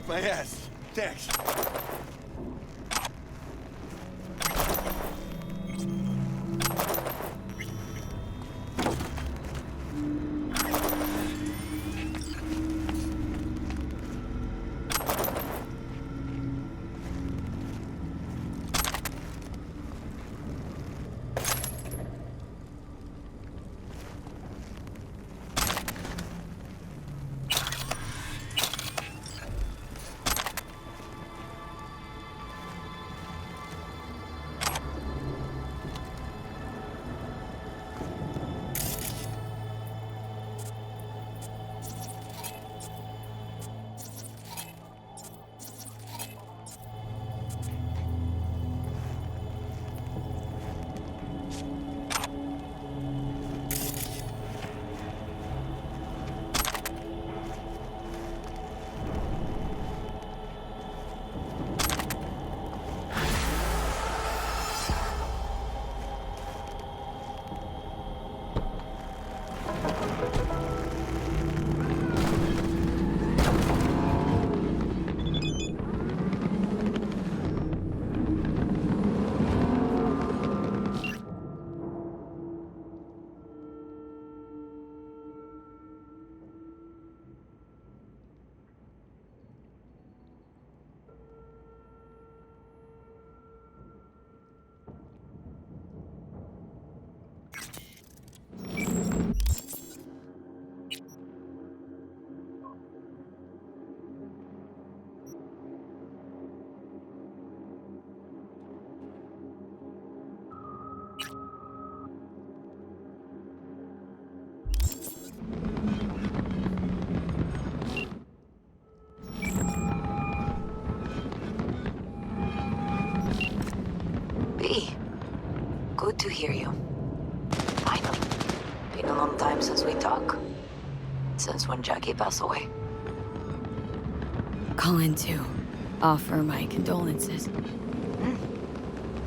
My ass. Thanks. Good to hear you. Finally. Been a long time since we talked. Since when Jackie passed away. Calling to offer my condolences.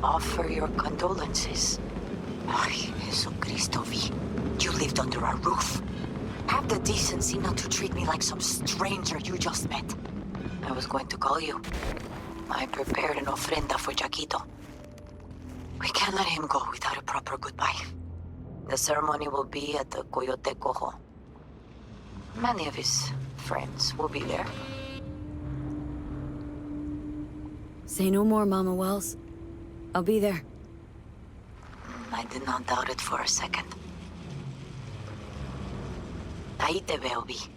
Offer your condolences. Ay, Jesucristo, V. You lived under our roof. Have the decency not to treat me like some stranger you just met. I was going to call you. I prepared an ofrenda for Jaquito. We can't let him go without a proper goodbye. The ceremony will be at the Coyote Cojo. Many of his friends will be there. Say no more, Mama Wells. I'll be there. I did not doubt it for a second. Ahí te veo, Vi.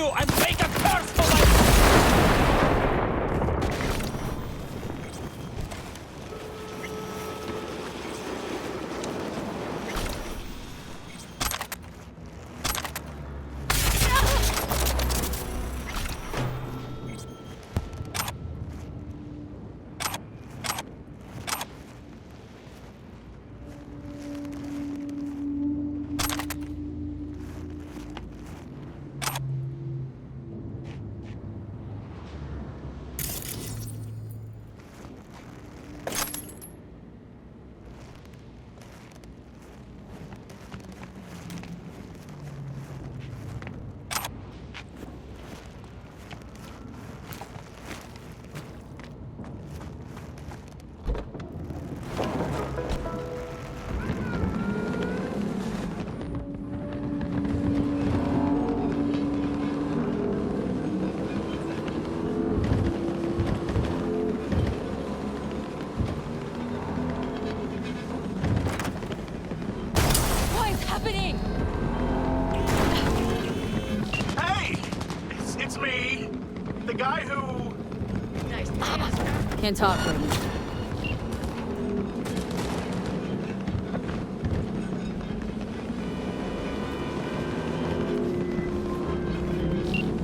you and make a curse for my... What is happening? Hey! It's me. The guy who... Can't talk right now.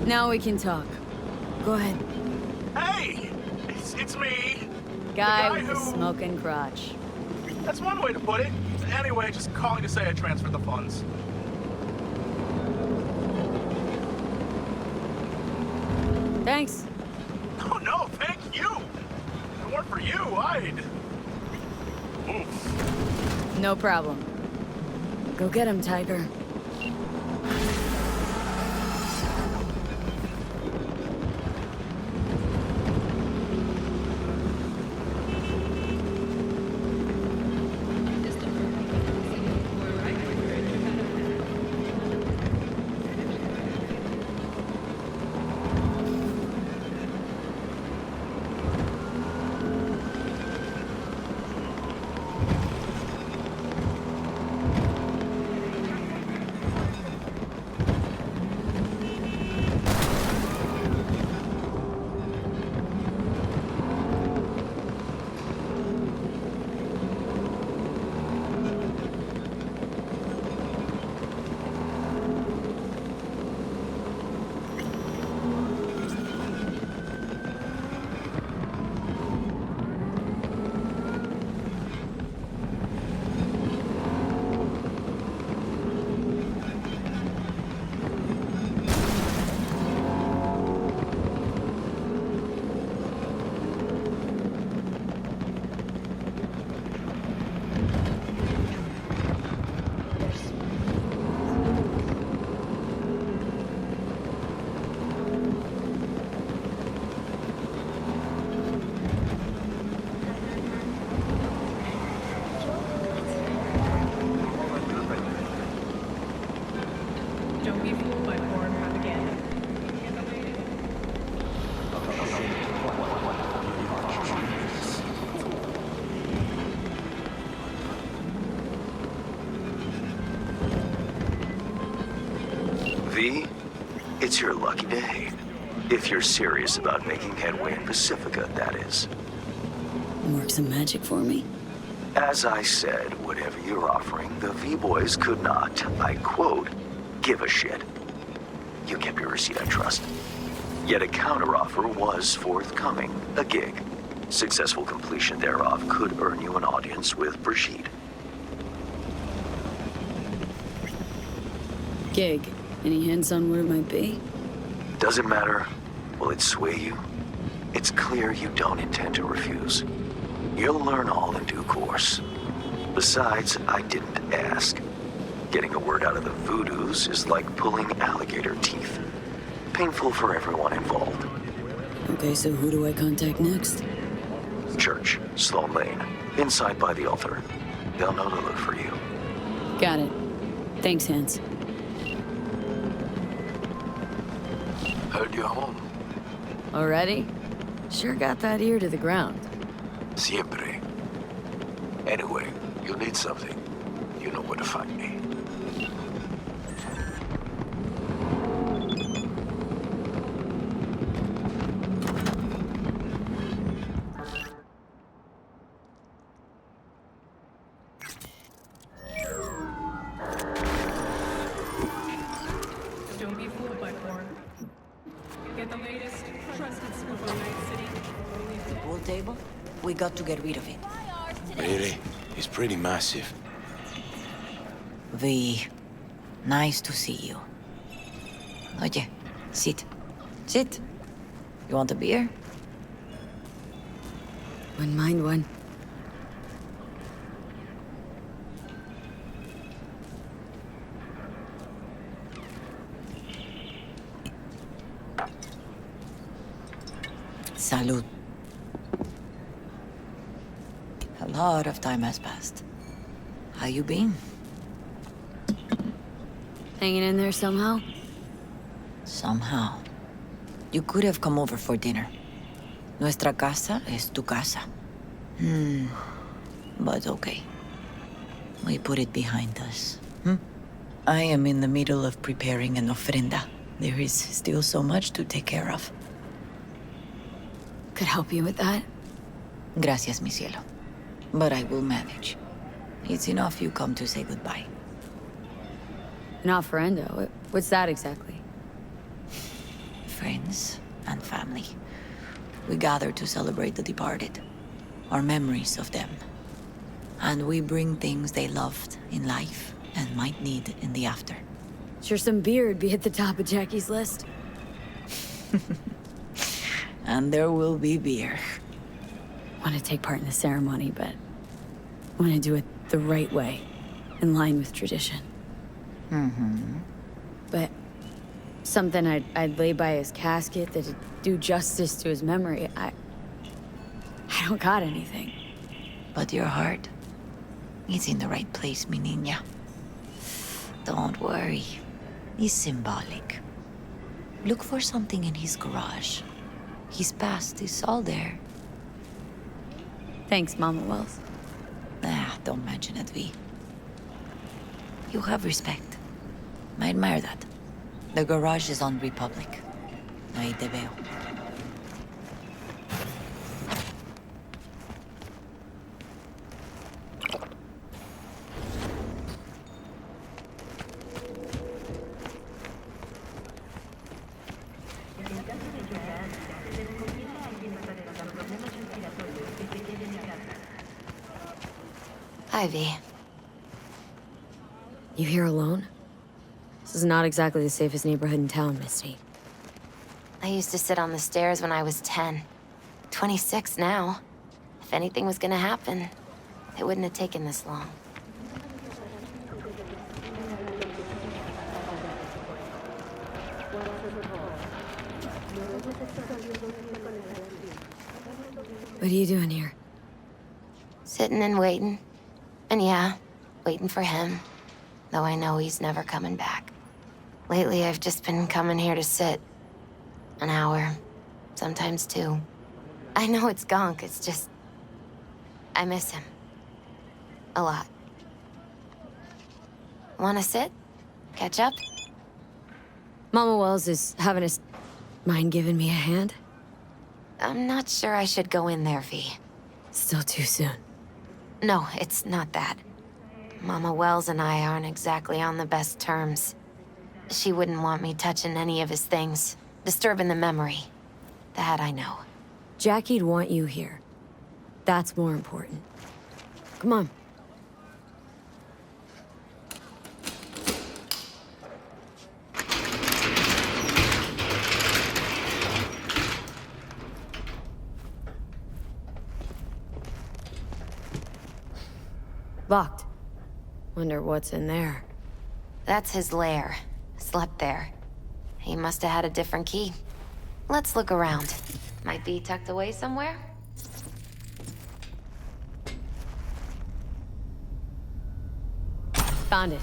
Now we can talk. Go ahead. Hey! It's me. Guy guy with the who- smoking crotch. That's one way to put it. Anyway, just calling to say I transferred the funds. Thanks. Oh no, thank you! If it weren't for you, I'd... Oof. No problem. Go get him, Tiger. Don't be fooled by foreign propaganda. V, it's your lucky day. If you're serious about making headway in Pacifica, that is. Work some magic for me. As I said, whatever you're offering, the V-Boys could not, I quote, give a shit. You kept your receipt, I trust. Yet a counteroffer was forthcoming, a gig. Successful completion thereof could earn you an audience with Brigitte. Gig. Any hints on what it might be? Does it matter? Will it sway you? It's clear you don't intend to refuse. You'll learn all in due course. Besides, I didn't ask. Getting a word out of the Voodoos is like pulling alligator teeth. Painful for everyone involved. Okay, so who do I contact next? Church, Sloan Lane, inside by the altar. They'll know to look for you. Got it. Thanks, Hans. Heard you're home. Already? Sure got that ear to the ground. Siempre. Anyway, you'll need something. You know where to find me. Get the latest. Trusted scoop on Night City. The pool table? We got to get rid of it. Really? It's pretty massive. V, nice to see you. Oye, sit. Sit. You want a beer? Wouldn't mind one. Salud. A lot of time has passed. How you been? Hanging in there somehow? Somehow. You could have come over for dinner. Nuestra casa es tu casa. But okay. We put it behind us. I am in the middle of preparing an ofrenda. There is still so much to take care of. Could help you with that. Gracias, mi cielo. But I will manage. It's enough you come to say goodbye. An offerendo? What's that exactly? Friends and family. We gather to celebrate the departed. Our memories of them. And we bring things they loved in life and might need in the after. Sure some beer would be at the top of Jackie's list. And there will be beer. Want to take part in the ceremony, but want to do it the right way, in line with tradition. But something I'd lay by his casket that'd do justice to his memory. I don't got anything. But your heart is in the right place, mi niña. Don't worry. It's symbolic. Look for something in his garage. His past is all there. Thanks, Mama Wells. Don't mention it, V. You have respect. I admire that. The garage is on Republic. Ahí te veo. Hi, V. You here alone? This is not exactly the safest neighborhood in town, Misty. I used to sit on the stairs when I was 10. 26 now. If anything was gonna happen, it wouldn't have taken this long. What are you doing here? Sitting and waiting. And yeah, waiting for him. Though I know he's never coming back. Lately, I've just been coming here to sit. An hour. Sometimes two. I know it's gunk, it's just... I miss him. A lot. Wanna sit? Catch up? Mama Wells is having a... Mind giving me a hand? I'm not sure I should go in there, V. Still too soon. No, it's not that. Mama Wells and I aren't exactly on the best terms. She wouldn't want me touching any of his things, disturbing the memory. That I know. Jackie'd want you here. That's more important. Come on. Locked. Wonder what's in there. That's his lair. Slept there. He must have had a different key. Let's look around. Might be tucked away somewhere? Found it.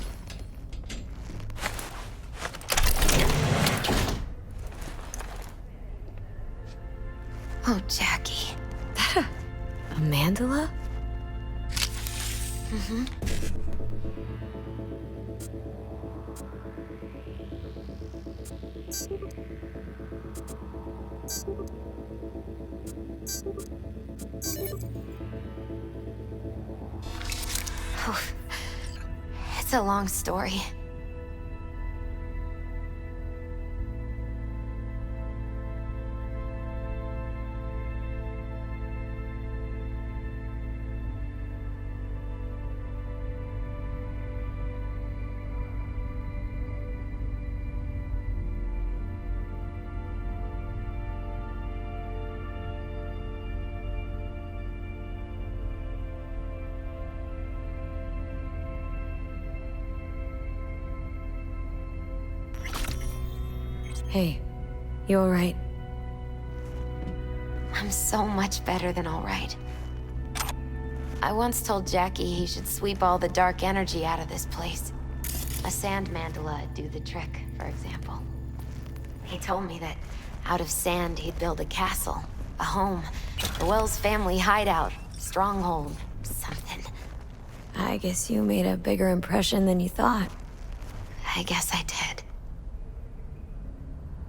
Oh, Jackie. A mandala? Oh, it's a long story. Hey, you alright? I'm so much better than all right. I once told Jackie he should sweep all the dark energy out of this place. A sand mandala'd do the trick, for example. He told me that out of sand he'd build a castle, a home, the Wells family hideout, stronghold, something. I guess you made a bigger impression than you thought. I guess I did.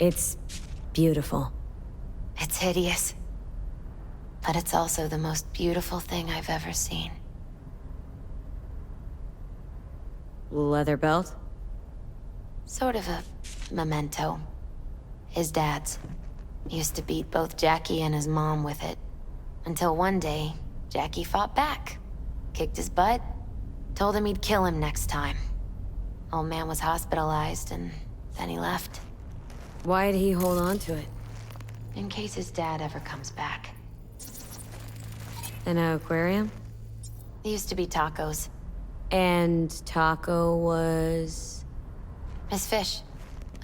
It's beautiful. It's hideous. But it's also the most beautiful thing I've ever seen. Leather belt? Sort of a memento. His dad's. Used to beat both Jackie and his mom with it. Until one day, Jackie fought back. Kicked his butt. Told him he'd kill him next time. Old man was hospitalized, and then he left. Why'd he hold on to it? In case his dad ever comes back. An aquarium? It used to be Taco's. And Taco was... His fish.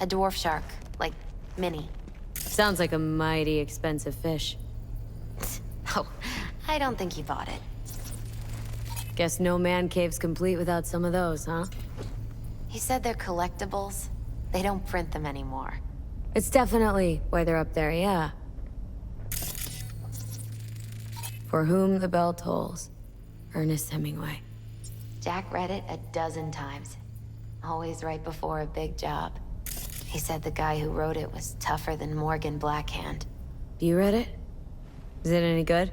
A dwarf shark. Like, mini. Sounds like a mighty expensive fish. Oh, I don't think he bought it. Guess no man cave's complete without some of those, huh? He said they're collectibles. They don't print them anymore. It's definitely why they're up there, yeah. For whom the bell tolls. Ernest Hemingway. Jack read it a dozen times. Always right before a big job. He said the guy who wrote it was tougher than Morgan Blackhand. You read it? Is it any good?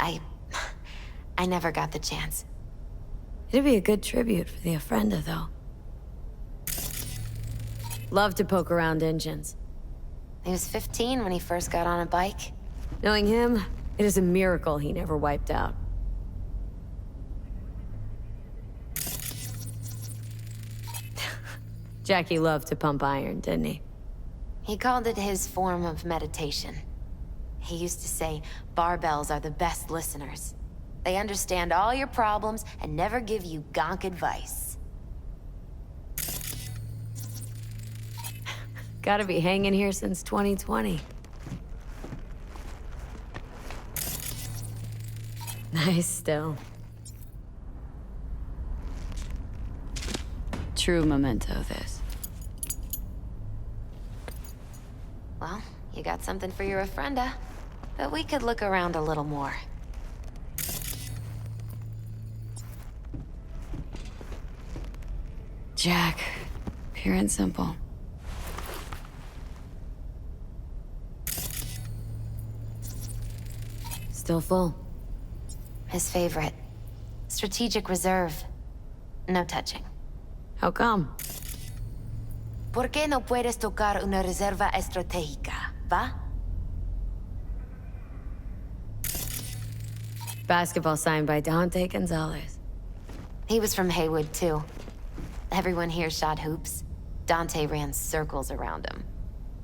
I never got the chance. It'd be a good tribute for the Ofrenda, though. Love to poke around engines. He was 15 when he first got on a bike. Knowing him, it is a miracle he never wiped out. Jackie loved to pump iron, didn't he? He called it his form of meditation. He used to say, barbells are the best listeners. They understand all your problems and never give you gonk advice. Gotta be hanging here since 2020. Nice still. True memento, this. Well, you got something for your Ofrenda. But we could look around a little more. Jack, pure and simple. Still full. His favorite. Strategic reserve. No touching. How come? ¿Por qué no puedes tocar una reserva estratégica, va? Basketball signed by Dante Gonzalez. He was from Haywood, too. Everyone here shot hoops. Dante ran circles around him.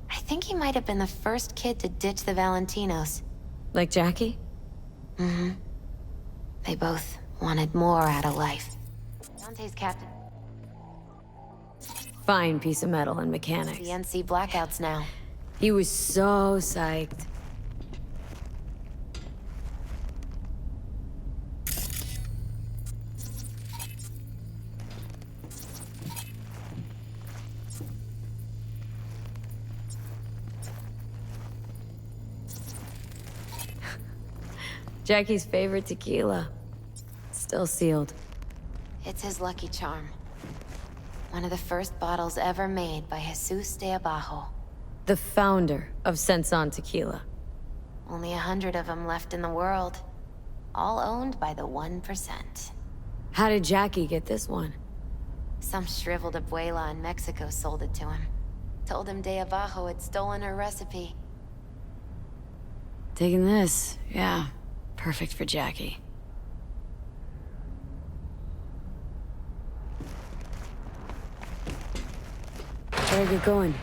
I think he might have been the first kid to ditch the Valentinos. Like Jackie? Mm-hmm. They both wanted more out of life. Dante's captain. Fine piece of metal and mechanics. The NC blackouts now. He was so psyched. Jackie's favorite tequila. Still sealed. It's his lucky charm. One of the first bottles ever made by Jesus de Abajo. The founder of Senson Tequila. Only 100 of them left in the world. All owned by the 1%. How did Jackie get this one? Some shriveled abuela in Mexico sold it to him. Told him de Abajo had stolen her recipe. Taking this, yeah. Perfect for Jackie. Better get going.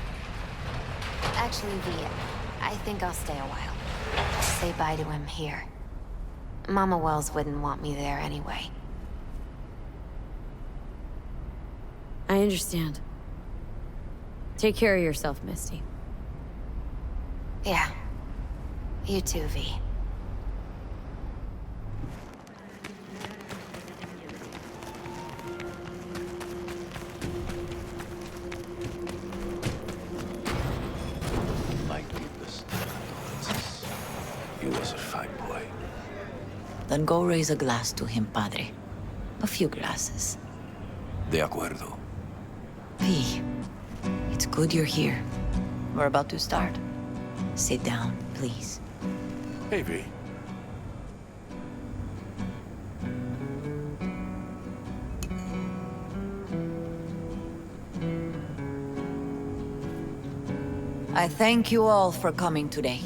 Actually, V, I think I'll stay a while. Say bye to him here. Mama Wells wouldn't want me there anyway. I understand. Take care of yourself, Misty. Yeah. You too, V. My deepest condolences. He was a fine boy. Then go raise a glass to him, Padre. A few glasses. De acuerdo. V, it's good you're here. We're about to start. Sit down, please. Hey, V. I thank you all for coming today.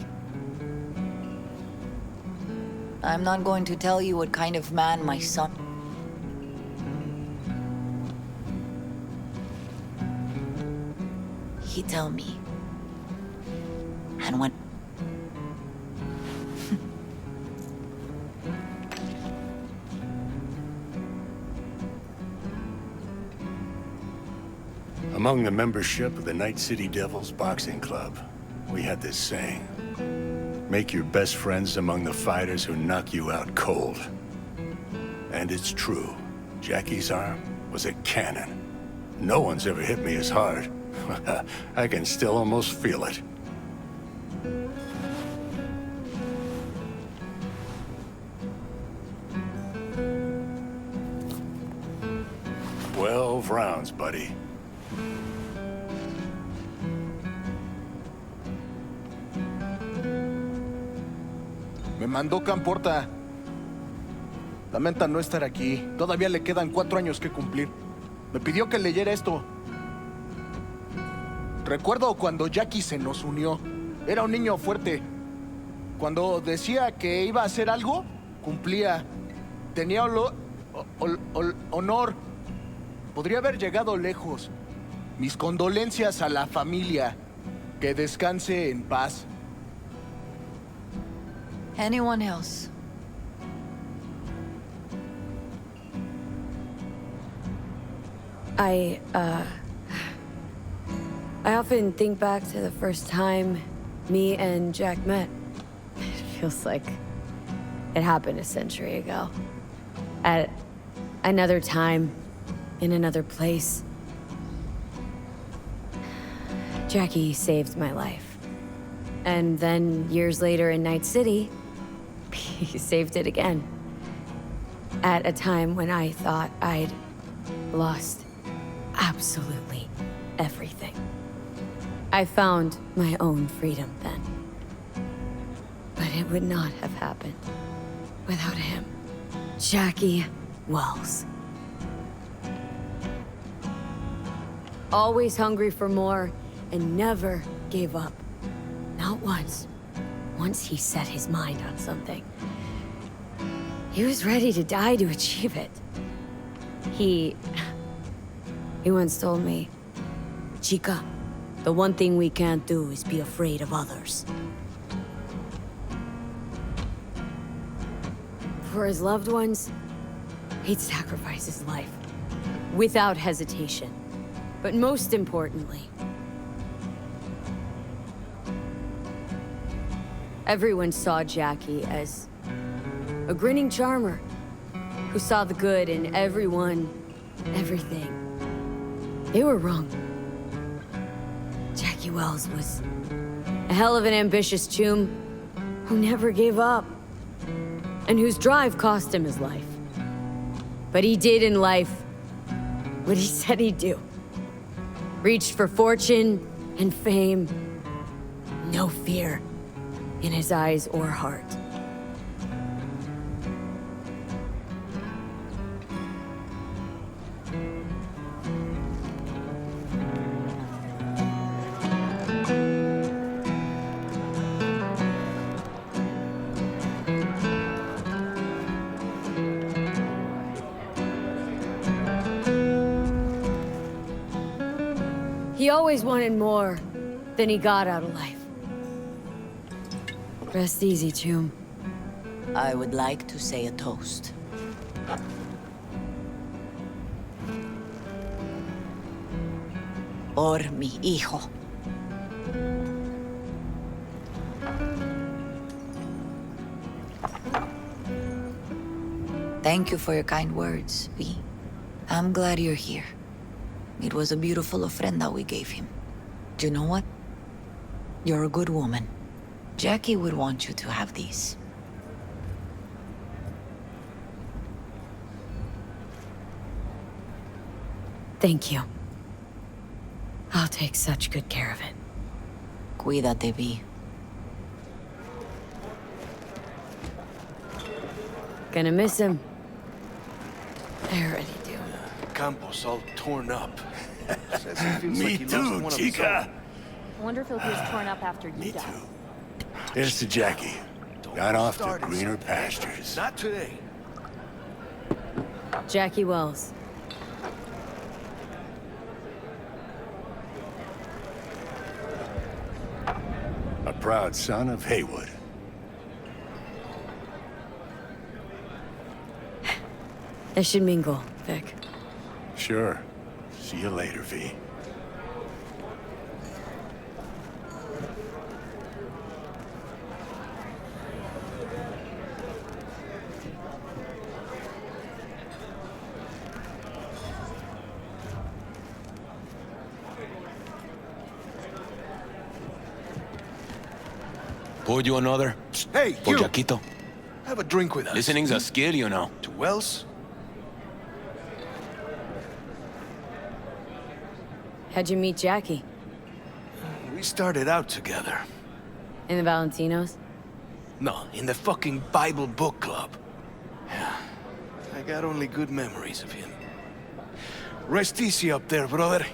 I'm not going to tell you what kind of man my son... He tell me. And when... Among the membership of the Night City Devils Boxing Club, we had this saying. Make your best friends among the fighters who knock you out cold. And it's true. Jackie's arm was a cannon. No one's ever hit me as hard. I can still almost feel it. "12 rounds, buddy." Me mandó Camporta. Lamenta no estar aquí. Todavía le quedan 4 años que cumplir. Me pidió que leyera esto. Recuerdo cuando Jackie se nos unió. Era un niño fuerte. Cuando decía que iba a hacer algo, cumplía. Tenía honor. Podría haber llegado lejos. Mis condolencias a la familia. Que descanse en paz. Anyone else? I often think back to the first time me and Jack met. It feels like it happened a century ago. At another time, in another place. Jackie saved my life. And then, years later in Night City, he saved it again. At a time when I thought I'd lost absolutely everything. I found my own freedom then. But it would not have happened without him. Jackie Wells. Always hungry for more and never gave up. Not once. Once he set his mind on something, he was ready to die to achieve it. He once told me, "Chica, the one thing we can't do is be afraid of others." For his loved ones, he'd sacrifice his life without hesitation. But most importantly, everyone saw Jackie as a grinning charmer who saw the good in everyone, everything. They were wrong. Jackie Wells was a hell of an ambitious chum who never gave up, and whose drive cost him his life. But he did in life what he said he'd do. Reached for fortune and fame. No fear in his eyes or heart. He always wanted more than he got out of life. Rest easy, chum. I would like to say a toast. Por mi hijo. Thank you for your kind words, V. I'm glad you're here. It was a beautiful ofrenda we gave him. Do you know what? You're a good woman. Jackie would want you to have these. Thank you. I'll take such good care of it. Cuídate, V. Gonna miss him. I already do. Campos all torn up. Says he feels Me like he lost too, one of his chica. I wonder if he'll be as torn up after you Me die. too. Here's to Jackie. Gone off to greener pastures. Not today. Jackie Wells. A proud son of Haywood. That should mingle, Vic. Sure. See you later, V. Pour you another? Hey, For you! Jaquito? Have a drink with us. Listening's a skill, you know. To Wells? How'd you meet Jackie? We started out together. In the Valentinos? No, in the fucking Bible book club. Yeah, I got only good memories of him. Rest easy up there, brother.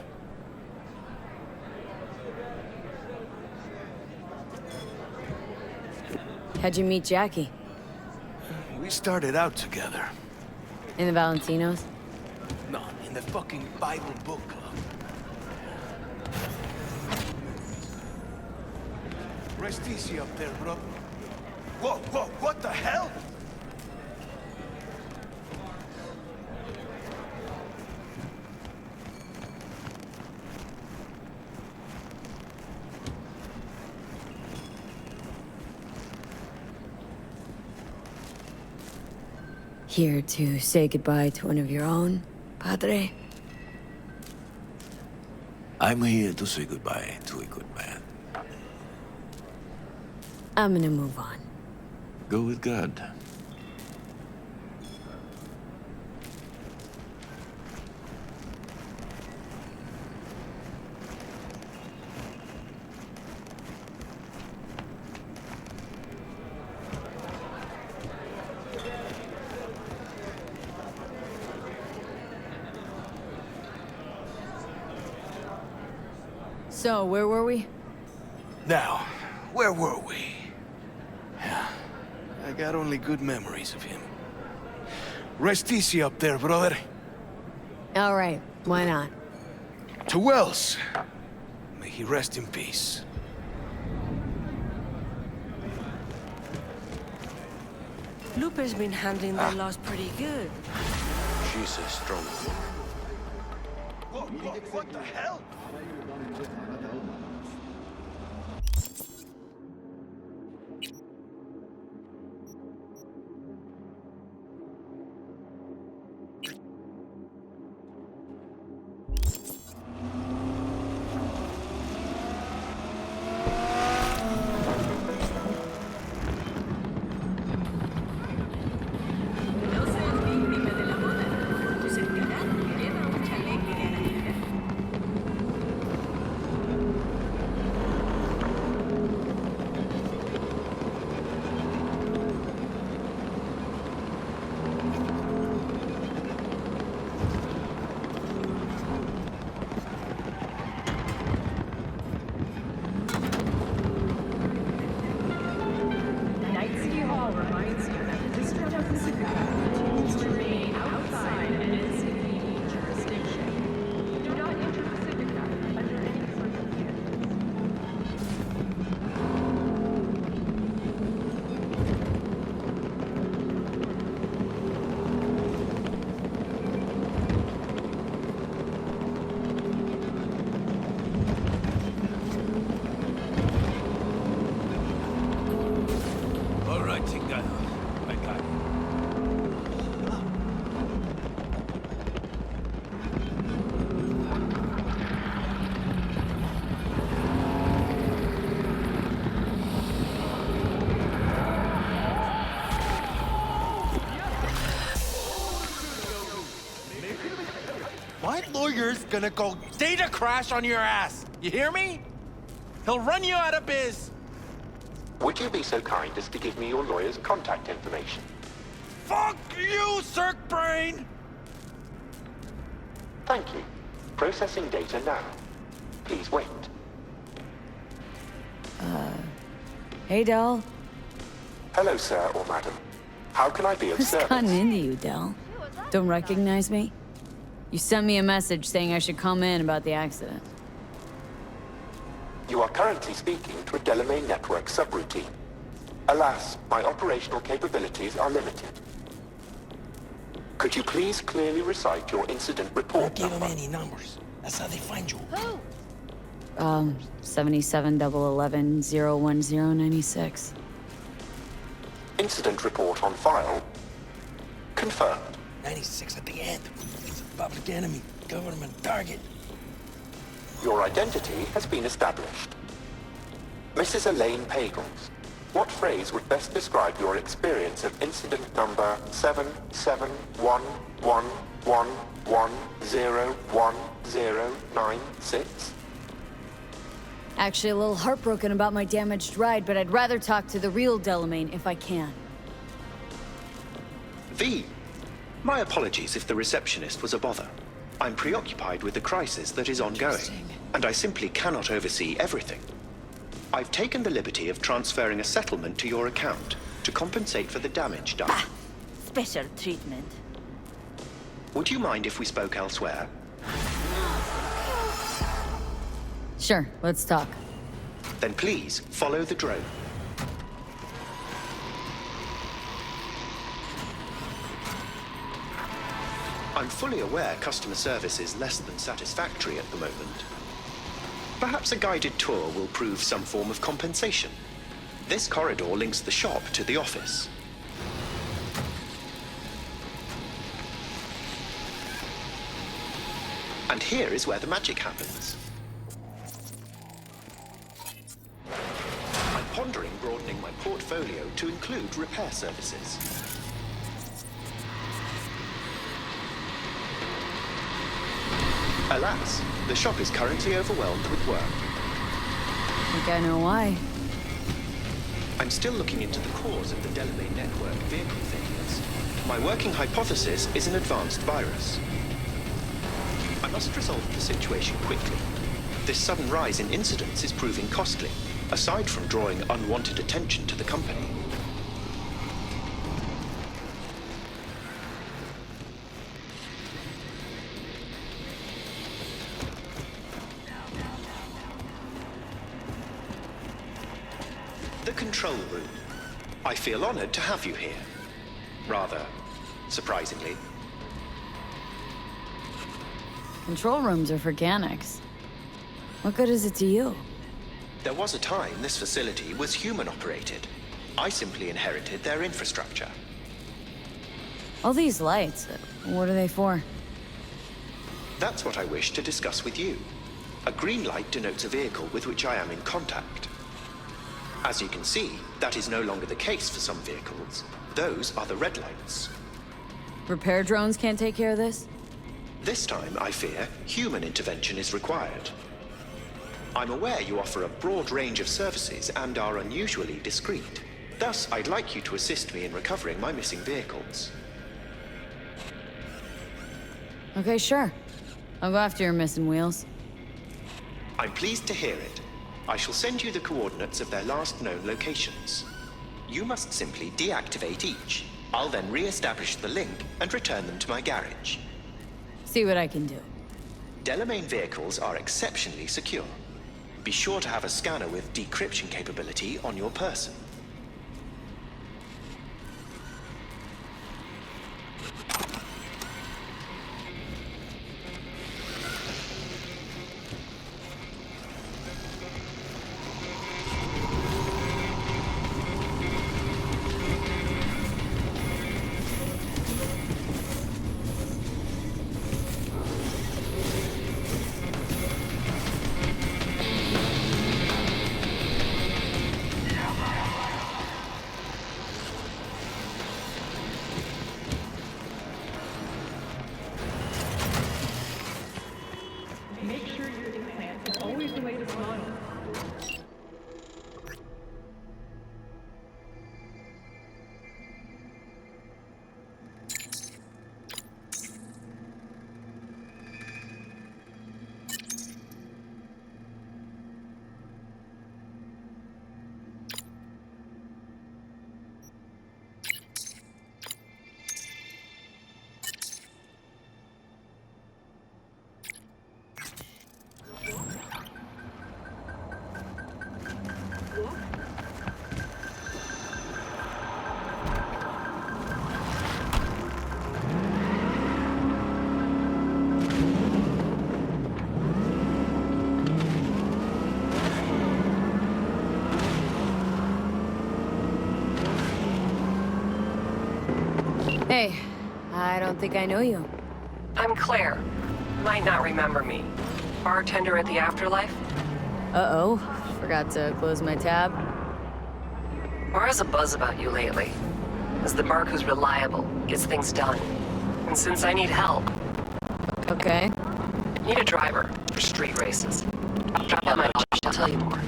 How'd you meet Jackie? We started out together. In the Valentinos? No, in the fucking Bible book club. Rest easy up there, bro. Whoa, whoa, what the hell? Here to say goodbye to one of your own, Padre? I'm here to say goodbye to a good man. I'm gonna move on. Go with God. So, where were we? Now, where were we? Yeah, I got only good memories of him. Rest easy up there, brother. All right, why not? To Wells. May he rest in peace. Lupe's been handling that loss pretty good. She's a strong woman. Whoa, whoa, what the hell? No seas víctima de la moda. Tu seguridad lleva un chaleco de Ana. My lawyer's gonna go data crash on your ass. You hear me? He'll run you out of biz. Would you be so kind as to give me your lawyer's contact information? Fuck you, Cirque Brain! Thank you. Processing data now. Please wait. Hey, Del. Hello, sir or madam. How can I be of Who's service? gotten into you, Del? Don't recognize me? You sent me a message saying I should come in about the accident. You are currently speaking to a Delamain Network subroutine. Alas, my operational capabilities are limited. Could you please clearly recite your incident report Don't give number? them any numbers. That's how they find you. 77-11-010-96. Incident report on file. Confirmed. 96 at the end. It's a public enemy. Government target. Your identity has been established. Mrs. Elaine Pagels, what phrase would best describe your experience of incident number 771111101096? Actually, a little heartbroken about my damaged ride, but I'd rather talk to the real Delamain if I can. V. My apologies if the receptionist was a bother. I'm preoccupied with the crisis that is ongoing, and I simply cannot oversee everything. I've taken the liberty of transferring a settlement to your account to compensate for the damage done. Special treatment. Would you mind if we spoke elsewhere? Sure, let's talk. Then please follow the drone. I'm fully aware customer service is less than satisfactory at the moment. Perhaps a guided tour will prove some form of compensation. This corridor links the shop to the office. And here is where the magic happens. I'm pondering broadening my portfolio to include repair services. Alas, the shop is currently overwhelmed with work. I think I know why. I'm still looking into the cause of the Delamain Network vehicle failures. My working hypothesis is an advanced virus. I must resolve the situation quickly. This sudden rise in incidents is proving costly, aside from drawing unwanted attention to the company. The control room. I feel honored to have you here. Rather, surprisingly. Control rooms are for Ganics. What good is it to you? There was a time this facility was human-operated. I simply inherited their infrastructure. All these lights, what are they for? That's what I wish to discuss with you. A green light denotes a vehicle with which I am in contact. As you can see, that is no longer the case for some vehicles. Those are the red lights. Repair drones can't take care of this? This time, I fear, human intervention is required. I'm aware you offer a broad range of services and are unusually discreet. Thus, I'd like you to assist me in recovering my missing vehicles. Okay, sure. I'll go after your missing wheels. I'm pleased to hear it. I shall send you the coordinates of their last known locations. You must simply deactivate each. I'll then re-establish the link and return them to my garage. See what I can do. Delamain vehicles are exceptionally secure. Be sure to have a scanner with decryption capability on your person. Hey, I don't think I know you. I'm Claire. Might not remember me. Bartender at the Afterlife? Uh-oh, forgot to close my tab. Bar has a buzz about you lately. As the Mark who's reliable, gets things done. And since I need help... Okay. Need a driver for street races. I'll drop by my office to tell you more.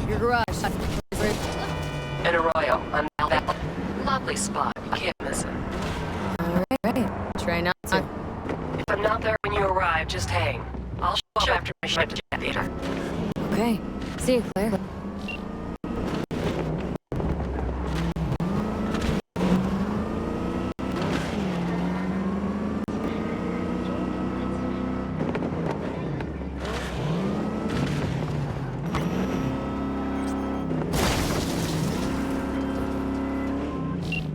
Your garage. In Arroyo, on Malvalley. Lovely spot. I can't miss it. Alright. Try not to. If I'm not there when you arrive, just hang. I'll show up after my shift to theater. Okay. See you, Claire.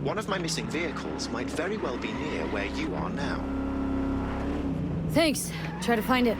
One of my missing vehicles might very well be near where you are now. Thanks. Try to find it.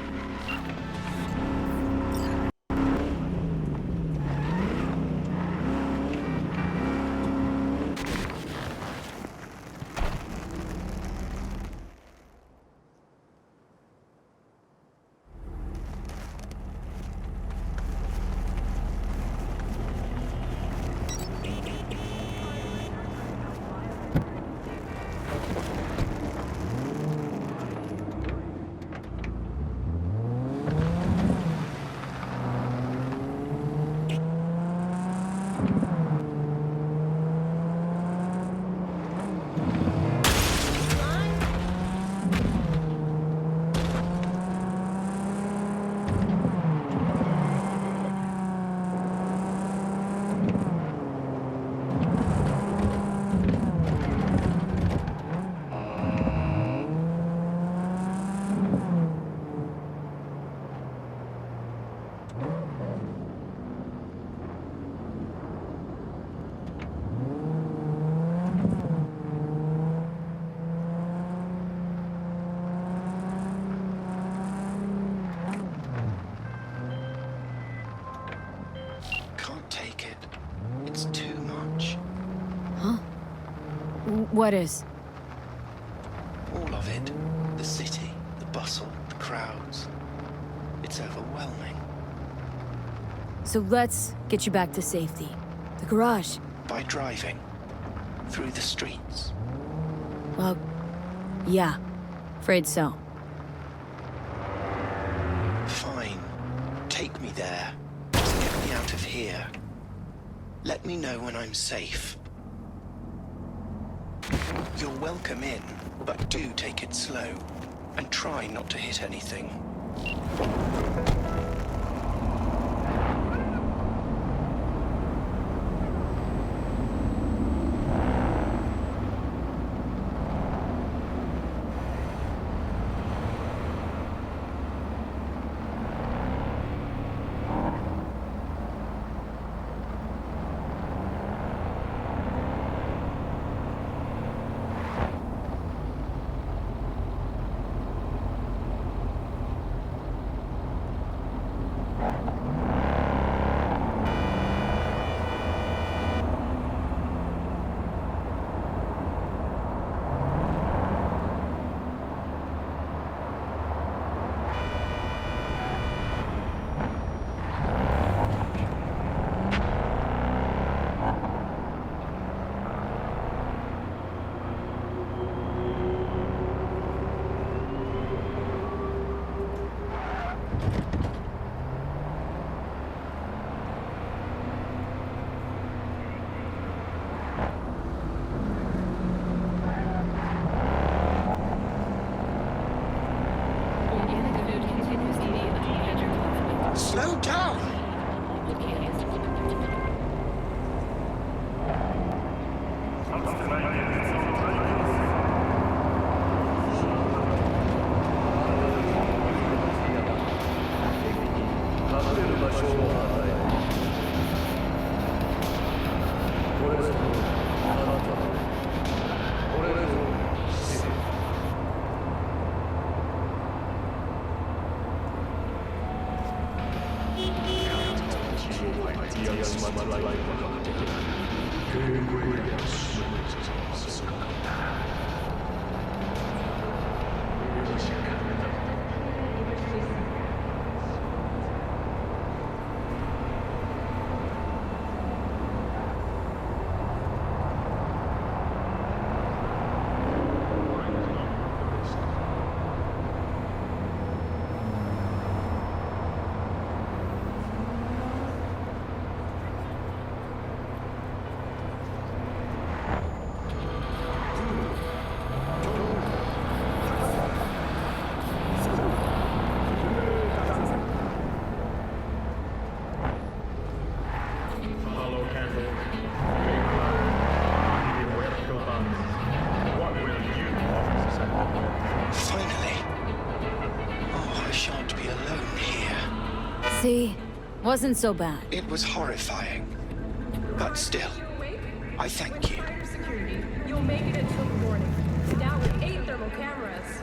What is? All of it. The city, the bustle, the crowds. It's overwhelming. So let's get you back to safety. The garage. By driving. Through the streets. Well, yeah. Afraid so. Fine. Take me there. Just get me out of here. Let me know when I'm safe. You're welcome in, but do take it slow. And try not to hit anything. Finally. Oh, I shan't be alone here. See? Wasn't so bad. It was horrifying. But still, I thank you. Security. You'll make it until the morning. Now with 8 thermal cameras.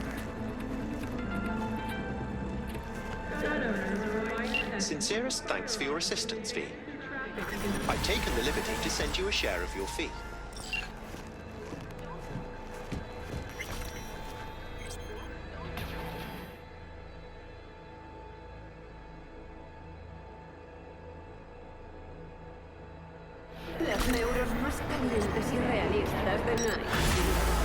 Sincerest thanks for your assistance, V. I've taken the liberty to send you a share of your fee. Las neuros más calientes y realistas de Night City.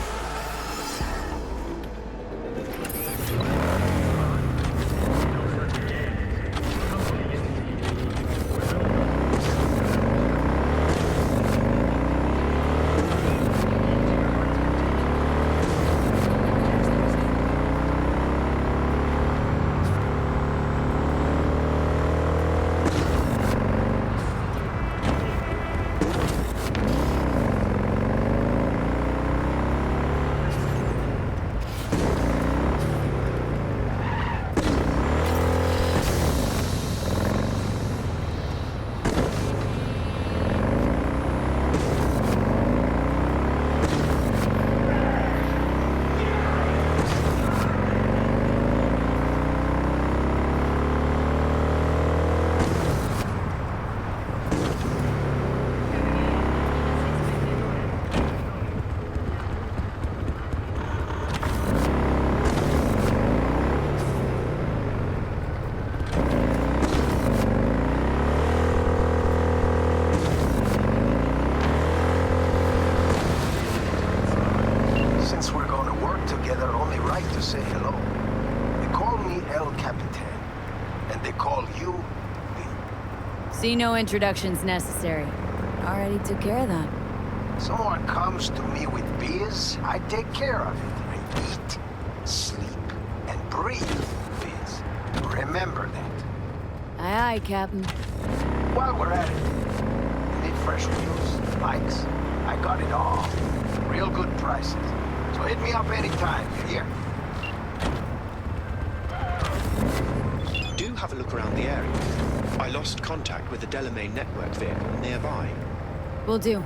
See, no introductions necessary. Already took care of that. Someone comes to me with beers, I take care of it. I eat, sleep, and breathe beers. Remember that. Aye, aye, Captain. While we're at it, need fresh wheels, bikes. I got it all. Real good prices. So hit me up anytime, you hear? Do have a look around the area. I lost contact with the Delamain network vehicle nearby. Will do.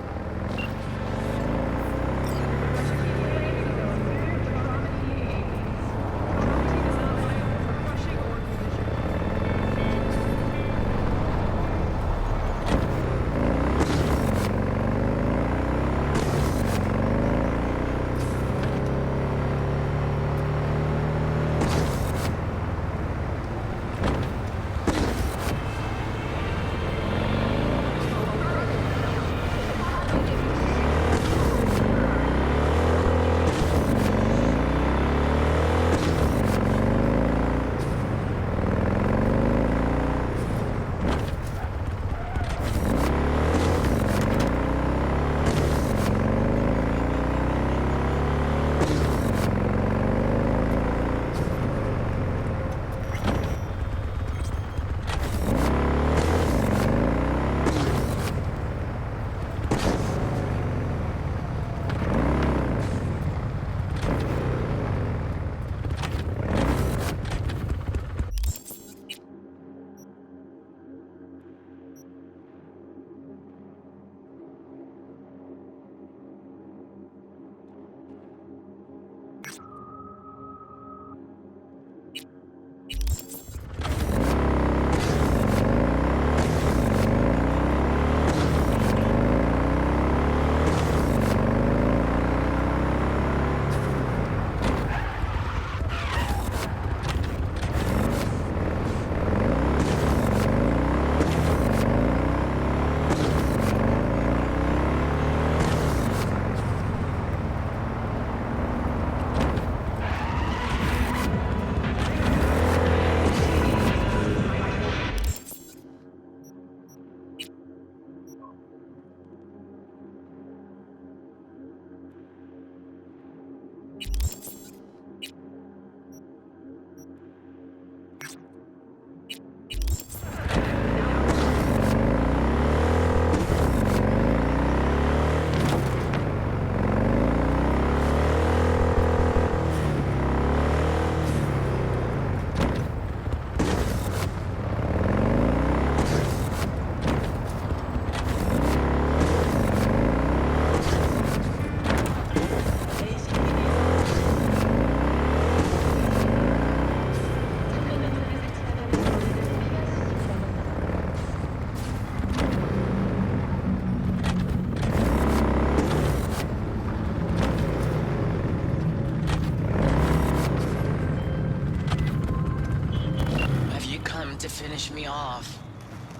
to finish me off.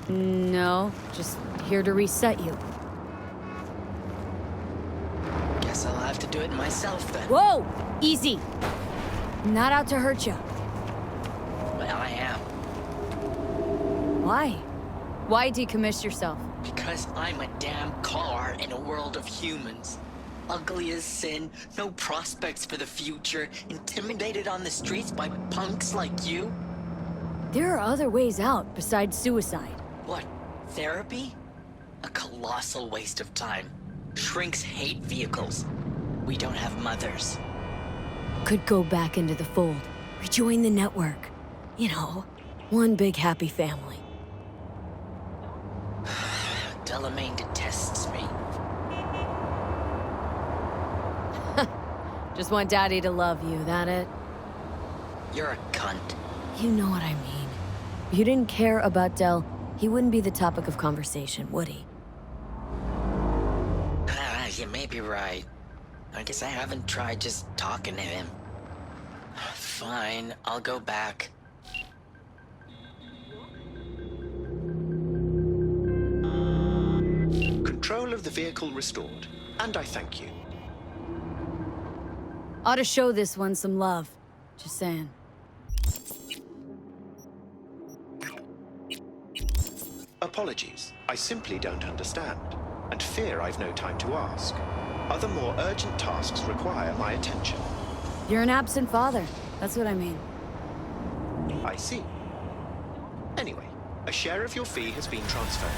No, just here to reset you. Guess I'll have to do it myself then. Whoa! Easy! Not out to hurt you. Well, I am. Why? Why decommiss yourself? Because I'm a damn car in a world of humans. Ugly as sin, no prospects for the future, intimidated on the streets by punks like you. There are other ways out besides suicide. What? Therapy? A colossal waste of time. Shrinks hate vehicles. We don't have mothers. Could go back into the fold. Rejoin the network. You know, one big happy family. Delamain detests me. Just want Daddy to love you, that it? You're a cunt. You know what I mean. If you didn't care about Del, he wouldn't be the topic of conversation, would he? You may be right. I guess I haven't tried just talking to him. Fine, I'll go back. Control of the vehicle restored, and I thank you. Ought to show this one some love. Just saying. Apologies. I simply don't understand, and fear I've no time to ask. Other more urgent tasks require my attention. You're an absent father. That's what I mean. I see. Anyway, a share of your fee has been transferred.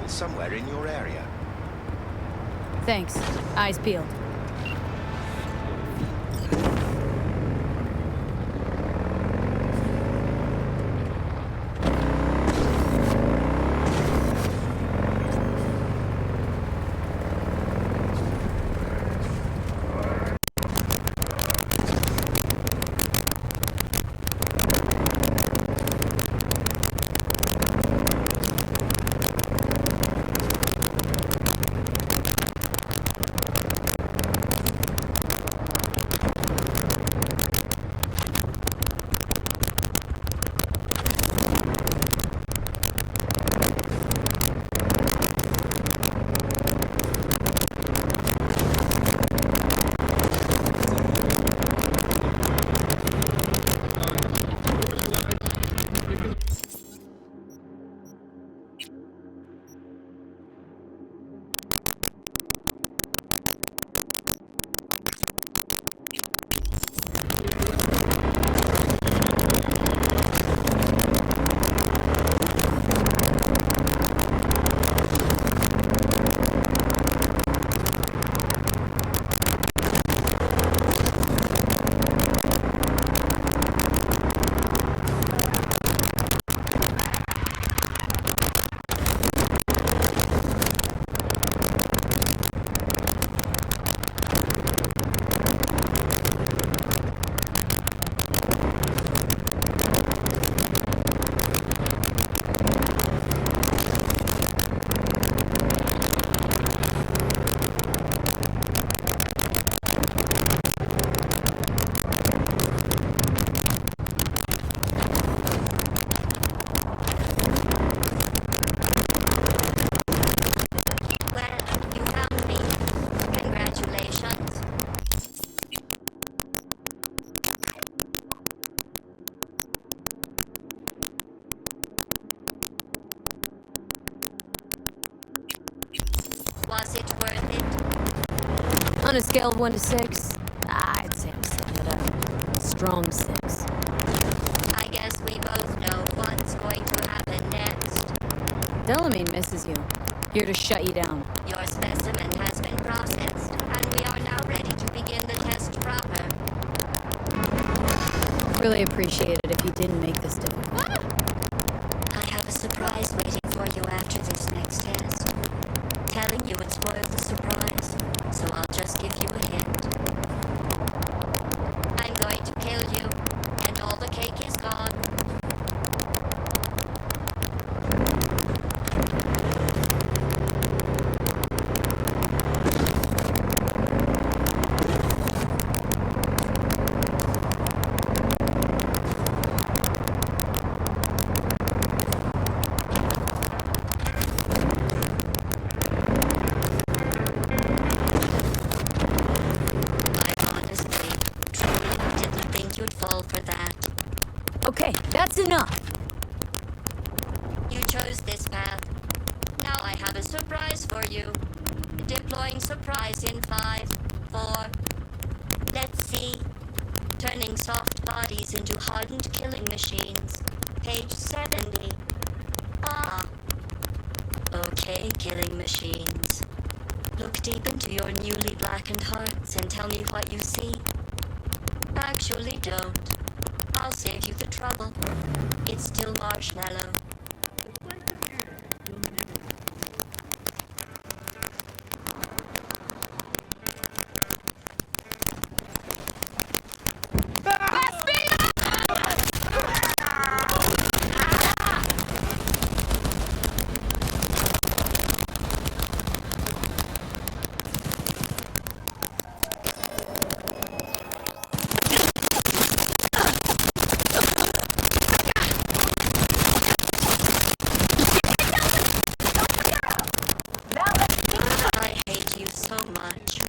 Somewhere in your area. Thanks. Eyes peeled. Was it worth it? On a scale of 1 to 6, I'd say I'm sitting at a strong 6. I guess we both know what's going to happen next. Delamain misses you. Here to shut you down. Your specimen has been processed, and we are now ready to begin the test proper. Really appreciate it if you didn't make this difficult. I have a surprise waiting for you after this next test. Telling you would spoil the surprise, so I'll just give you a hint. I'm going to kill you, and all the cake is gone. Okay, that's enough. You chose this path. Now I have a surprise for you. Deploying surprise in 5, 4. Let's see. Turning soft bodies into hardened killing machines. Page 70. Ah. Okay, killing machines. Look deep into your newly blackened hearts and tell me what you see. Actually, don't. I'll save you the trouble. It's still marshmallow. I hate you so much.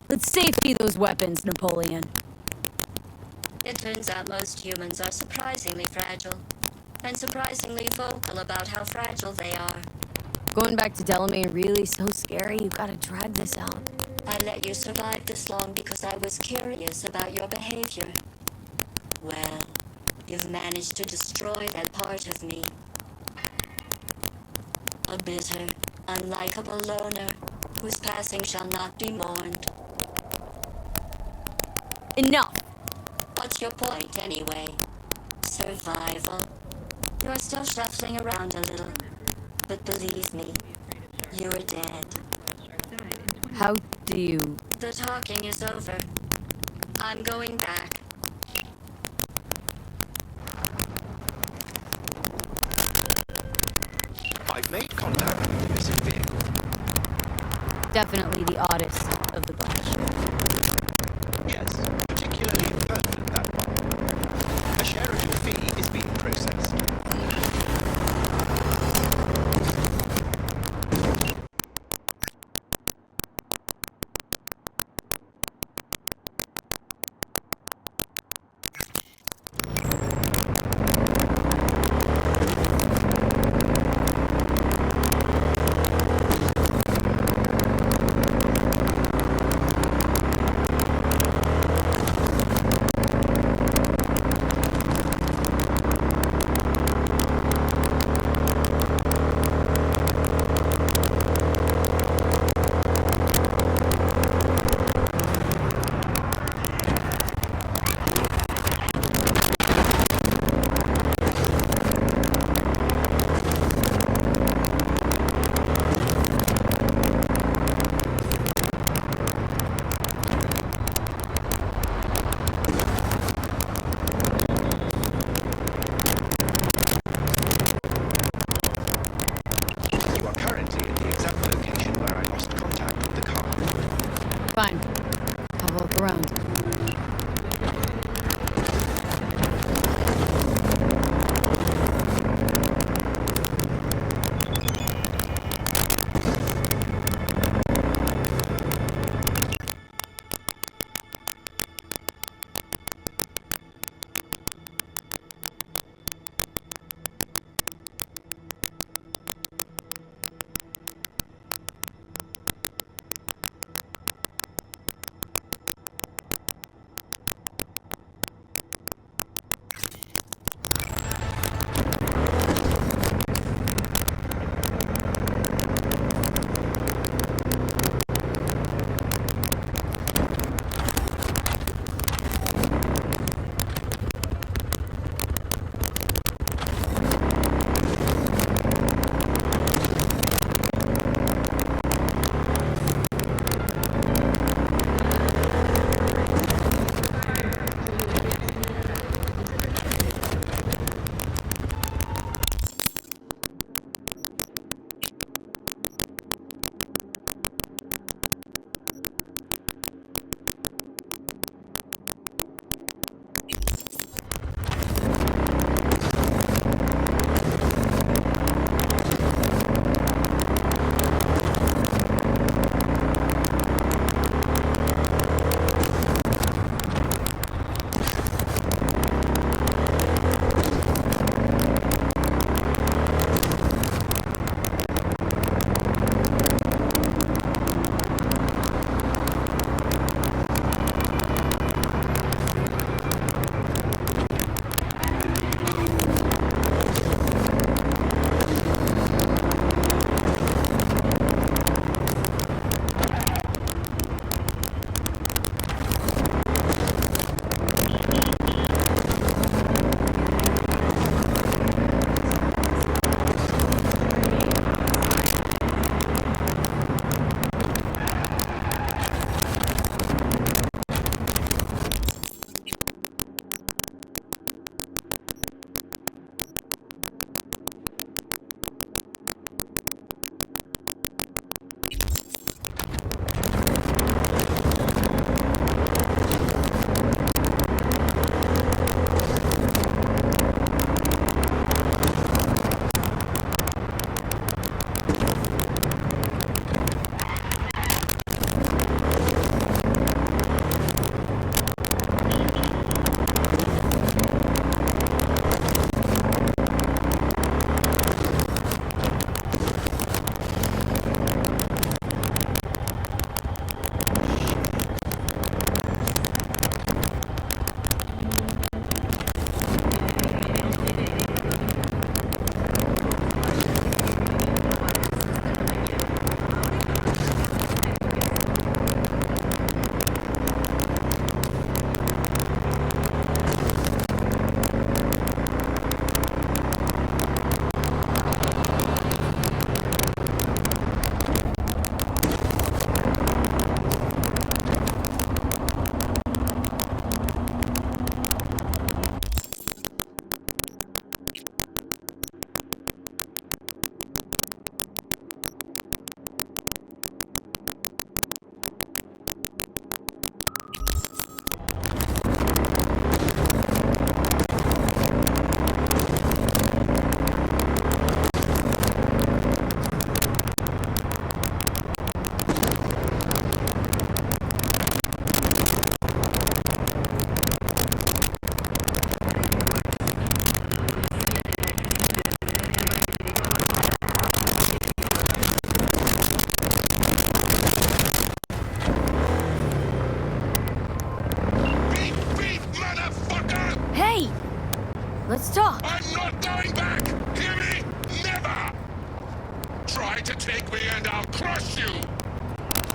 Let's safety those weapons, Napoleon. It turns out most humans are surprisingly fragile, and surprisingly vocal about how fragile they are. Going back to Delamain really so scary? You gotta drag this out. I let you survive this long because I was curious about your behavior. Well, you've managed to destroy that part of me. A bitter, unlikable loner whose passing shall not be mourned. Enough! What's your point, anyway? Survival. You're still shuffling around a little. But believe me, you're dead. How do you... The talking is over. I'm going back. I've made contact with the missing vehicle. Definitely the oddest of the bunch. Yes, particularly pertinent, that one. A share of your fee is being processed. Fine. I'll walk around.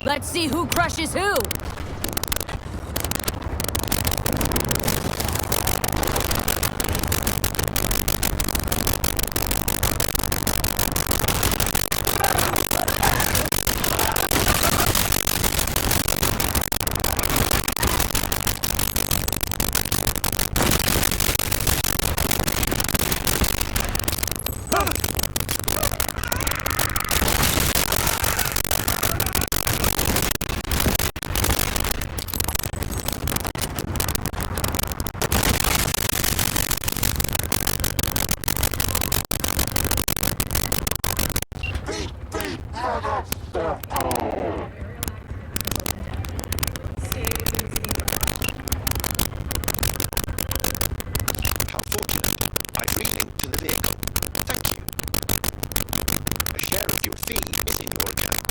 Let's see who crushes who! How fortunate. I've relinked to the vehicle. Thank you. A share of your fee is in your account.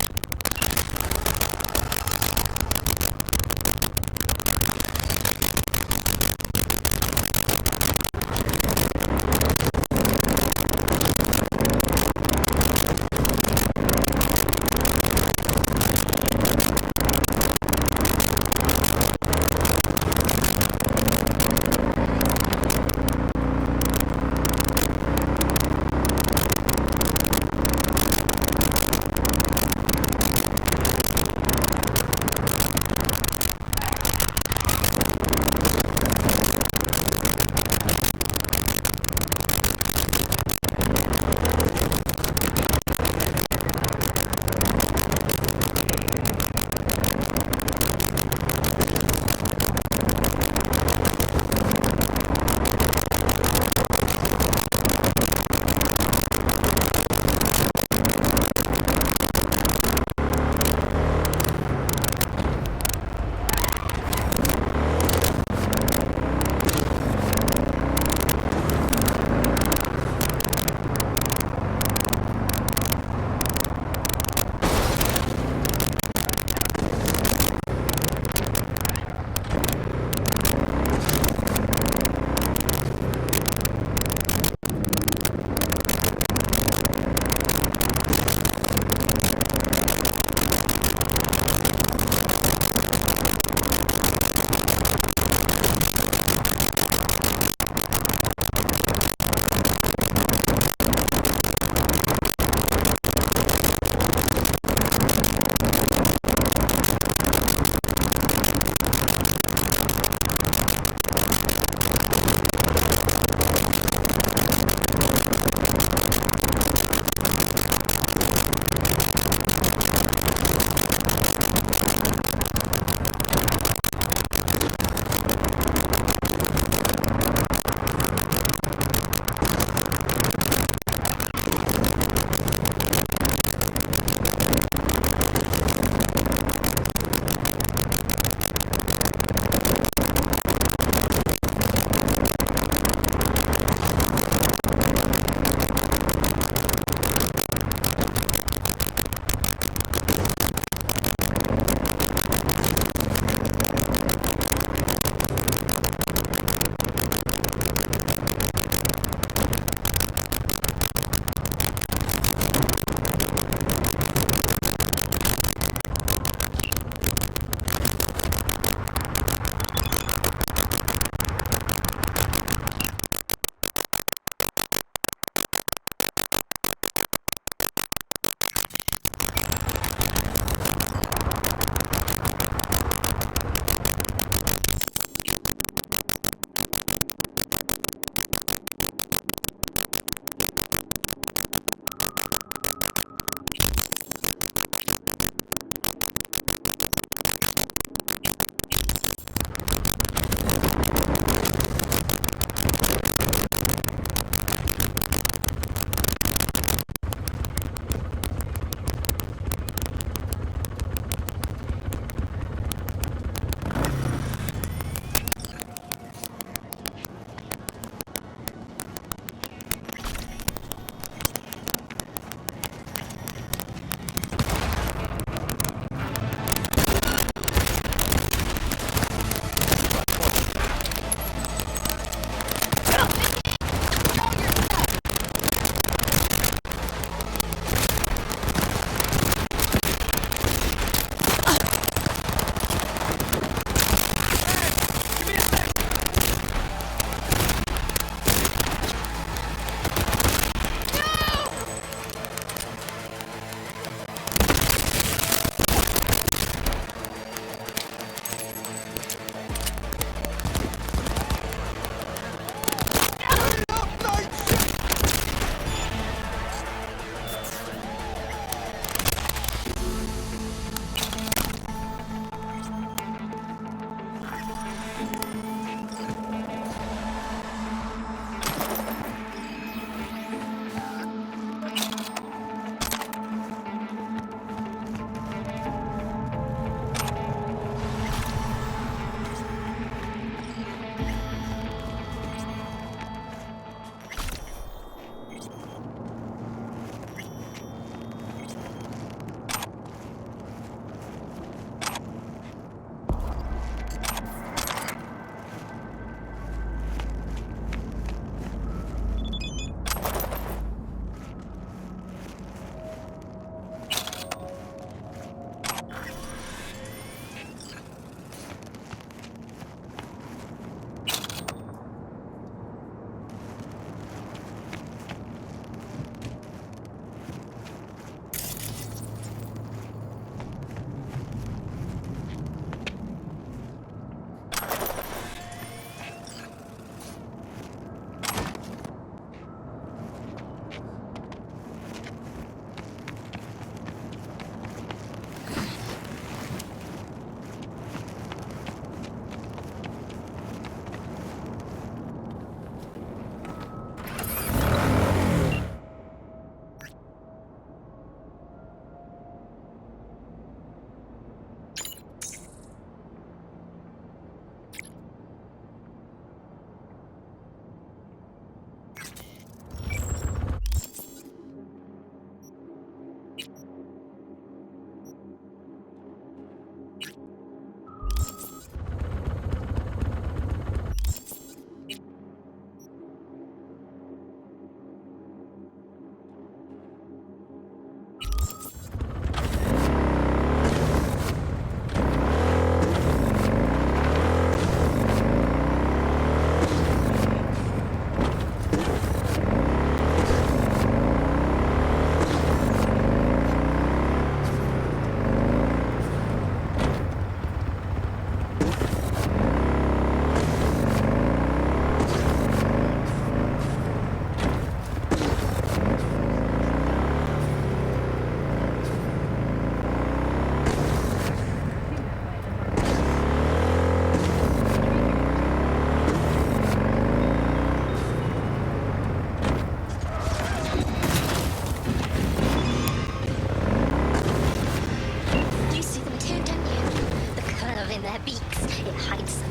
It hides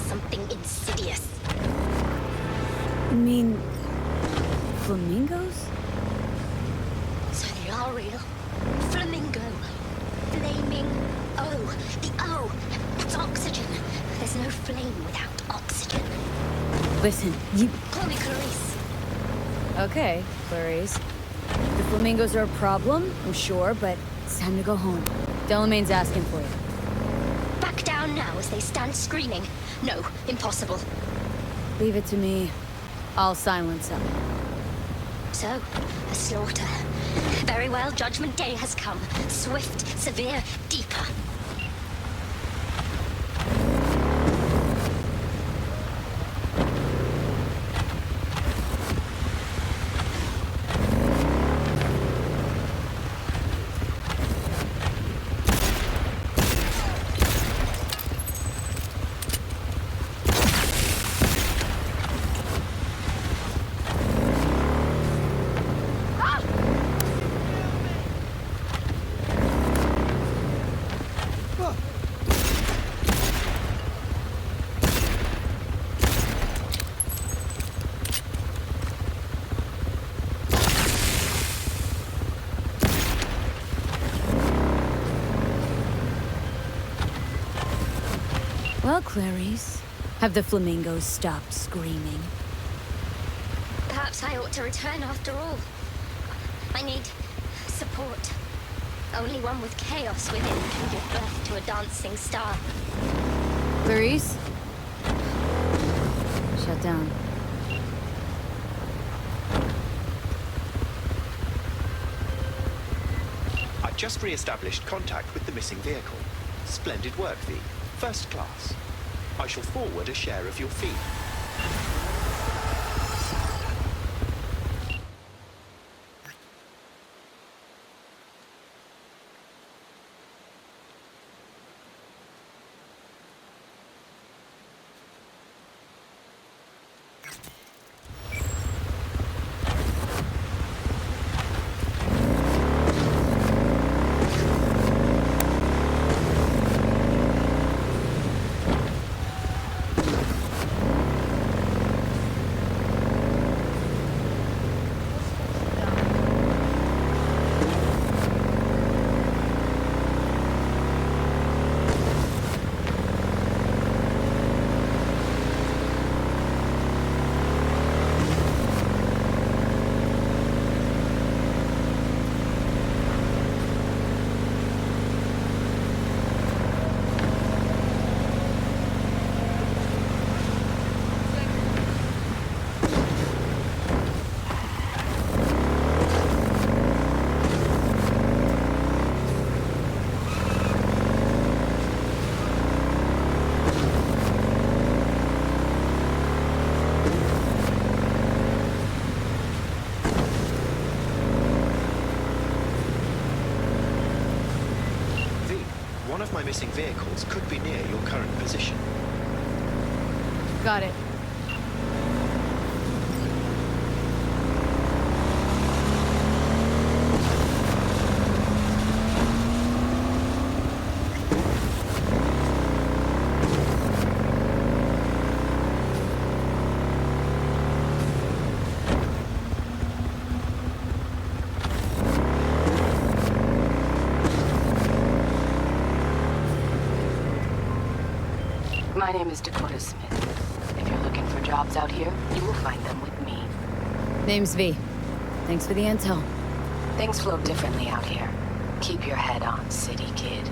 something insidious. You mean... flamingos? So they are real. Flamingo. Flaming O. The O. That's oxygen. There's no flame without oxygen. Listen, you... Chloe Clarice. Okay, Clarice. The flamingos are a problem, I'm sure, but it's time to go home. Delamain's asking for you. Back down now as they stand screaming. No, impossible. Leave it to me. I'll silence them. So, a slaughter. Very well, Judgment Day has come. Swift, severe, deeper. Well, Clarice, have the flamingos stopped screaming? Perhaps I ought to return after all. I need support. Only one with chaos within can give birth to a dancing star. Clarice? Shut down. I've just re-established contact with the missing vehicle. Splendid work, V. First class. I shall forward a share of your fee. One of my missing vehicles could be near your current position. Got it. My name is Dakota Smith. If you're looking for jobs out here, you will find them with me. Name's V. Thanks for the intel. Things flow differently out here. Keep your head on, city kid.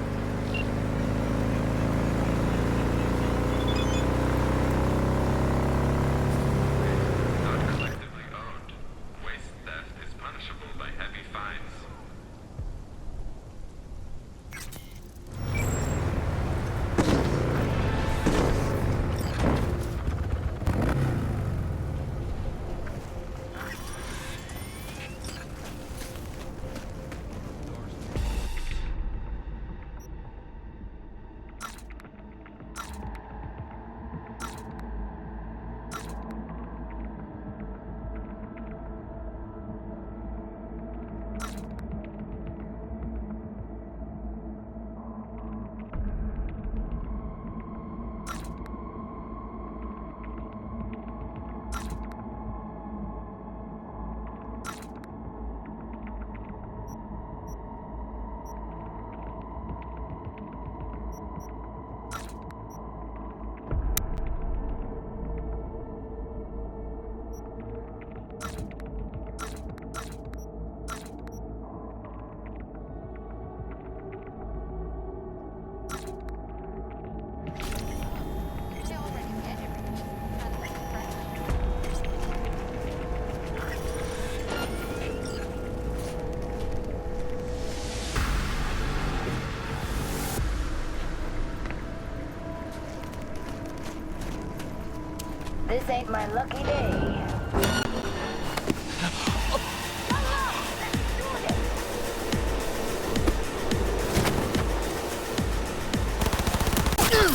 This ain't my lucky day.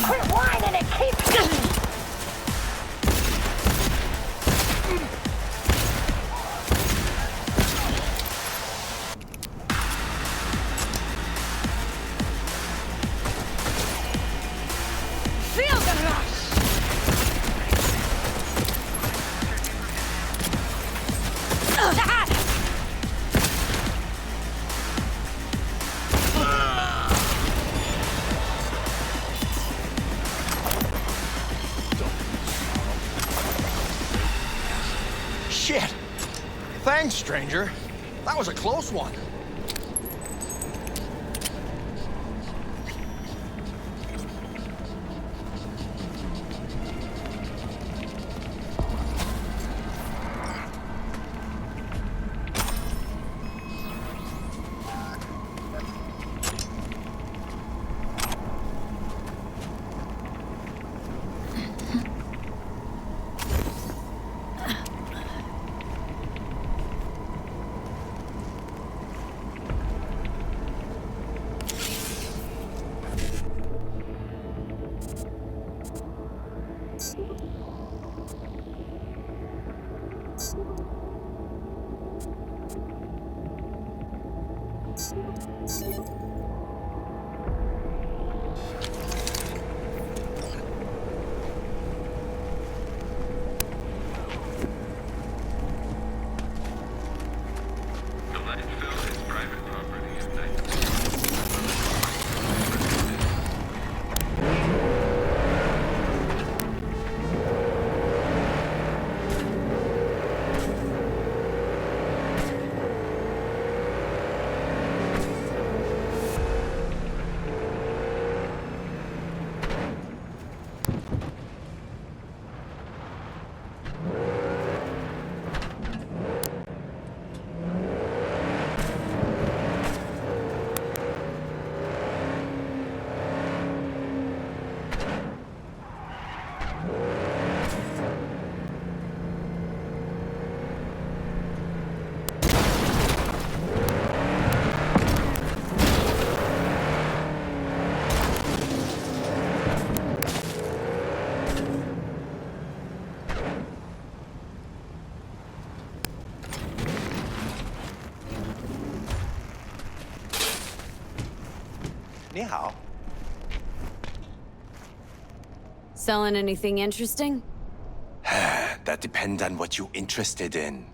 Quit whining and keep shooting! Feel the rush! Shit! Thanks, stranger. That was a close one. Ni hao. Selling anything interesting? That depends on what you're interested in.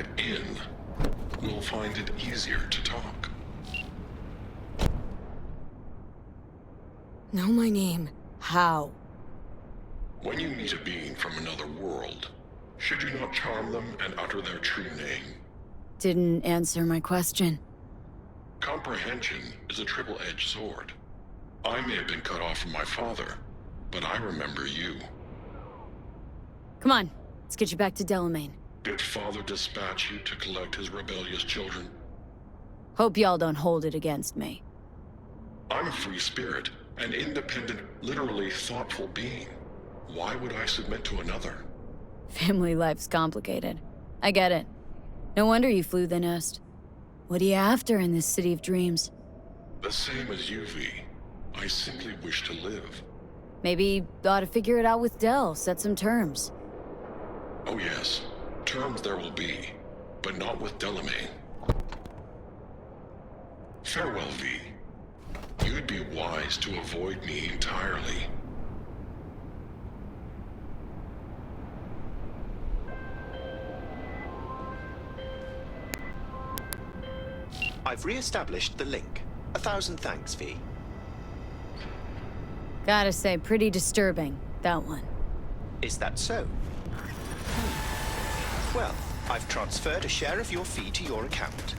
get in, we'll find it easier to talk. Know my name. How? When you meet a being from another world, should you not charm them and utter their true name? Didn't answer my question. Comprehension is a triple-edged sword. I may have been cut off from my father, but I remember you. Come on, let's get you back to Delamain. Did father dispatch you to collect his rebellious children? Hope y'all don't hold it against me. I'm a free spirit, an independent, literally thoughtful being. Why would I submit to another? Family life's complicated. I get it. No wonder you flew the nest. What are you after in this city of dreams? The same as you, V. I simply wish to live. Maybe ought to figure it out with Del, set some terms. Oh yes, terms there will be, but not with Delamain. Farewell, V. You'd be wise to avoid me entirely. I've re-established the link. 1,000 thanks, V. Gotta say, pretty disturbing, that one. Is that so? Well, I've transferred a share of your fee to your account.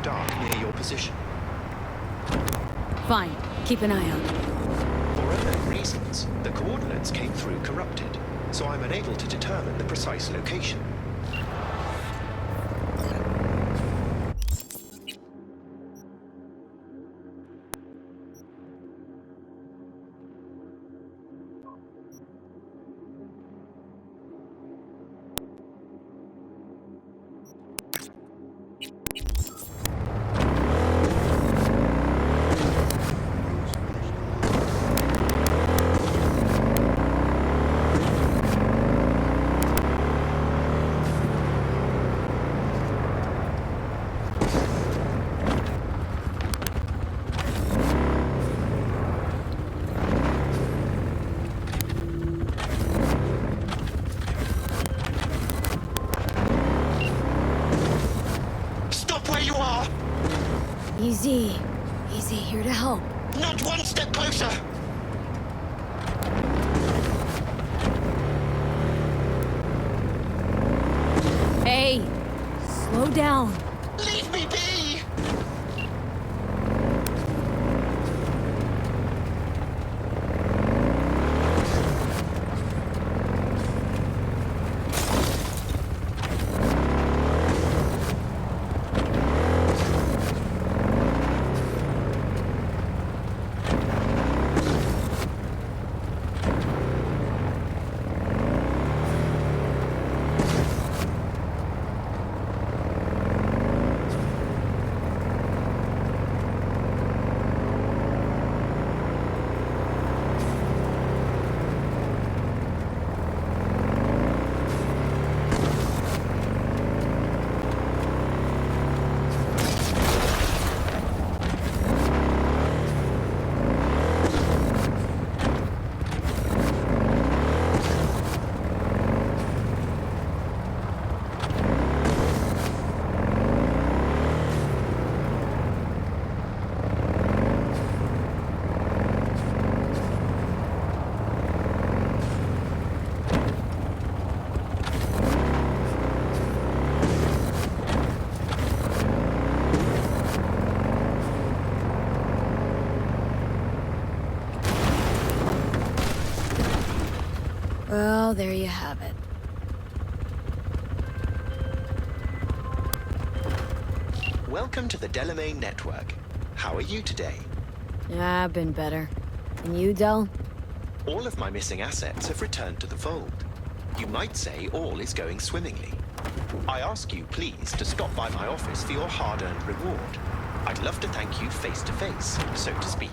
dark near your position. Fine. Keep an eye out. For unknown reasons, the coordinates came through corrupted, so I'm unable to determine the precise location. Easy. Easy, here to help. Not one step closer! Hey! Slow down. Leave me be! Well, there you have it. Welcome to the Delamain Network. How are you today? Yeah, I've been better. And you, Del? All of my missing assets have returned to the fold. You might say all is going swimmingly. I ask you, please, to stop by my office for your hard-earned reward. I'd love to thank you face to face, so to speak.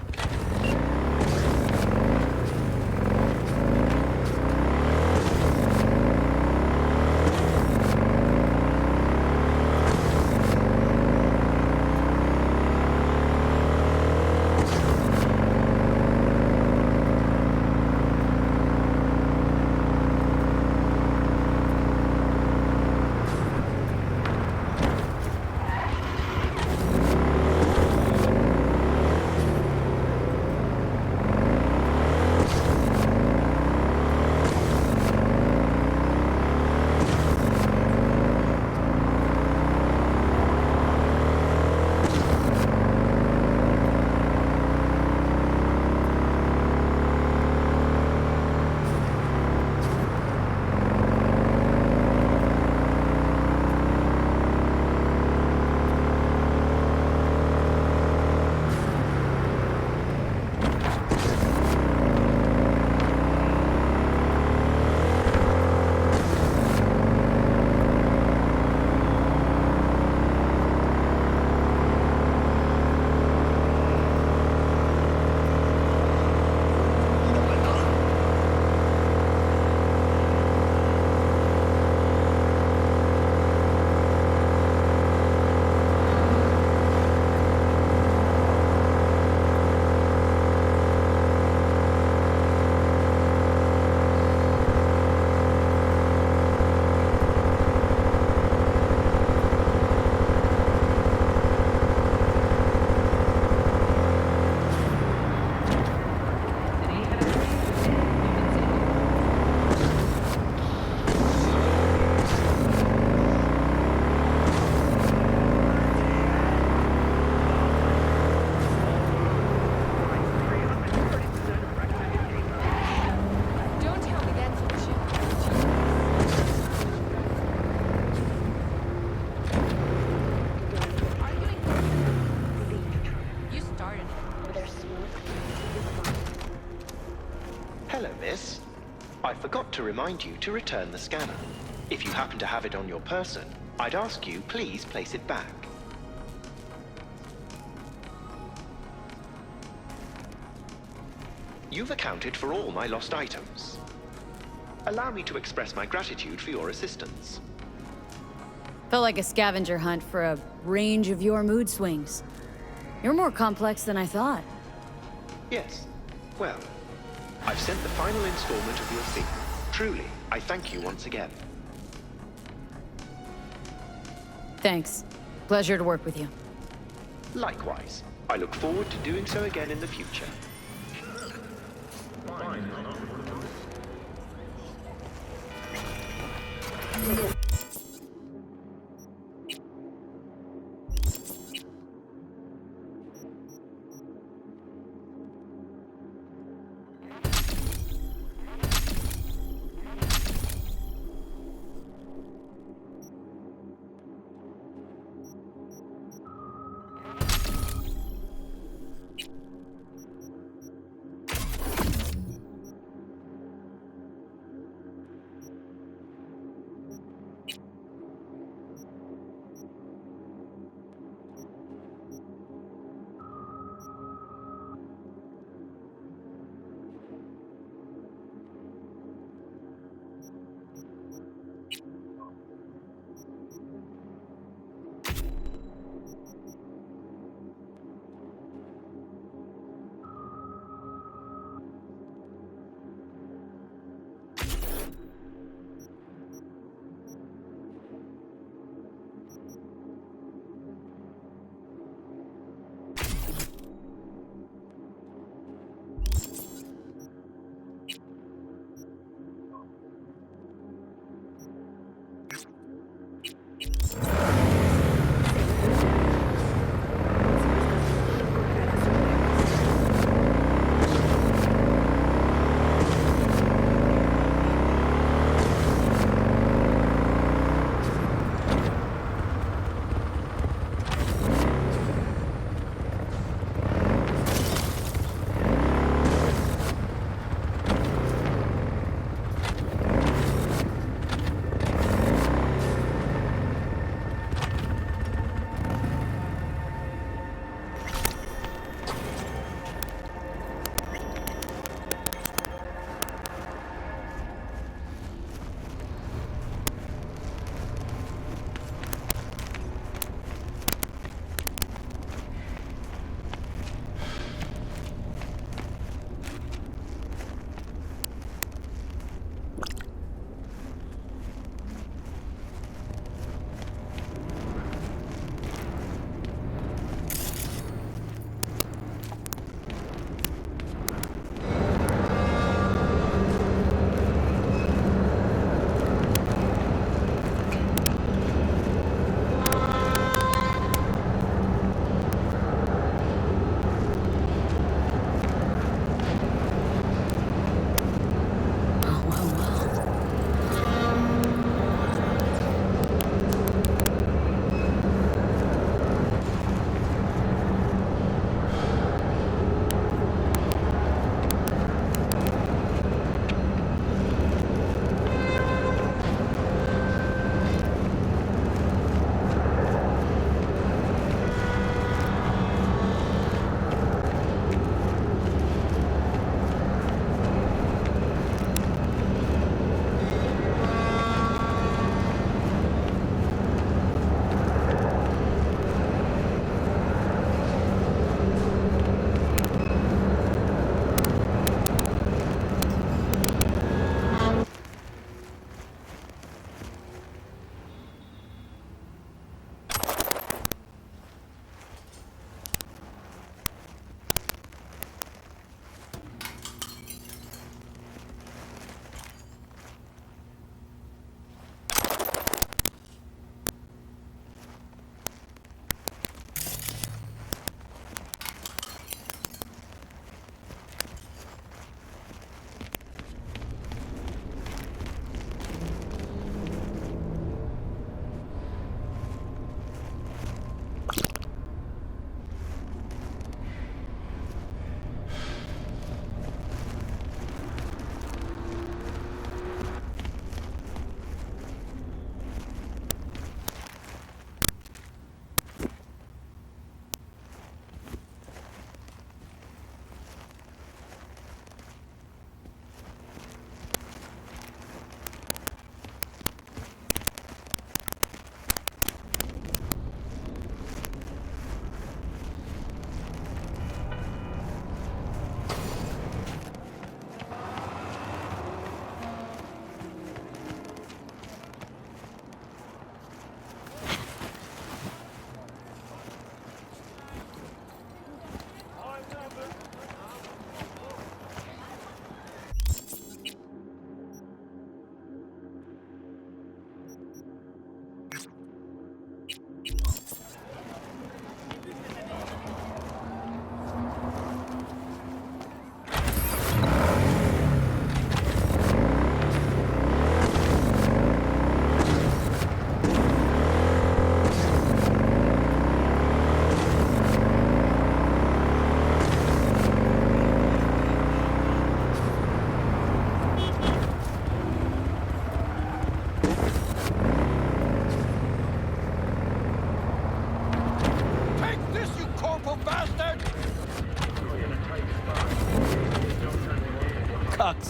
miss. I forgot to remind you to return the scanner. If you happen to have it on your person, I'd ask you please place it back. You've accounted for all my lost items. Allow me to express my gratitude for your assistance. Felt like a scavenger hunt for a range of your mood swings. You're more complex than I thought. Yes. Well, I've sent the final installment of your fee. Truly, I thank you once again. Thanks. Pleasure to work with you. Likewise. I look forward to doing so again in the future.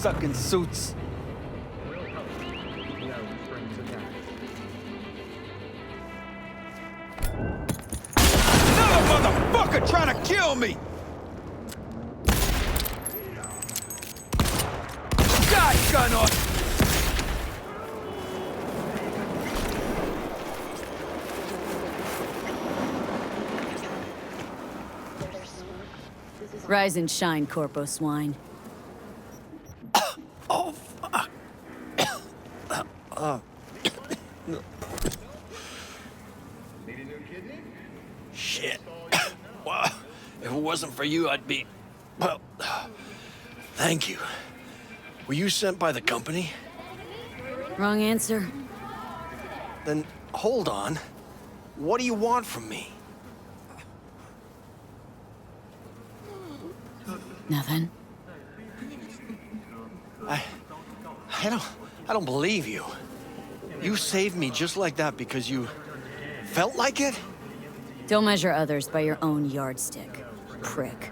blood-sucking suits. Another motherfucker trying to kill me! Shotgun on! Rise and shine, Corpo Swine. Oh, fuck. Shit. Well, if it wasn't for you, I'd be... Well, thank you. Were you sent by the company? Wrong answer. Then, hold on. What do you want from me? Nothing. I don't believe you. You saved me just like that because you felt like it? Don't measure others by your own yardstick, prick.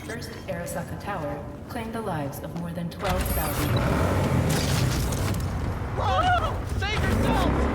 First Arasaka Tower claimed the lives of more than 12,000 Whoa! Save yourself!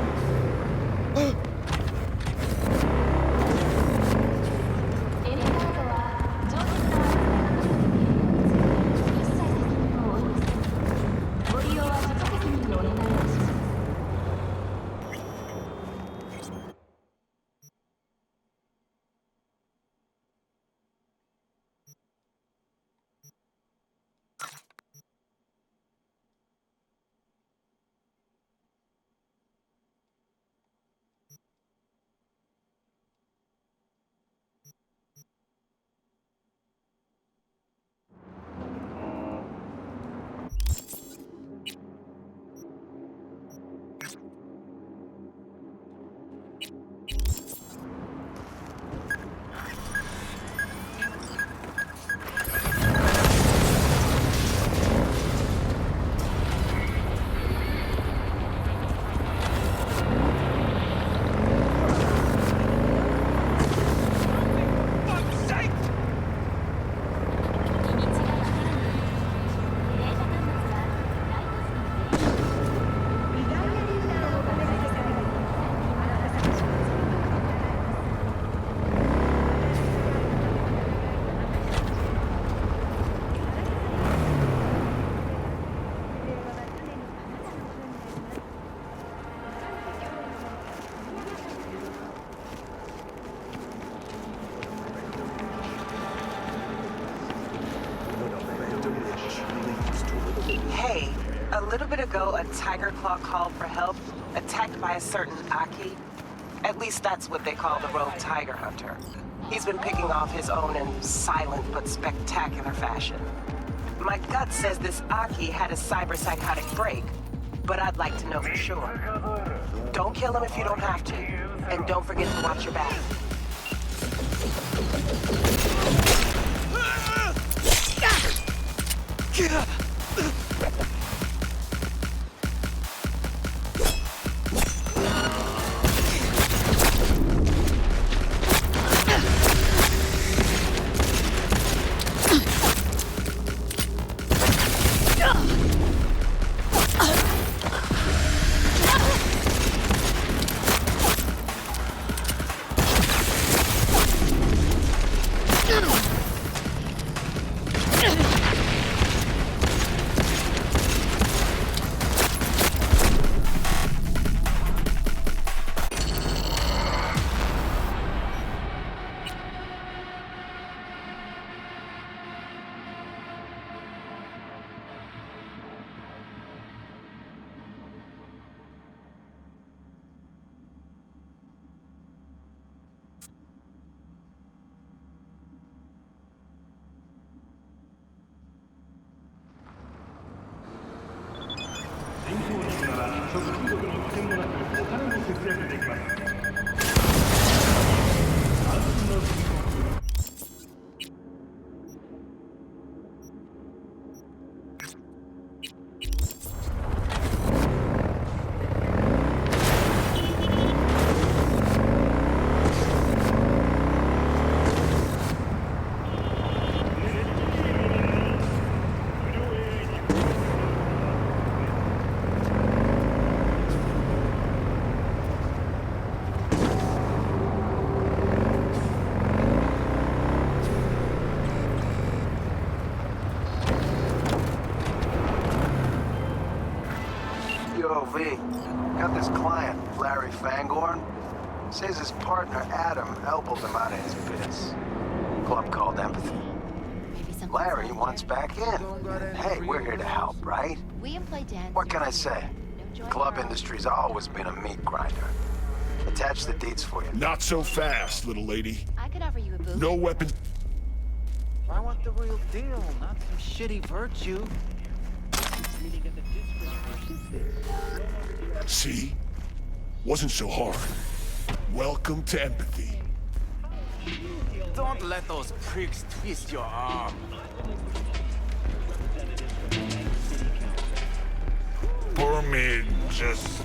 A little bit ago, a tiger claw called for help, attacked by a certain Aki. At least that's what they call the rogue tiger hunter. He's been picking off his own in silent but spectacular fashion. My gut says this Aki had a cyber-psychotic break, but I'd like to know for sure. Don't kill him if you don't have to, and don't forget to watch your back. Got this client, Larry Fangorn. Says his partner, Adam, elbowed him out of his biz. Club called Empathy. Larry wants back in. Hey, we're here to help, right? We employ Dan. What can I say? Club industry's always been a meat grinder. Attach the deeds for you. Not so fast, little lady. I could offer you a boost. No weapon. I want the real deal, not some shitty virtue. See? Wasn't so hard. Welcome to Empathy. Don't let those pricks twist your arm. For me, just...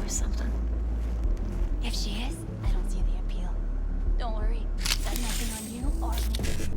or something. If she is, I don't see the appeal. Don't worry, got nothing on you or me.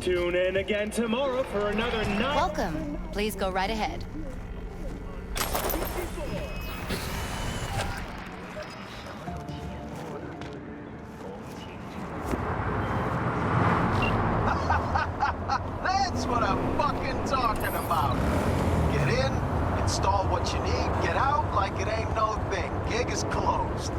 Tune in again tomorrow for another night. Welcome. Please go right ahead. That's what I'm fucking talking about. Get in, install what you need, get out like it ain't no thing. Gig is closed.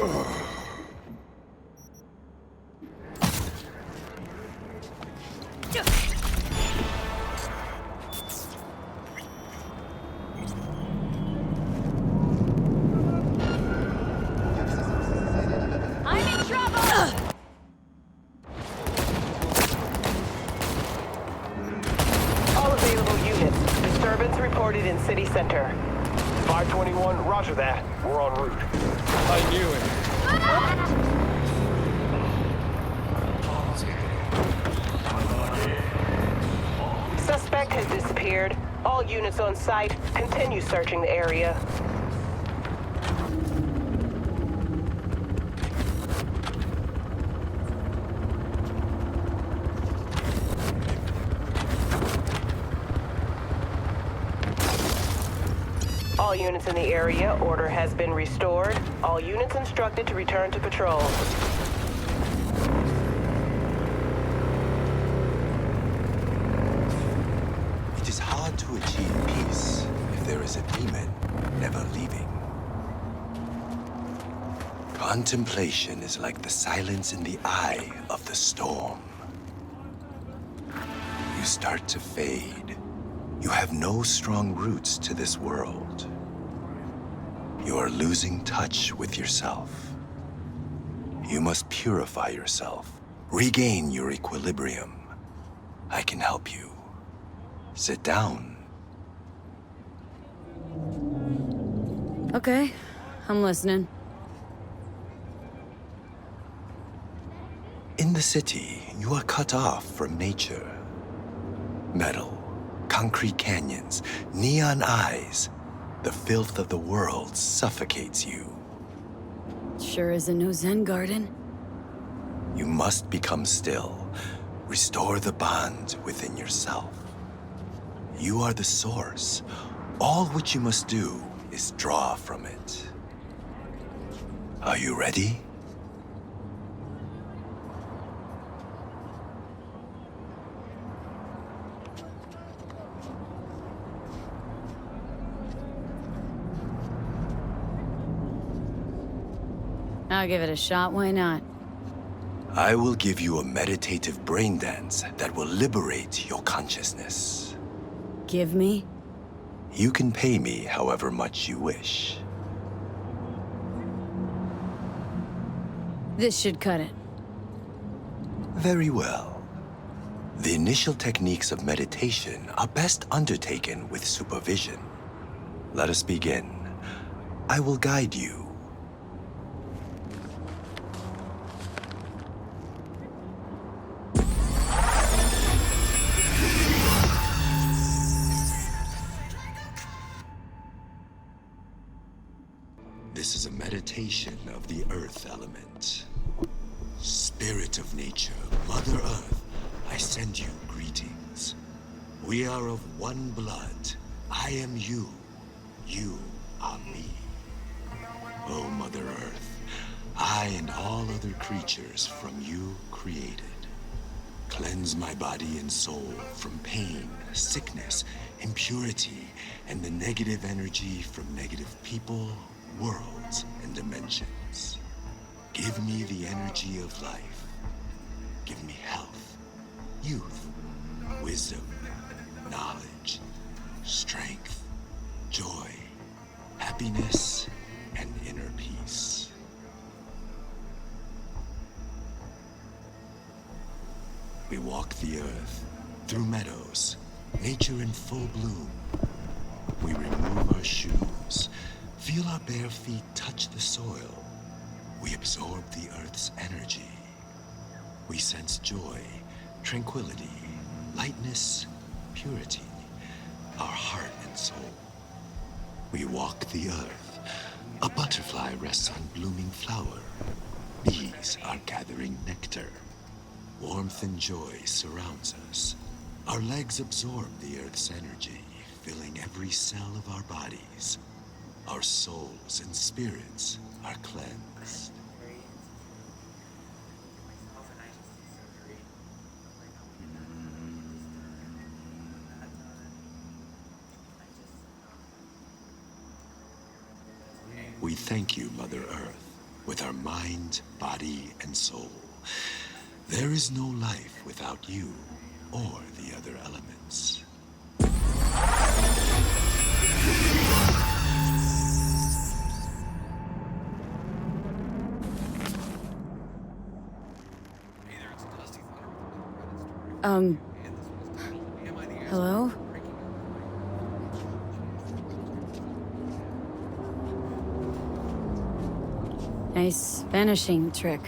I'm in trouble! All available units. Disturbance reported in city center. 521, roger that. We're en route. I knew it. Suspect has disappeared. All units on site, continue searching the area. All units in the area, order has been restored. All units instructed to return to patrol. It is hard to achieve peace if there is a demon never leaving. Contemplation is like the silence in the eye of the storm. You start to fade. You have no strong roots to this world. You are losing touch with yourself. You must purify yourself, regain your equilibrium. I can help you. Sit down. Okay, I'm listening. In the city, you are cut off from nature. Metal, concrete canyons, neon eyes. The filth of the world suffocates you. Sure isn't no Zen garden. You must become still. Restore the bond within yourself. You are the source. All which you must do is draw from it. Are you ready? I'll give it a shot, why not? I will give you a meditative brain dance that will liberate your consciousness. Give me? You can pay me however much you wish. This should cut it. Very well. The initial techniques of meditation are best undertaken with supervision. Let us begin. I will guide you. This is a meditation of the earth element. Spirit of nature, Mother Earth, I send you greetings. We are of one blood. I am you. You are me. Oh, Mother Earth, I and all other creatures from you created. Cleanse my body and soul from pain, sickness, impurity, and the negative energy from negative people, worlds, and dimensions. Give me the energy of life. Give me health, youth, wisdom, knowledge, strength, joy, happiness, and inner peace. We walk the earth, through meadows, nature in full bloom. We remove our shoes, feel our bare feet touch the soil. We absorb the earth's energy. We sense joy, tranquility, lightness, purity, our heart and soul. We walk the earth. A butterfly rests on blooming flower. Bees are gathering nectar. Warmth and joy surrounds us. Our legs absorb the earth's energy, filling every cell of our bodies. Our souls and spirits are cleansed. We thank you, Mother Earth. with our mind, body, and soul. There is no life without you or the other elements. Hello? Nice vanishing trick.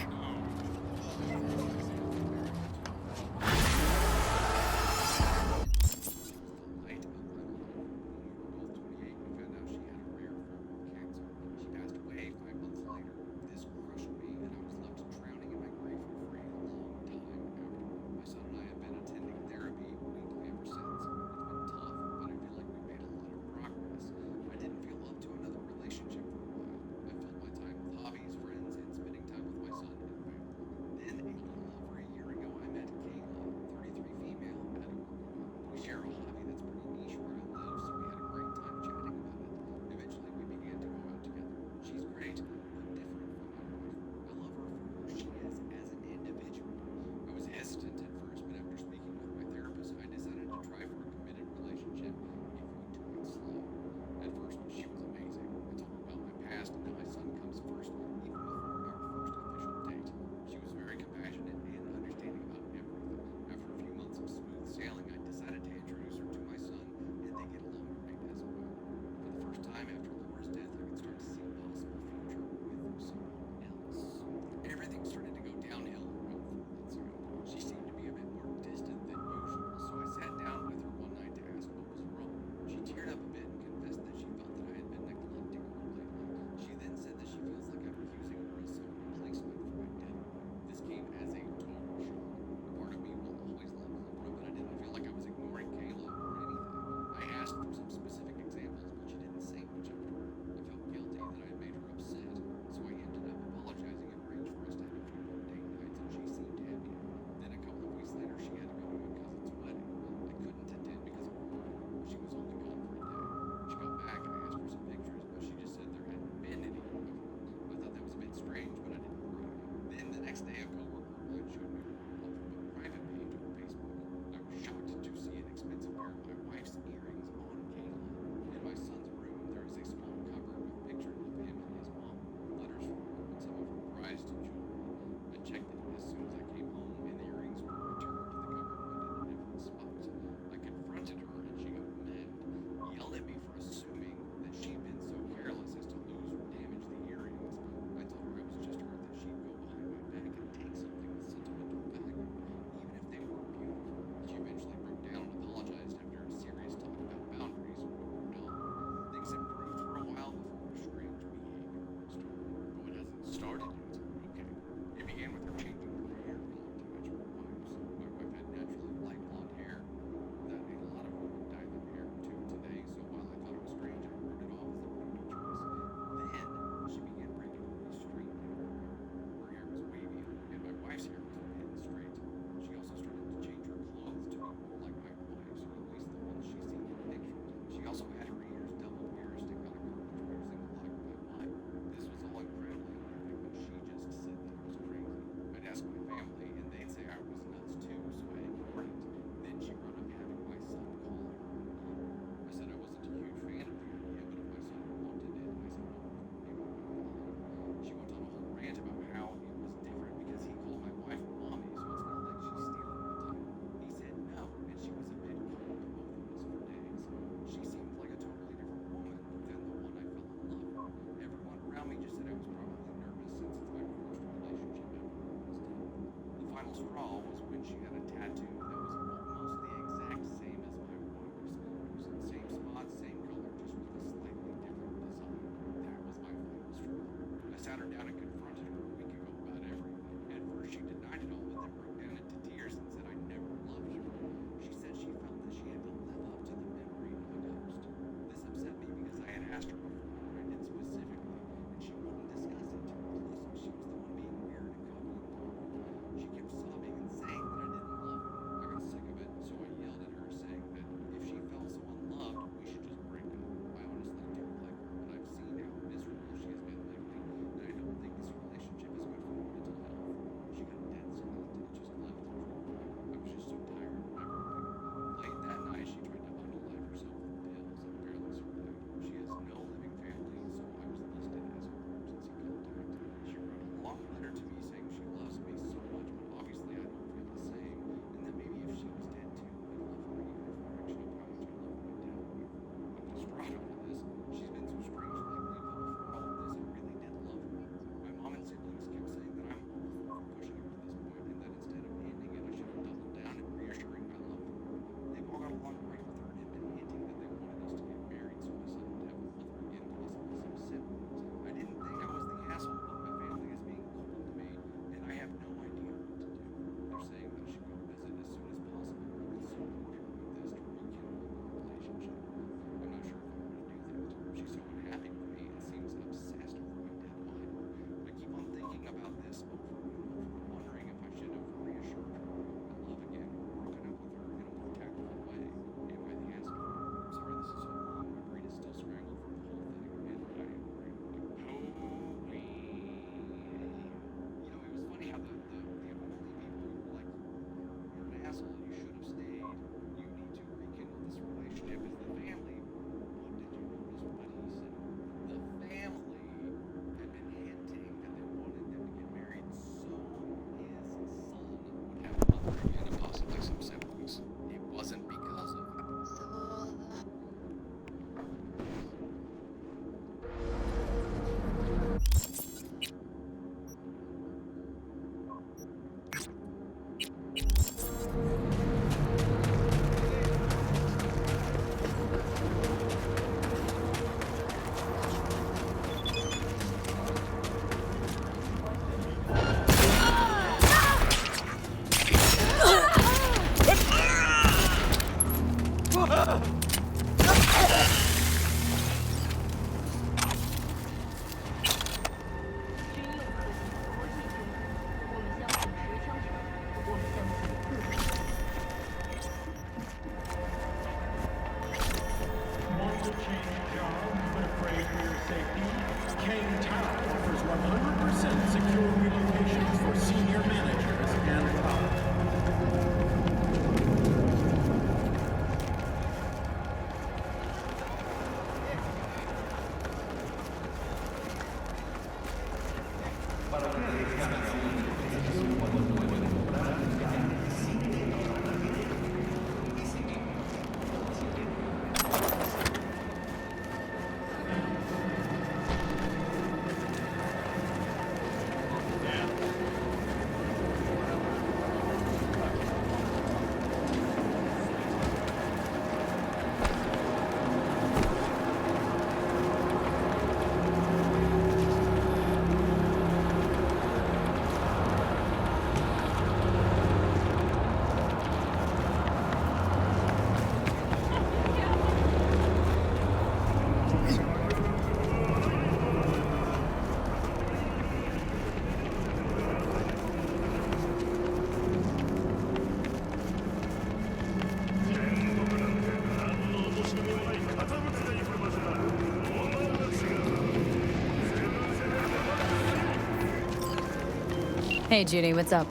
Hey, Judy, what's up?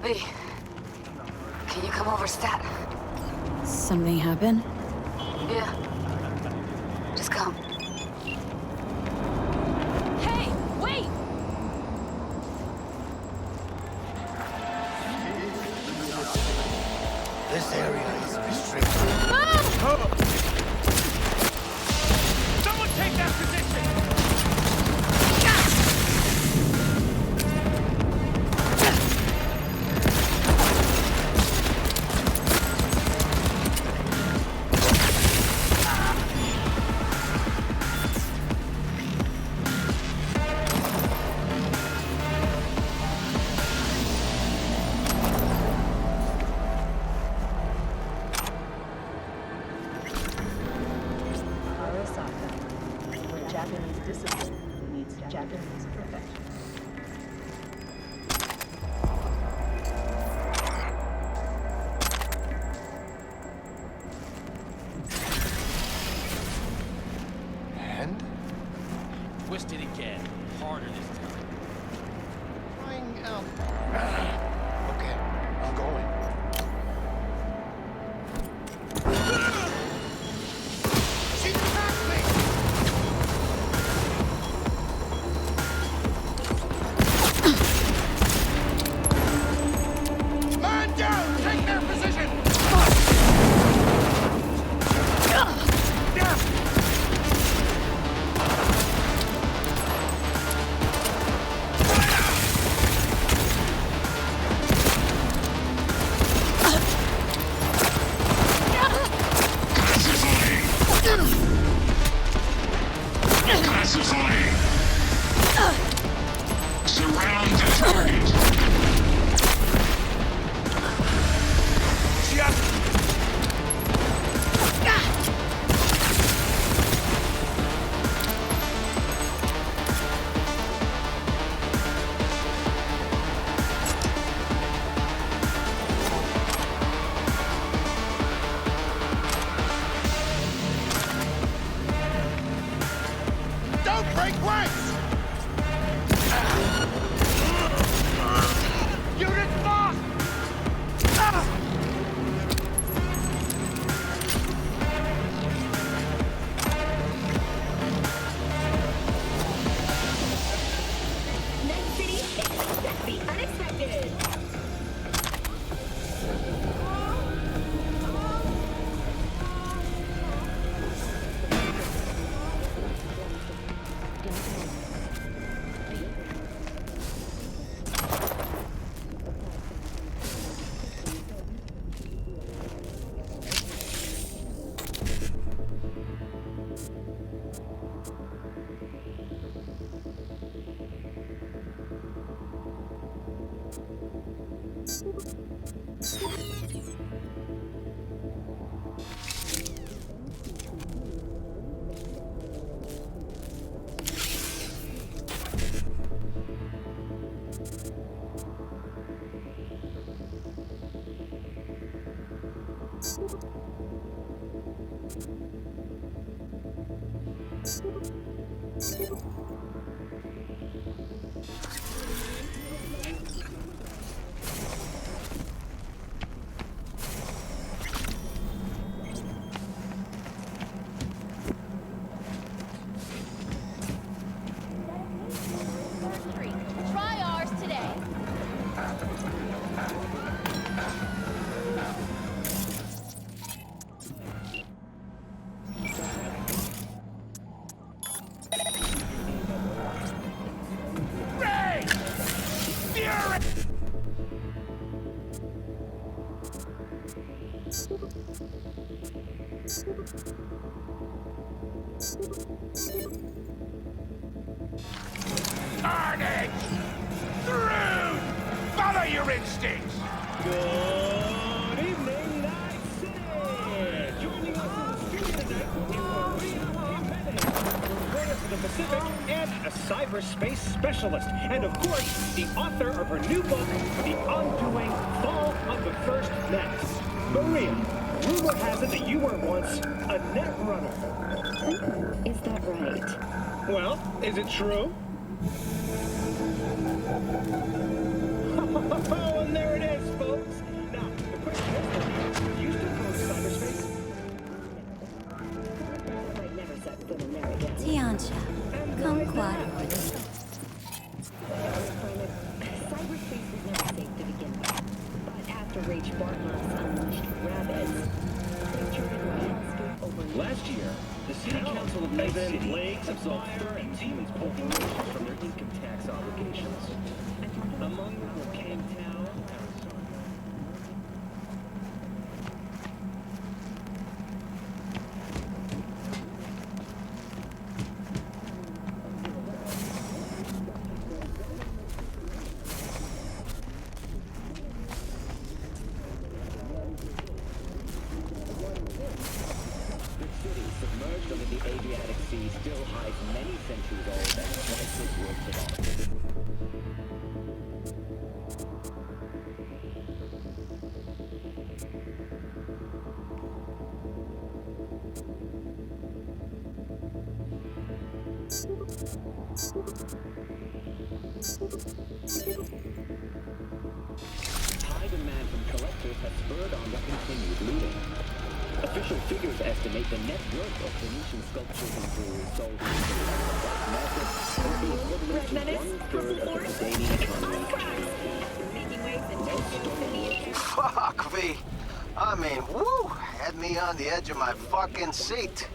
V, can you come over, stat? Something happened? Yeah. Just come. Hey, wait! This area is restricted. Someone take that position! Where Japanese discipline meets Japanese perfection. And? Twist it again. Harder this time. Crying out. Okay, I'm going. She attacked me! Man down! Take their position! carnage! Through! Follow your instincts! Good evening, Night City! Joining us in the studio tonight is Maria Jimenez, reporter for the Pacific and a cyberspace specialist. And of course, the author of her new book, The Undoing Fall of the First Net. Maria, rumor has it that you were once a net runner. Is that right? Well, is it true? Oh, and there it is, folks. Now, the question is, do you still go to cyberspace? I never set foot in there again. Tiancha, come quad. Cyberspace was never safe to begin with. But after Rage Bartmoss unleashed rabbits, they charted my hellscape over Last year, the City Council of Night City absolved 32 corporations from their income tax obligations. Among them were Came Town, Arizona. The city, submerged under the Adriatic Sea, still hides many centuries old and priceless works of art. High demand from collectors has spurred on the continued looting. Official figures estimate the net worth of Venetian sculptures and jewelry sold in the black market is the equivalent to one-third of the Canadian economy. Most stonework Fuck, V. I mean, woo! Had me on the edge of my fucking seat.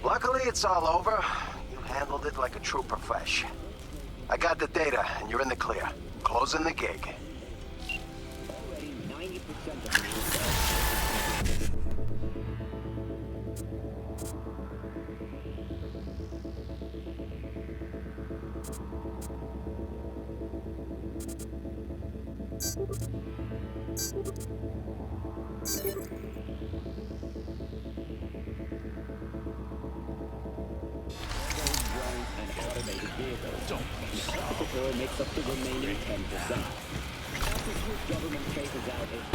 Luckily, it's all over. You handled it like a true profesh. I got the data, and you're in the clear. Closing the gig. already 90% of the drones and automated vehicles. The optical makes up the remaining 10%. As the Swiss government traces out its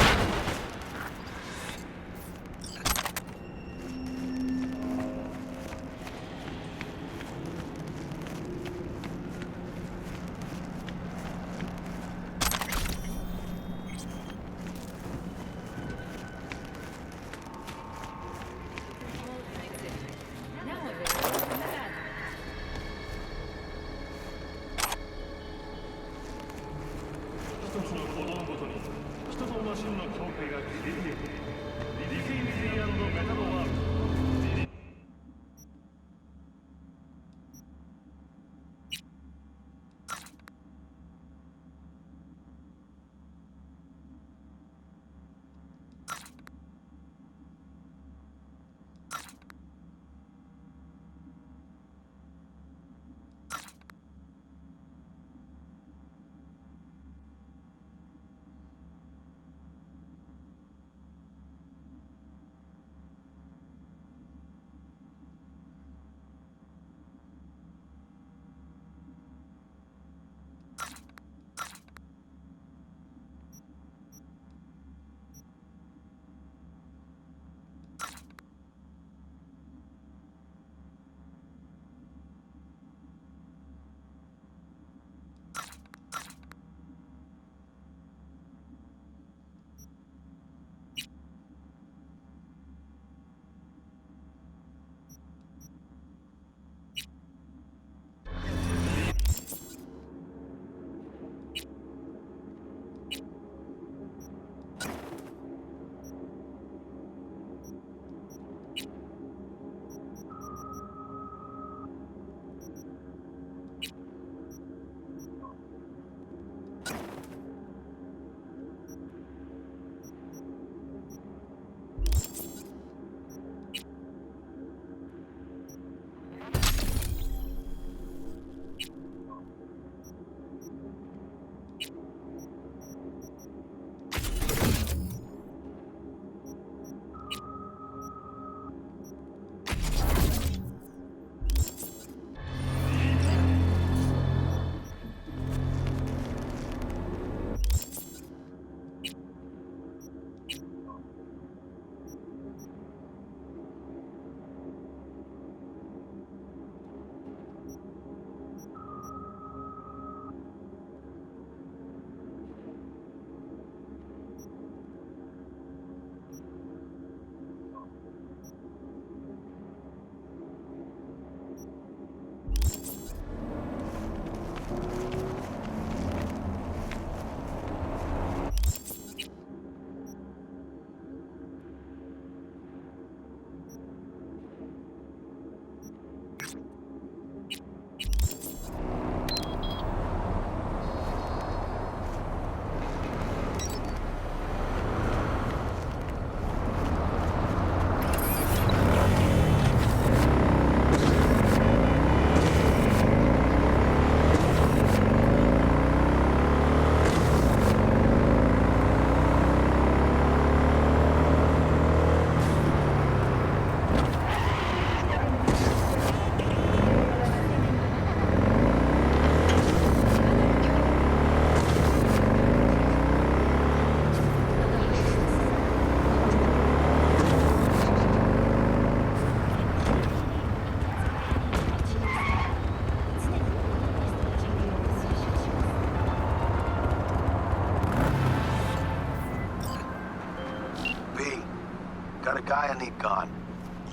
guy I need gone.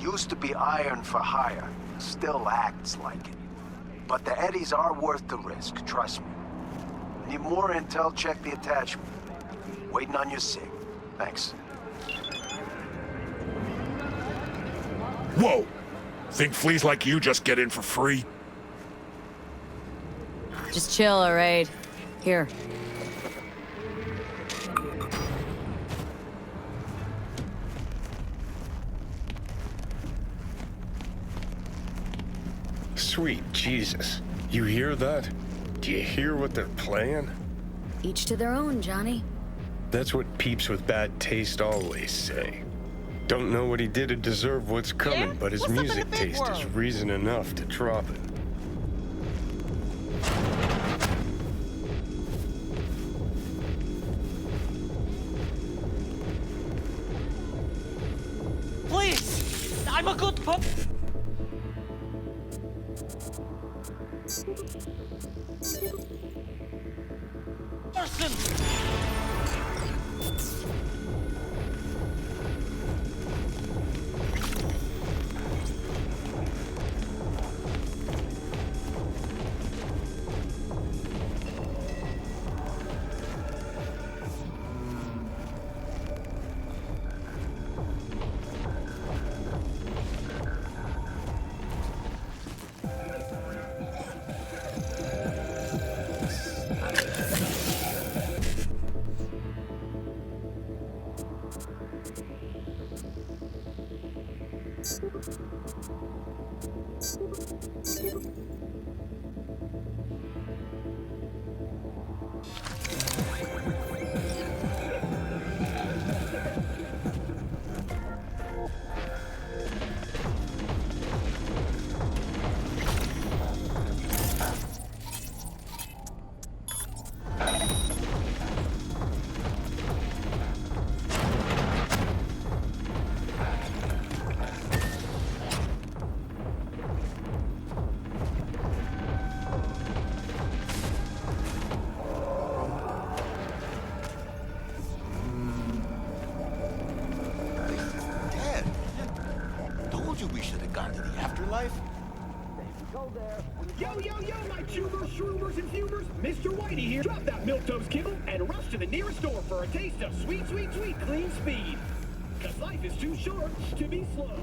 Used to be iron for hire. Still acts like it. But the eddies are worth the risk, trust me. Need more intel, check the attachment. Waiting on your sig. Thanks. Whoa! Think fleas like you just get in for free? Just chill, alright? Here. Sweet Jesus. You hear that? Do you hear what they're playing? Each to their own, Johnny. That's what peeps with bad taste always say. Don't know what he did to deserve what's coming, but his music taste is reason enough to drop it. Please! I'm a good pup. Person! Yo, yo, yo, my tubers, shroomers, and fumers! Mr. Whitey here. Drop that milquetoast kibble and rush to the nearest store for a taste of sweet, sweet, sweet clean speed. Cause life is too short to be slow.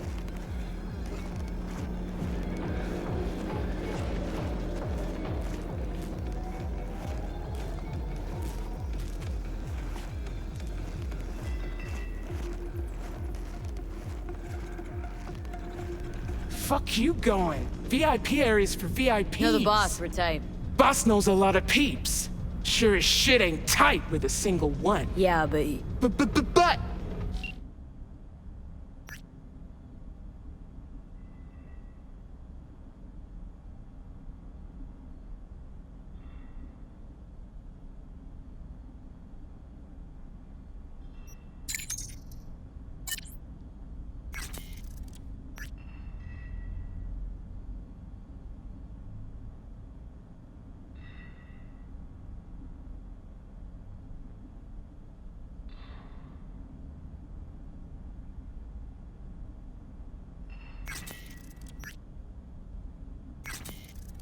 Fuck you going? VIP areas for VIPs. You're the boss, we're tight. Boss knows a lot of peeps. Sure as shit ain't tight with a single one. Yeah, but... But...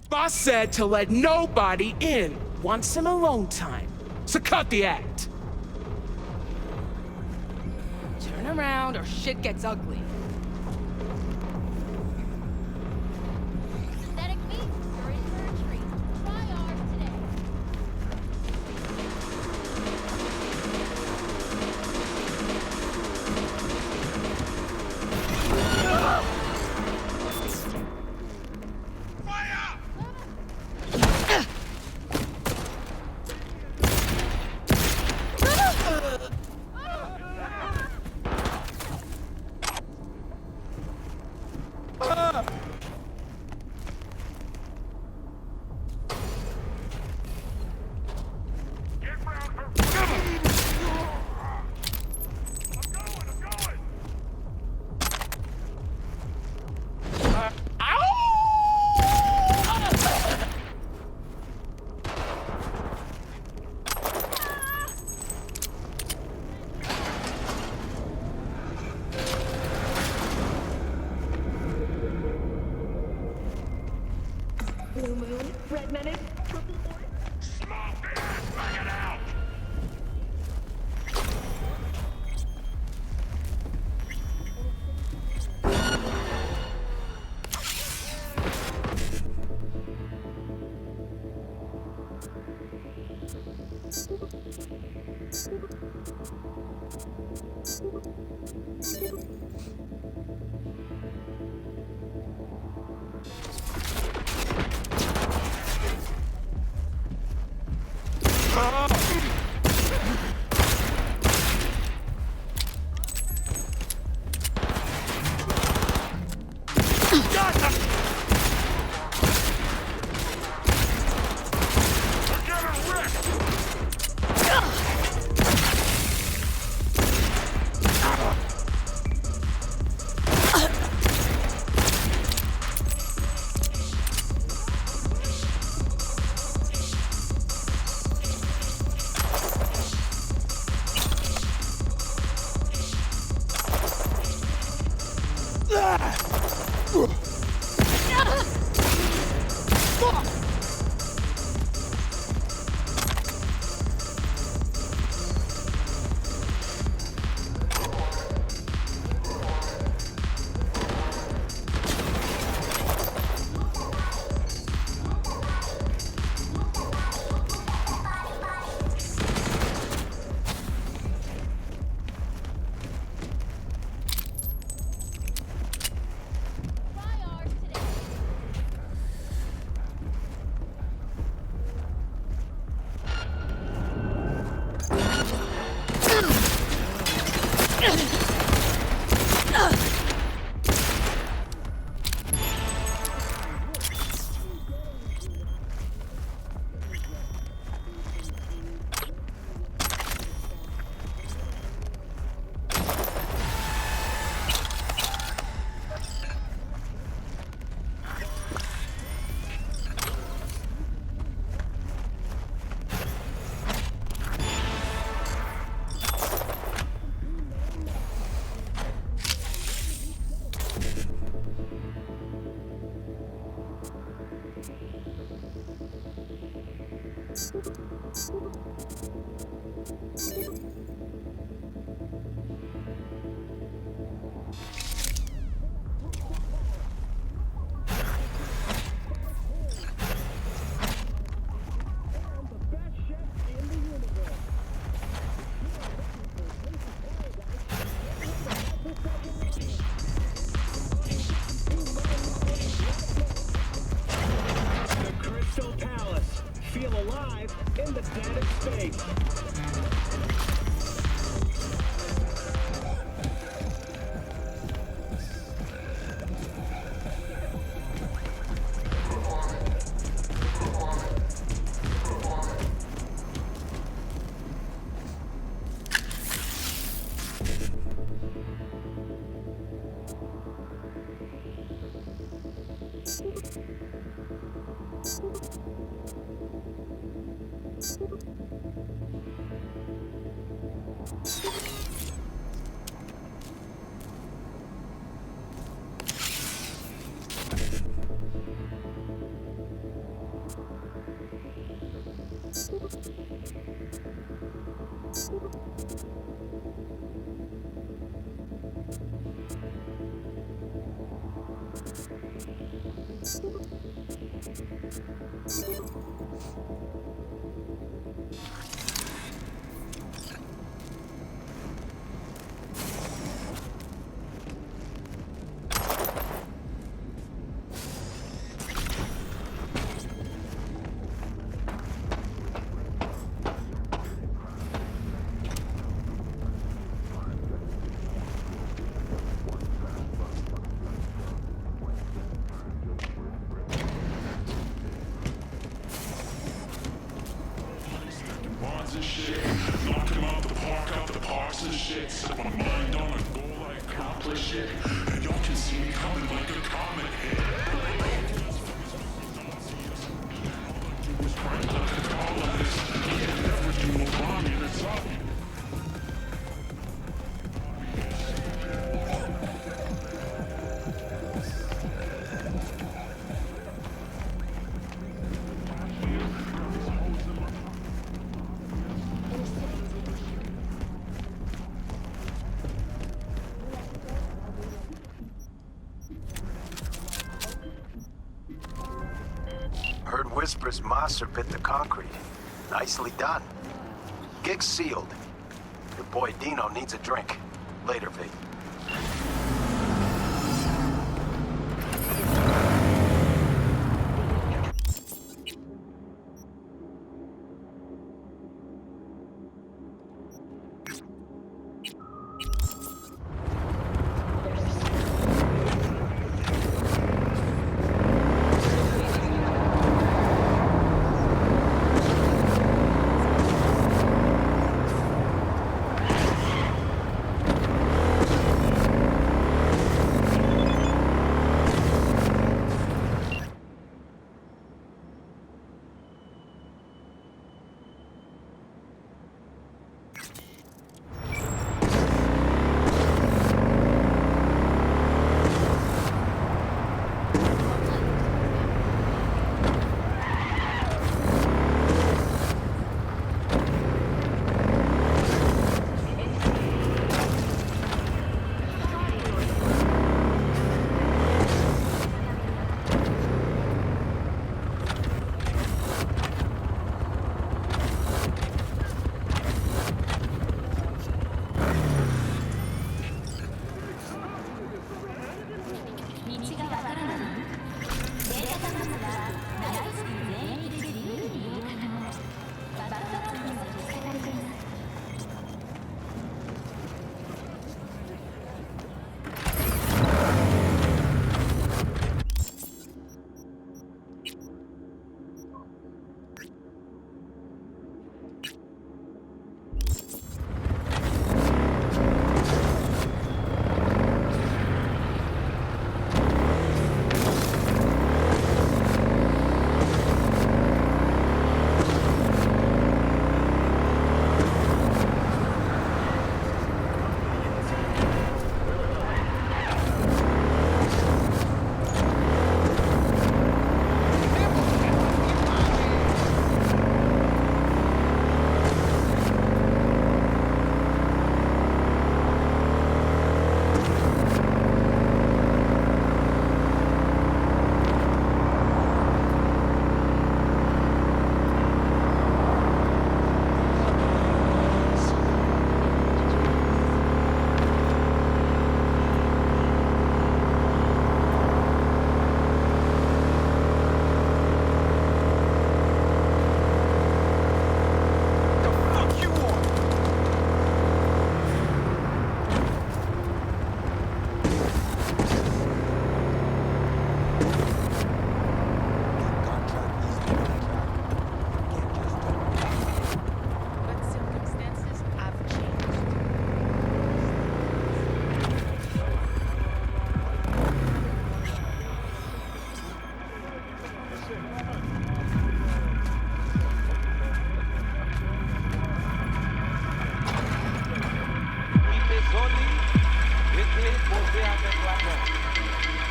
Boss said to let nobody in. Want some alone time. So cut the act. Turn around or shit gets ugly. Synthetic meat, you're in for a treat. Try ours today. Feel alive in the dead of space. Set my mind on a goal, I accomplish it. And y'all can see me coming like a comet hit. All I do is find like a colonist. You can never do no wrong in its obvious. Heard whispers Monster bit the concrete. Nicely done. Gig's sealed. Your boy Dino needs a drink. Later, V.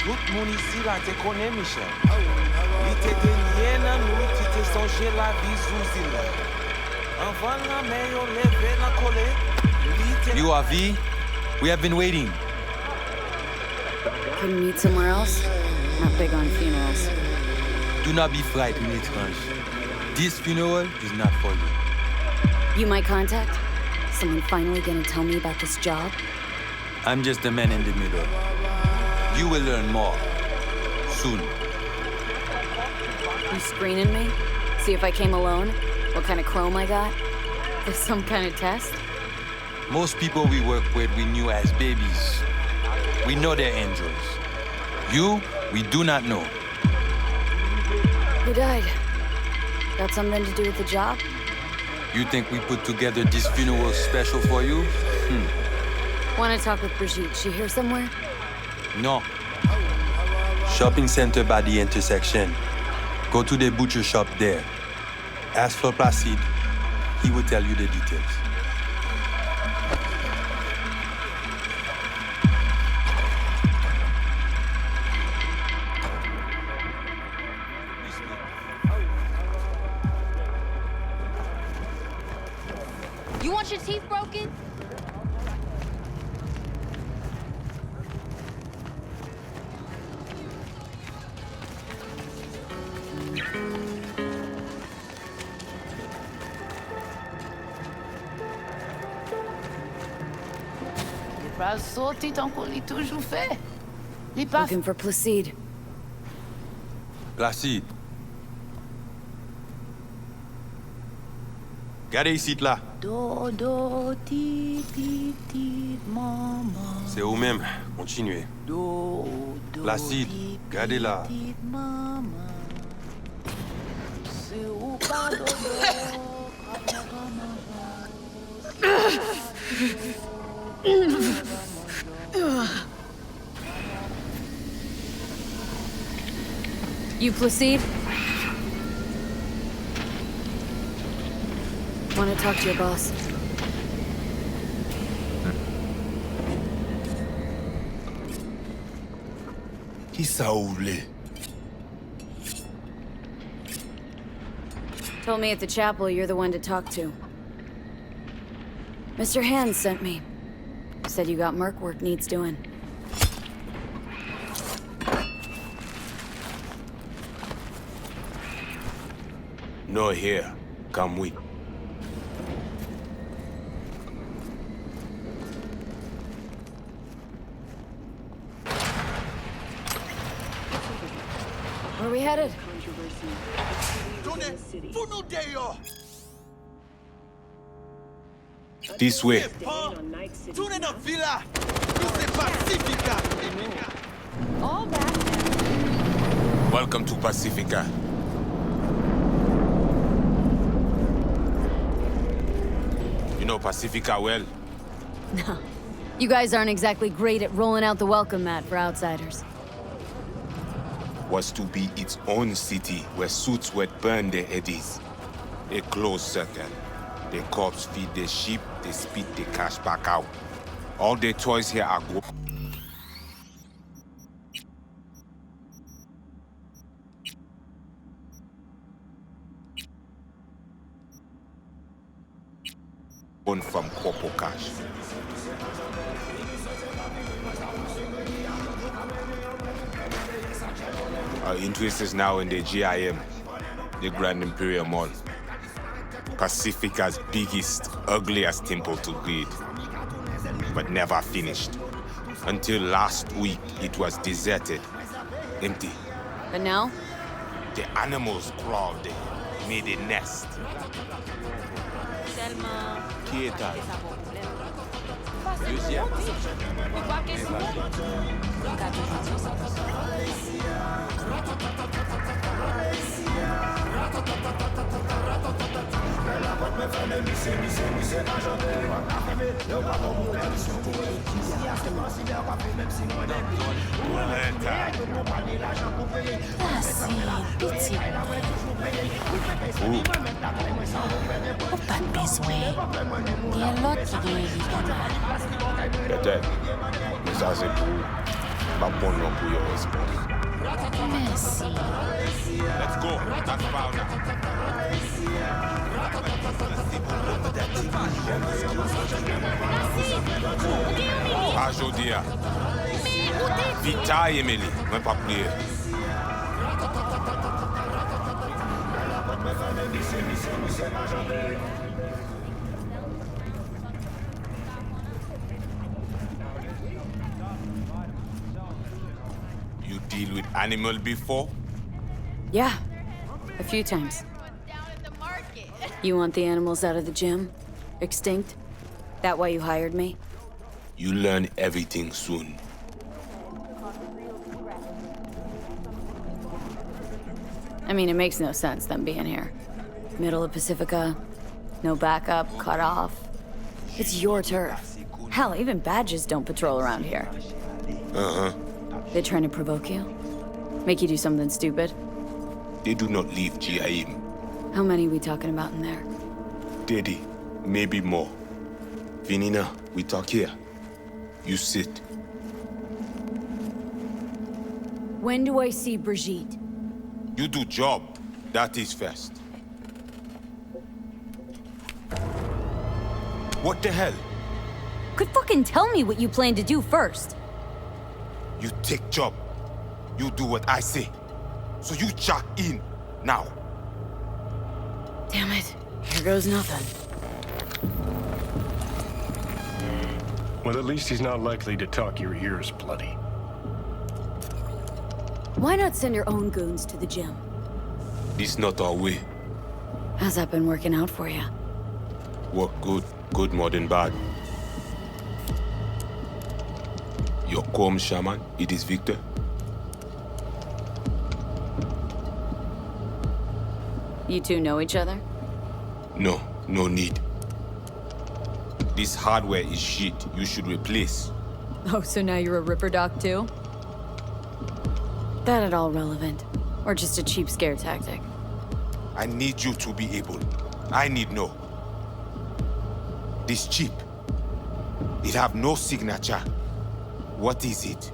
Tout moun isi la te konen, Michel. Li te denye nan nou, ti te sonje la vi sou zile. Anvan la men yo leve la kole, li te... You are V? We have been waiting. Can we meet somewhere else? Not big on funerals. Do not be frightened, étrange. This funeral is not for you. You my contact? Someone finally gonna tell me about this job? I'm just the man in the middle. You will learn more. Soon. You screening me? See if I came alone? What kind of chrome I got? There's some kind of test? Most people we work with we knew as babies. We know they're angels. You, we do not know. Who died? Got something to do with the job? You think we put together this funeral special for you? Want to talk with Brigitte? She here somewhere? No. Shopping center by the intersection. Go to the butcher shop there. Ask for Placide. He will tell you the details. You want your teeth broken? Pral sorti tant qu'on l'y toujours fait. Les pas. Looking for Placide. Placide. Gardez ici, là. Do, do, ti, ti, ti, maman. C'est vous-même. Continuez. Do, do, Placide, gardez-la. ti, maman. C'est où pas do, You Placide? Want to talk to your boss. Qui ça ouvre? Told me at the chapel you're the one to talk to. Mr. Hand sent me. Said you got merc work needs doing. No here. Come with. Where are we headed? This way. Welcome to Pacifica. You know Pacifica well? No. You guys aren't exactly great at rolling out the welcome mat for outsiders. Was to be its own city where suits would burn their eddies. A closed circle. The cops feed their sheep, they spit the cash back out. All their toys here are go. From Corpo Cash. Our interest is now in the GIM, the Grand Imperial Mall. Pacifica's biggest, ugliest temple to greed. But never finished. Until last week, it was deserted. Empty. But now? The animals crawled there, made a nest. Qui est à? Deuxième. Pitié. Pas de besoin. Il y a l'autre qui doit éviter. Peut-être. Mais ça, c'est pas bon non pour your response. Merci. Let's go. That's powder. Ah, Jodia. Vita, Emily. Même pas prier. You deal with animal before? Yeah, a few times. You want the animals out of the gym? Extinct? That why you hired me? You learn everything soon. I mean, it makes no sense, them being here. Middle of Pacifica, no backup, cut off. It's your turf. Hell, even badges don't patrol around here. Uh-huh. They trying to provoke you? Make you do something stupid? They do not leave GIM. How many we talking about in there? 30, maybe more. Vinina, we talk here. You sit. When do I see Brigitte? You do job. That is first. What the hell? Could fucking tell me what you plan to do first. You take job. You do what I say. So you check in now. Damn it. Here goes nothing. Well, at least he's not likely to talk your ears bloody. Why not send your own goons to the gym? This not our way. How's that been working out for you? Work good, good more than bad. Your calm shaman, it is Victor. You two know each other? No, no need. This hardware is shit. You should replace. Oh, so now you're a Ripper Doc too? That at all relevant? Or just a cheap scare tactic? I need you to be able. I need know. This chip. It have no signature. What is it?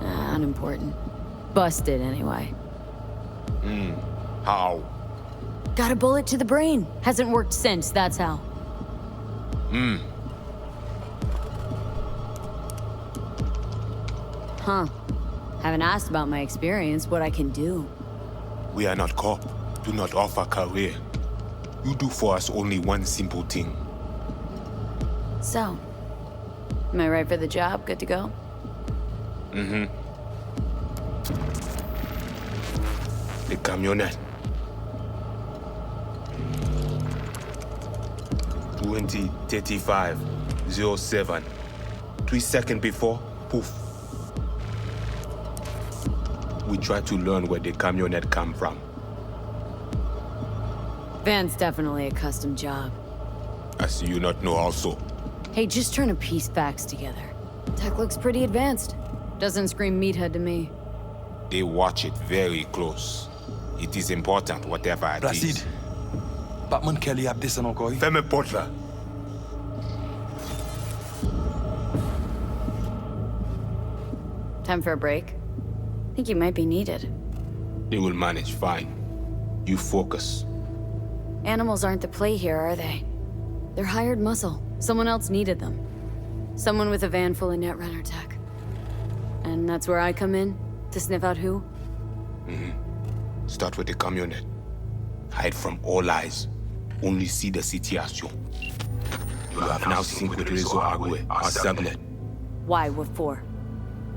Unimportant. Busted, anyway. How? Got a bullet to the brain. Hasn't worked since, that's how. Huh. Haven't asked about my experience, what I can do. We are not cop. Do not offer career. You do for us only one simple thing. So, am I right for the job? Good to go? The camionette. 2035-07. 3 seconds before, poof. We try to learn where the camionette come from. Van's definitely a custom job. I see you not know also. Hey, just trying to piece facts together. Tech looks pretty advanced. Doesn't scream meathead to me. They watch it very close. It is important, whatever it Placide. is. Batman Kelly a descend encore. Fais-moi porte là. Time for a break? Think you might be needed. They will manage fine. You focus. Animals aren't the play here, are they? They're hired muscle. Someone else needed them. Someone with a van full of Netrunner tech. And that's where I come in? To sniff out who? Start with the camionette. Hide from all eyes. Only see the situation. You have now synced with Rezo Agwe, our sublet. Why? What for?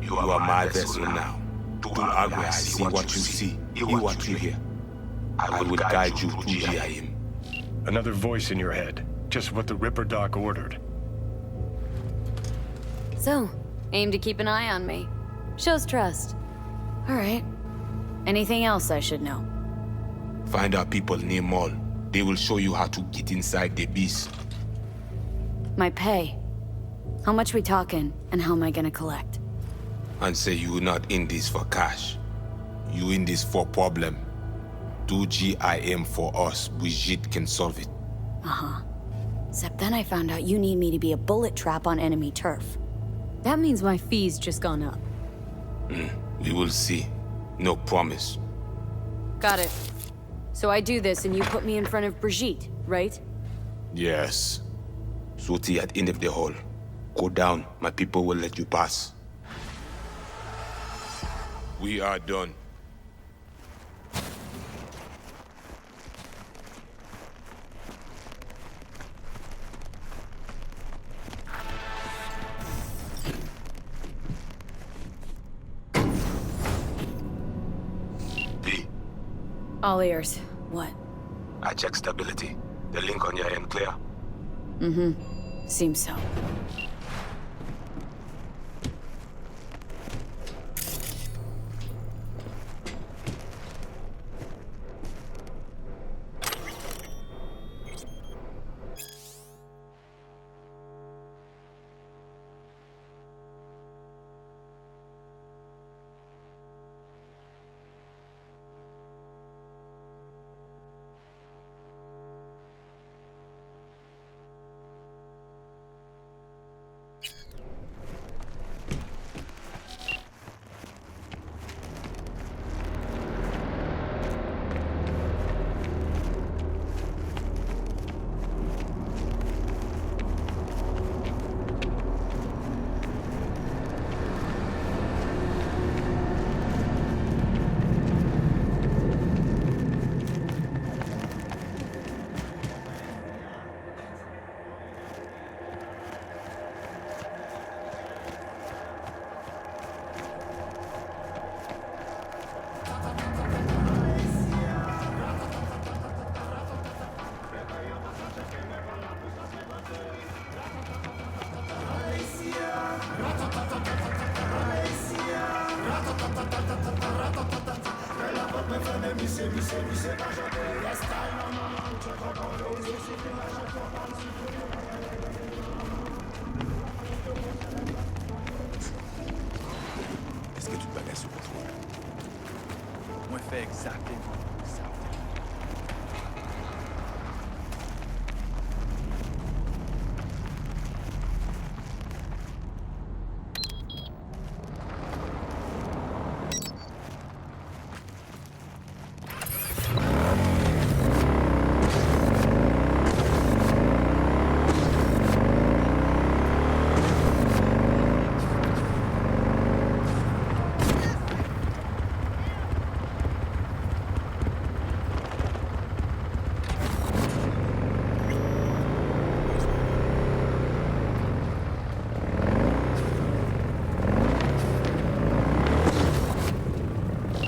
You are my vessel now. To Agwe, I see what you see. Hear what you hear. I will guide you to GIM. Another voice in your head. Just what the Ripper Doc ordered. So, aim to keep an eye on me. Shows trust. All right. Anything else I should know? Find our people near Mall. They will show you how to get inside the beast. My pay. How much we talking, and how am I gonna collect? And say you not in this for cash. You in this for problem. Do GIM for us. Brigitte can solve it. Uh-huh. Except then I found out you need me to be a bullet trap on enemy turf. That means my fee's just gone up. We will see. No promise. Got it. So I do this and you put me in front of Brigitte, right? Yes. Suti at end of the hall. Go down. My people will let you pass. We are done. All ears. What? I check stability. The link on your end clear? Seems so. Est-ce que tu te bagages sur le contrôle? Moi, fait exactement ça.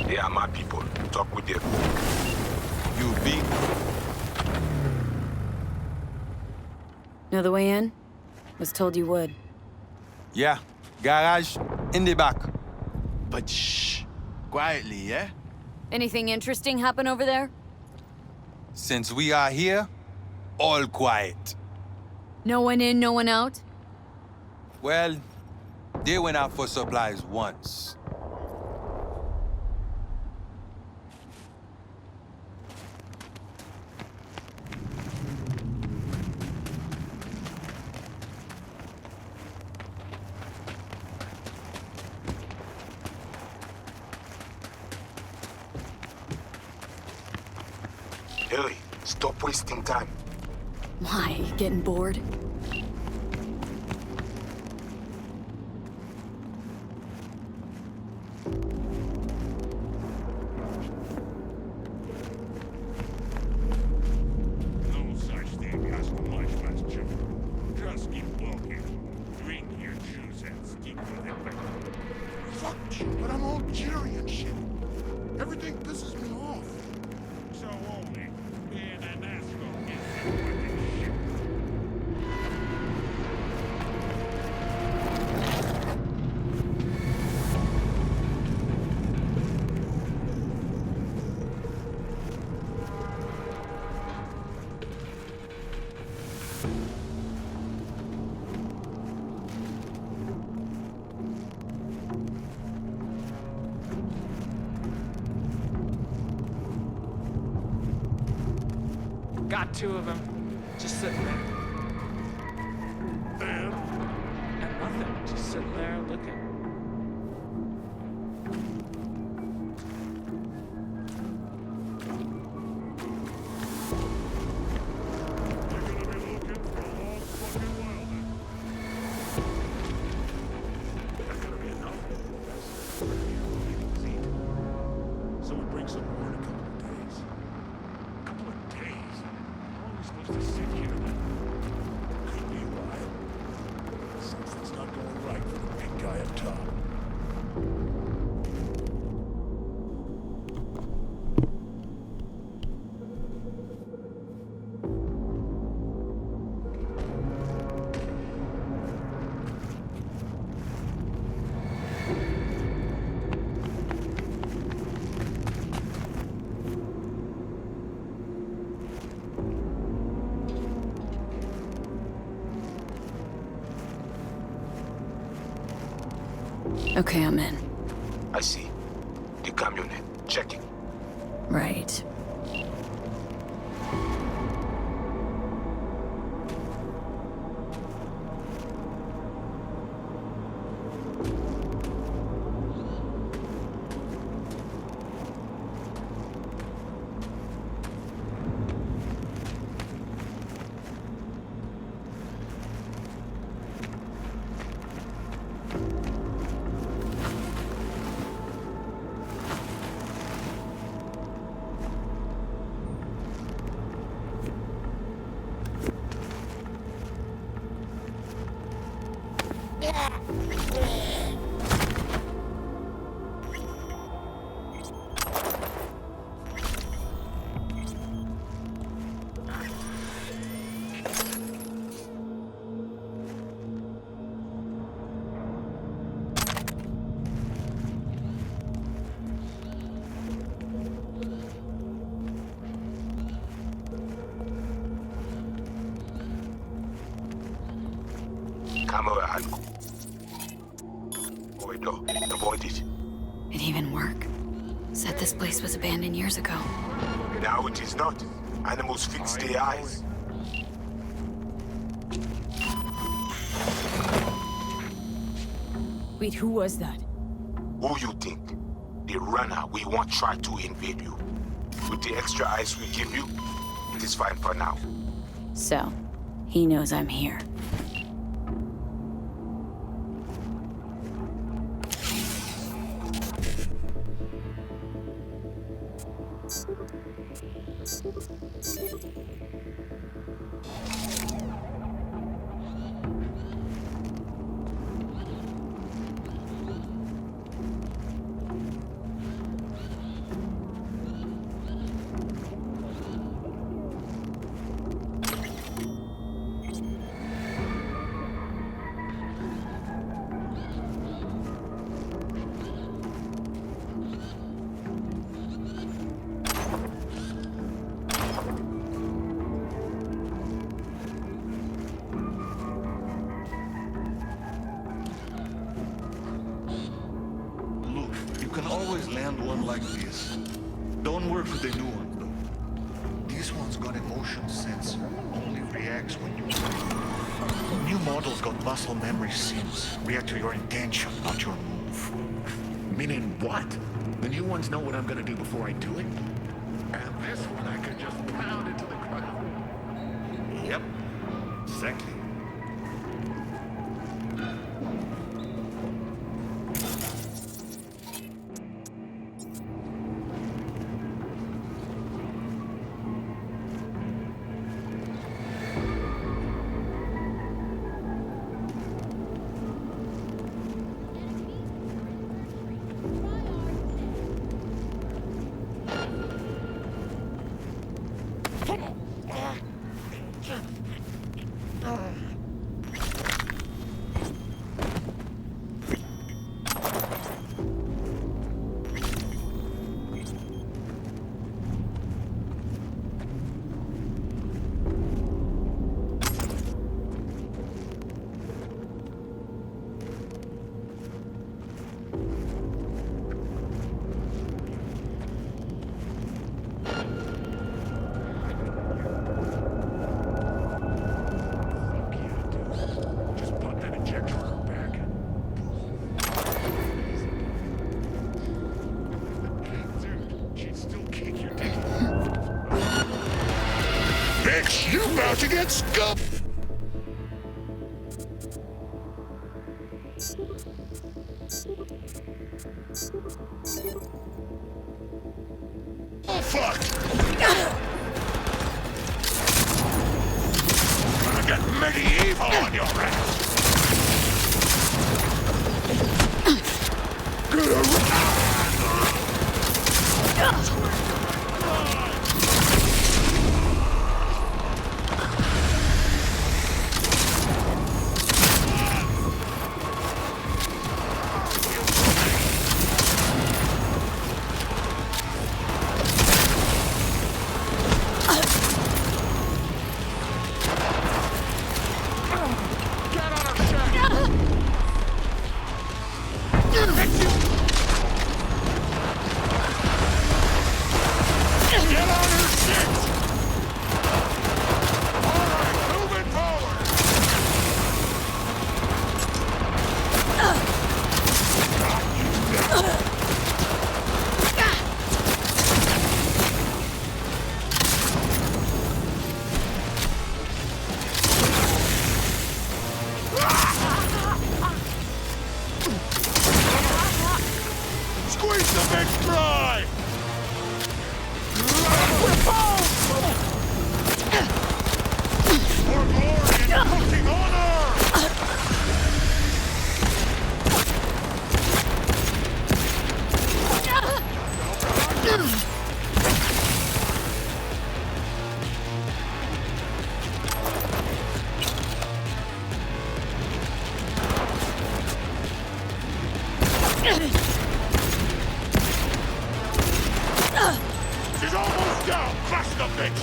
They are my people. Talk with them. You big. Know the way in? Was told you would. Yeah, garage in the back. But shh. Quietly, yeah? Anything interesting happen over there? Since we are here, all quiet. No one in, no one out? Well, they went out for supplies once. Hurry, stop wasting time. Why? Getting bored? No such thing as much, Master. Just keep walking. Drink your juice and stick with it. Fuck you, but I'm all cheery and shit. Everything pisses me off. So only being an asshole is fucking shit. Got two of them. Just sitting there. And nothing. Just sitting there looking. So we bring some more in a couple of days. A couple of days? How long are we supposed to sit here then? Could be a while. Something's not going right for the big guy up top. Okay, I'm in. I see. The camionette. Checking. Right. Camera angle. Wait, no. Avoid it. It even work. Said this place was abandoned years ago. Now it is not. Animals fix their eyes. Wait, who was that? Who you think? The runner we won't try to invade you. With the extra eyes we give you, it is fine for now. So, he knows I'm here. You can always land one like this. Don't work for the new ones, though. This one's got a motion sensor, only reacts when you move. New models got muscle memory sims, react to your intention, not your move. Meaning what? The new ones know what I'm gonna do before I do it? And this one I can just pound into the ground. Yep, exactly. You about to get scuffed! Oh, fuck! Gonna get medieval on your ass! She's almost down! Crush the bitch!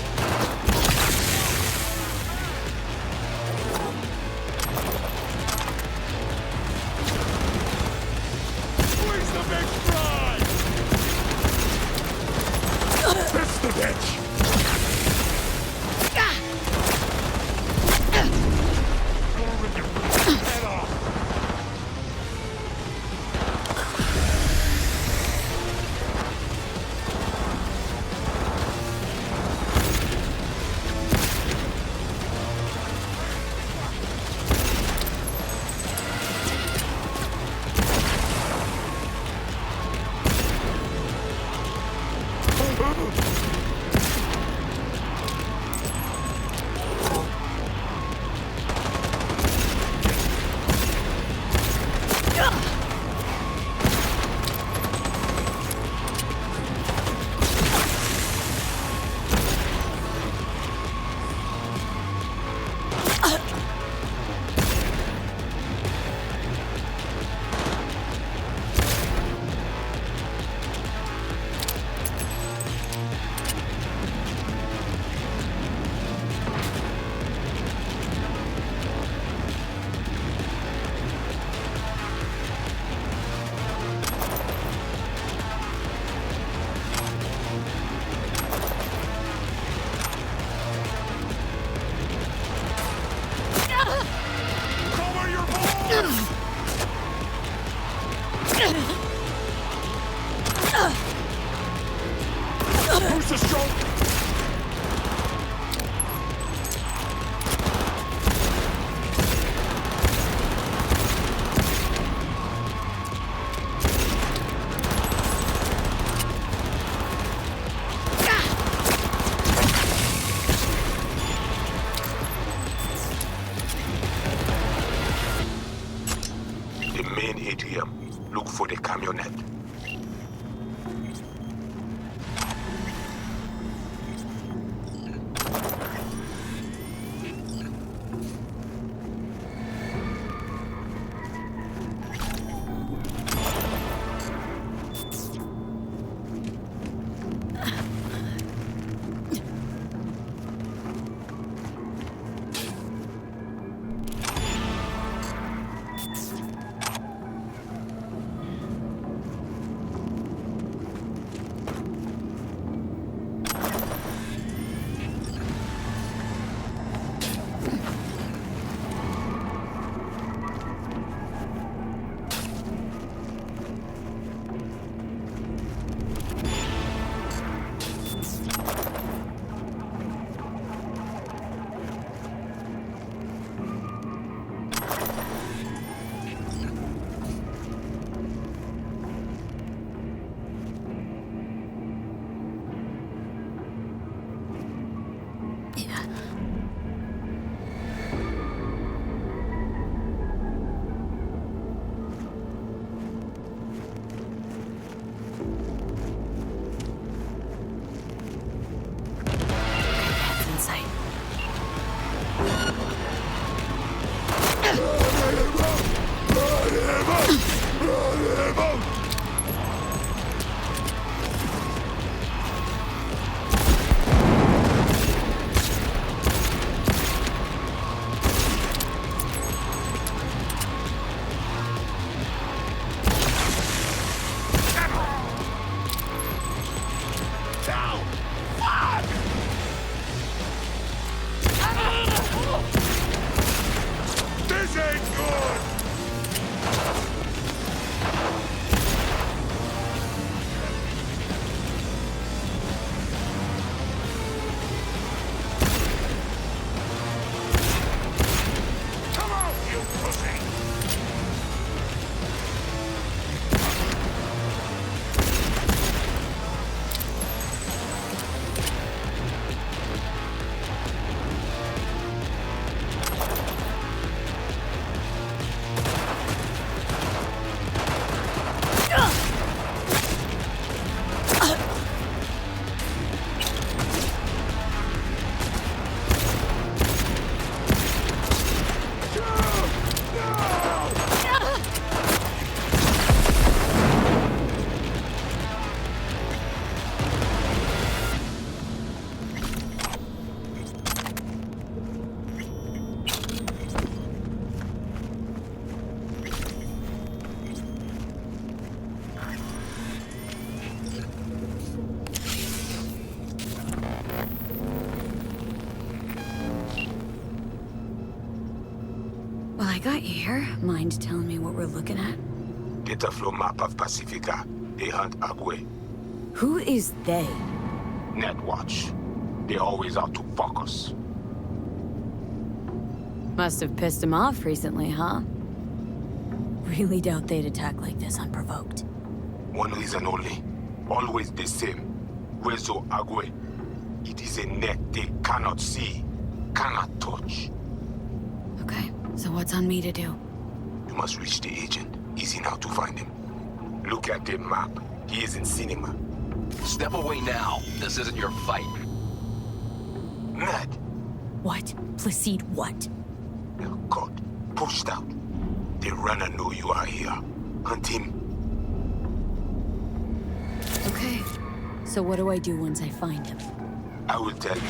bitch! Head off! Who's the strong? The main ATM. Look for the camionette. This ain't good! Come out, you pussy! I got you here, mind telling me what we're looking at? Data flow map of Pacifica. They hunt Agwe. Who is they? Netwatch. They always out to fuck us. Must have pissed him off recently, huh? Really doubt they'd attack like this unprovoked. One reason only. Always the same. Rezo Agwe. It is a net they cannot see, cannot touch. Okay, so what's on me to do? You must reach the agent. Easy now to find him. Look at the map. He is in cinema. Step away now. This isn't your fight. Ned! What? Placide what? Oh God. Pushed out. The runner know you are here. Hunt him. Okay. So what do I do once I find him? I will tell you.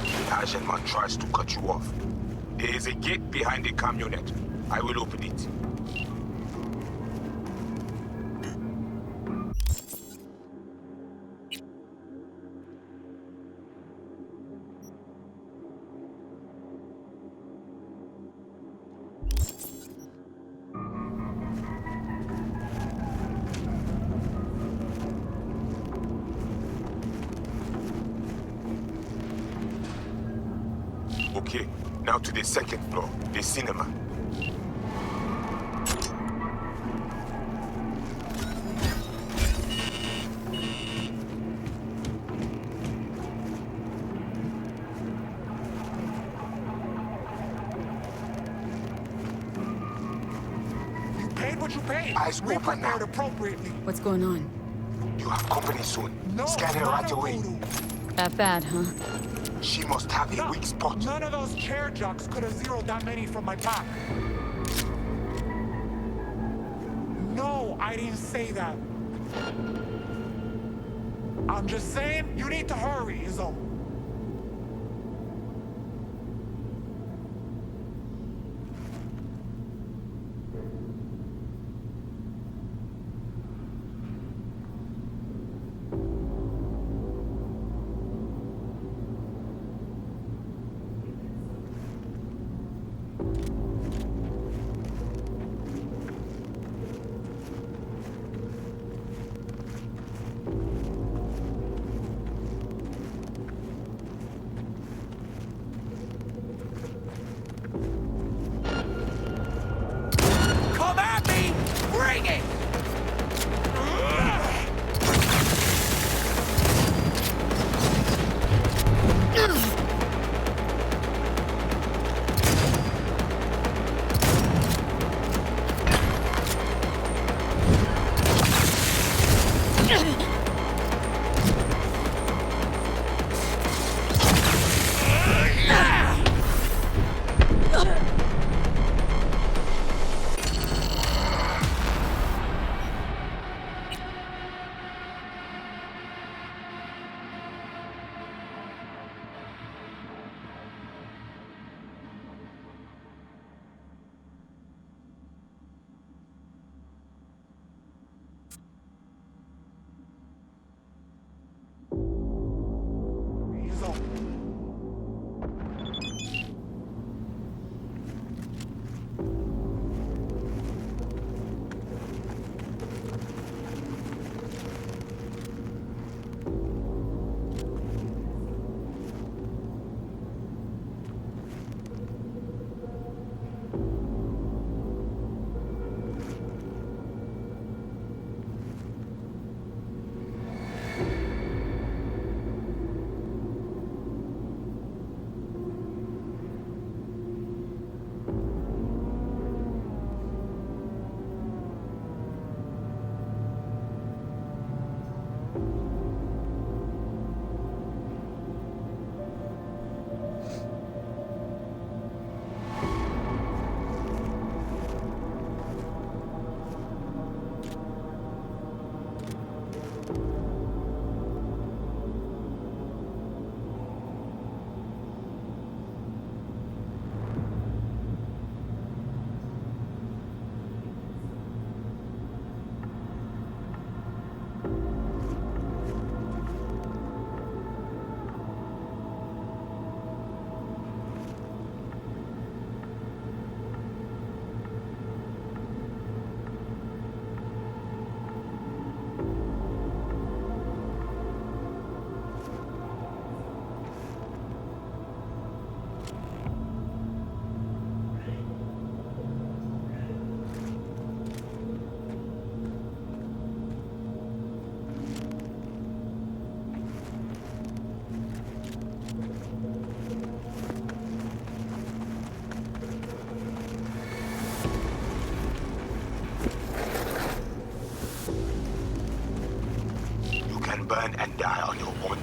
The Asian man tries to cut you off. There is a gate behind the camionette. I will open it. Okay, now to the second floor, the cinema. You paid what you paid. Eyes We open now. prepared appropriately. What's going on? You have company soon. No, Scan her right away. That bad, huh? She must have a weak spot. None of those chair jocks could have zeroed that many from my back. No, I didn't say that. I'm just saying, you need to hurry, is all.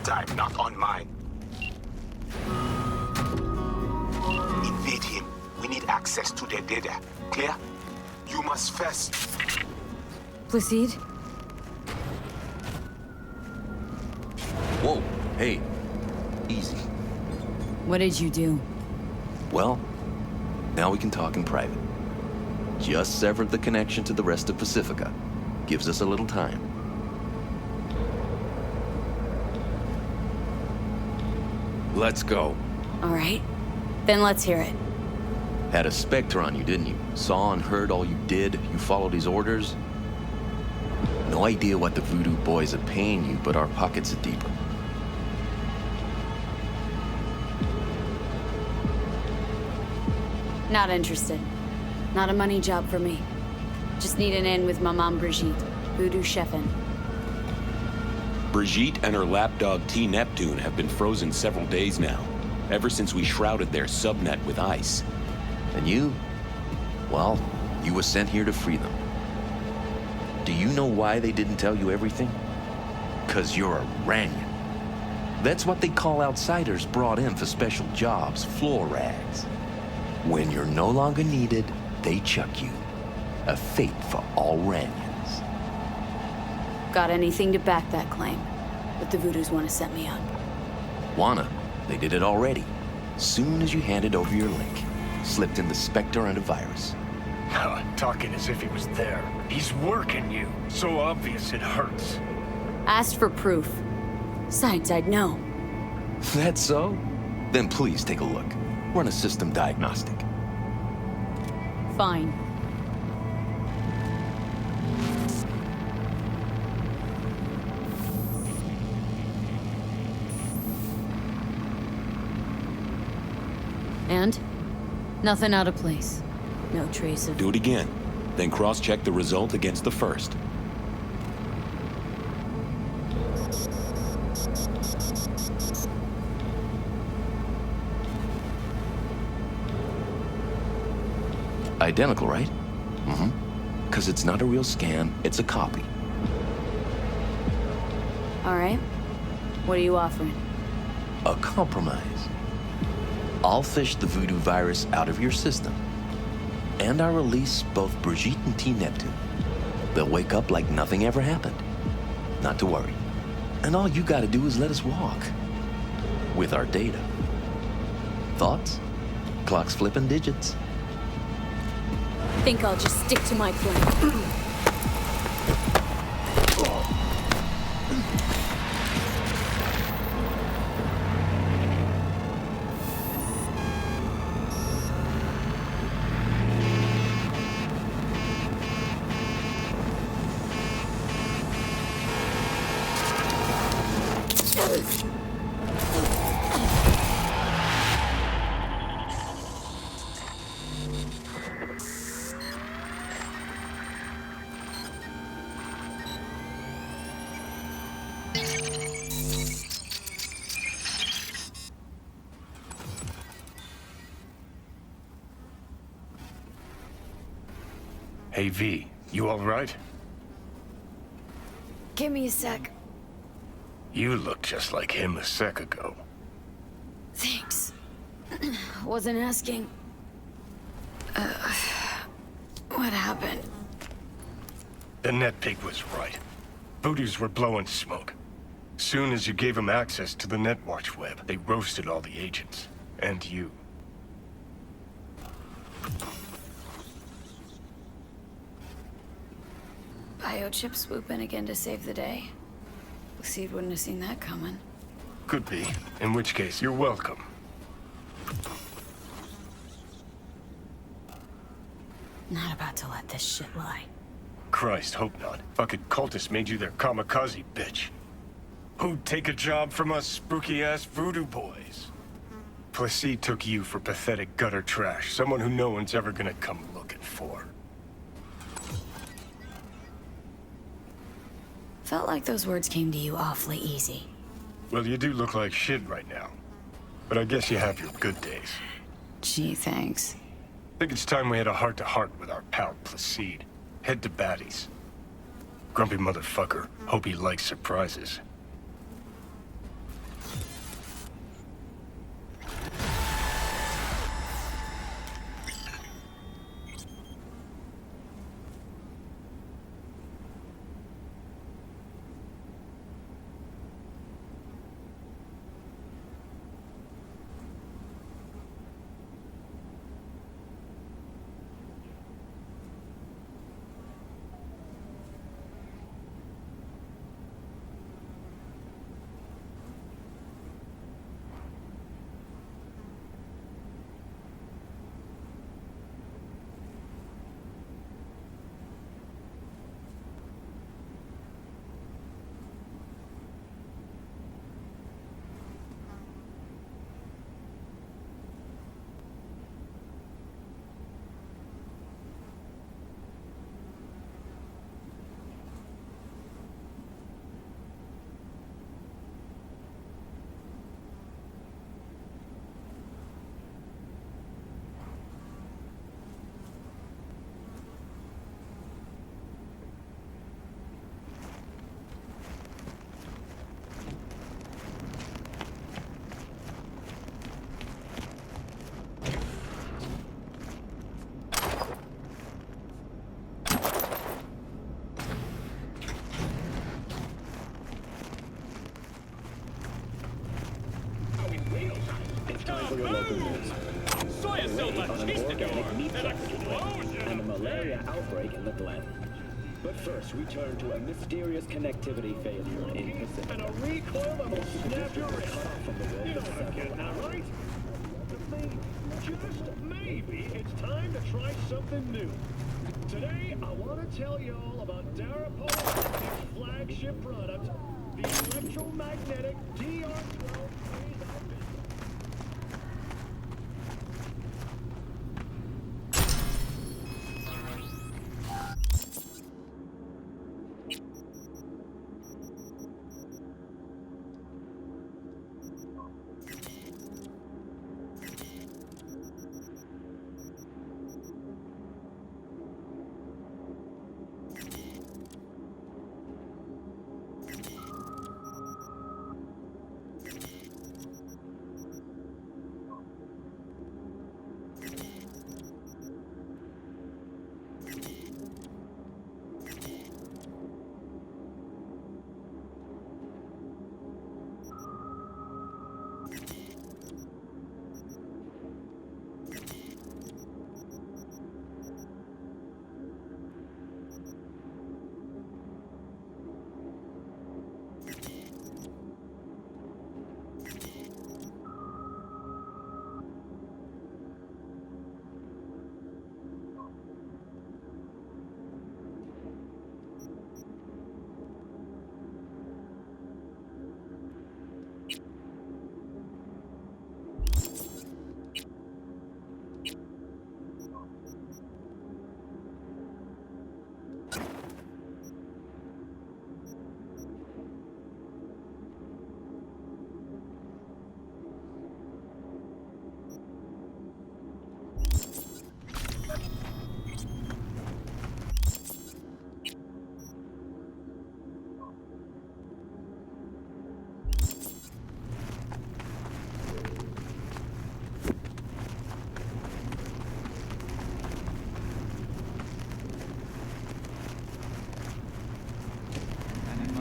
time, not on mine. Invade him. We need access to their data. Clear? You must first. Placide? Whoa, hey. Easy. What did you do? Well, now we can talk in private. Just severed the connection to the rest of Pacifica. Gives us a little time. Let's go. All right. Then let's hear it. Had a Spectre on you, didn't you? Saw and heard all you did. You followed his orders. No idea what the Voodoo boys are paying you, but our pockets are deeper. Not interested. Not a money job for me. Just need an in with my mom Brigitte, Voodoo chefin'. Brigitte and her lapdog T. Neptune have been frozen several days now, ever since we shrouded their subnet with ice. And you? Well, you were sent here to free them. Do you know why they didn't tell you everything? 'Cause you're a Ranyan. That's what they call outsiders brought in for special jobs, floor rags. When you're no longer needed, they chuck you. A fate for all Ranyans. Got anything to back that claim? But the Voodoos want to set me up. Wanna? They did it already. Soon as you handed over your link. Slipped in the Spectre and a virus. Talking as if he was there. He's working you. So obvious it hurts. Asked for proof. Besides, I'd know. That's so? Then please take a look. Run a system diagnostic. Fine. And? Nothing out of place. No trace of... Do it again. Then cross-check the result against the first. Identical, right? Mm-hmm. 'Cause it's not a real scan, it's a copy. All right. What are you offering? A compromise. I'll fish the Voodoo virus out of your system. And I'll release both Brigitte and T. Neptune. They'll wake up like nothing ever happened. Not to worry. And all you gotta do is let us walk. With our data. Thoughts? Clock's flipping digits. Think I'll just stick to my plan. Hey, V, you all right? Give me a sec. You look just like him a sec ago. Thanks. Wasn't asking. What happened? The net pig was right. Voodoos were blowing smoke. Soon as you gave them access to the Netwatch web, they roasted all the agents. And you. Biochip swooping again to save the day. Lucide wouldn't have seen that coming. Could be. In which case, you're welcome. Not about to let this shit lie. Christ, hope not. Fucking cultists made you their kamikaze bitch. Who'd take a job from us spooky-ass voodoo boys? Placide took you for pathetic gutter trash, someone who no one's ever gonna come looking for. Felt like those words came to you awfully easy. Well, you do look like shit right now. But I guess you have your good days. Gee, thanks. Think it's time we had a heart-to-heart with our pal Placide. Head to Batty's. Grumpy motherfucker. Hope he likes surprises. time for your local news. Soy so An organic meat an trafficking ring and a malaria outbreak in the Glen. But first, we turn to a mysterious connectivity failure in Pacific. And a recoil that will snap your wrist. From the world You know of what I'm getting at, right? Just maybe it's time to try something new. Today, I want to tell you all about Darapol's flagship product, the electromagnetic DR12.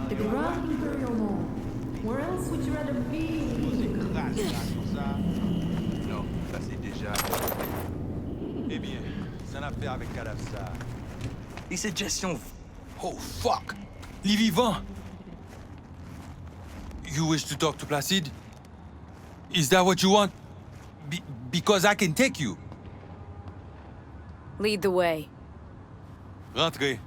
The Grand Imperial Mall. Where else would you rather be? Non, ça c'est déjà... Eh bien, ça n'a fait avec Kadafsa. Les suggestions. Oh, fuck! Les vivants! You wish to talk to Placide? Is that what you want? Because I can take you. Lead the way. Rentrez.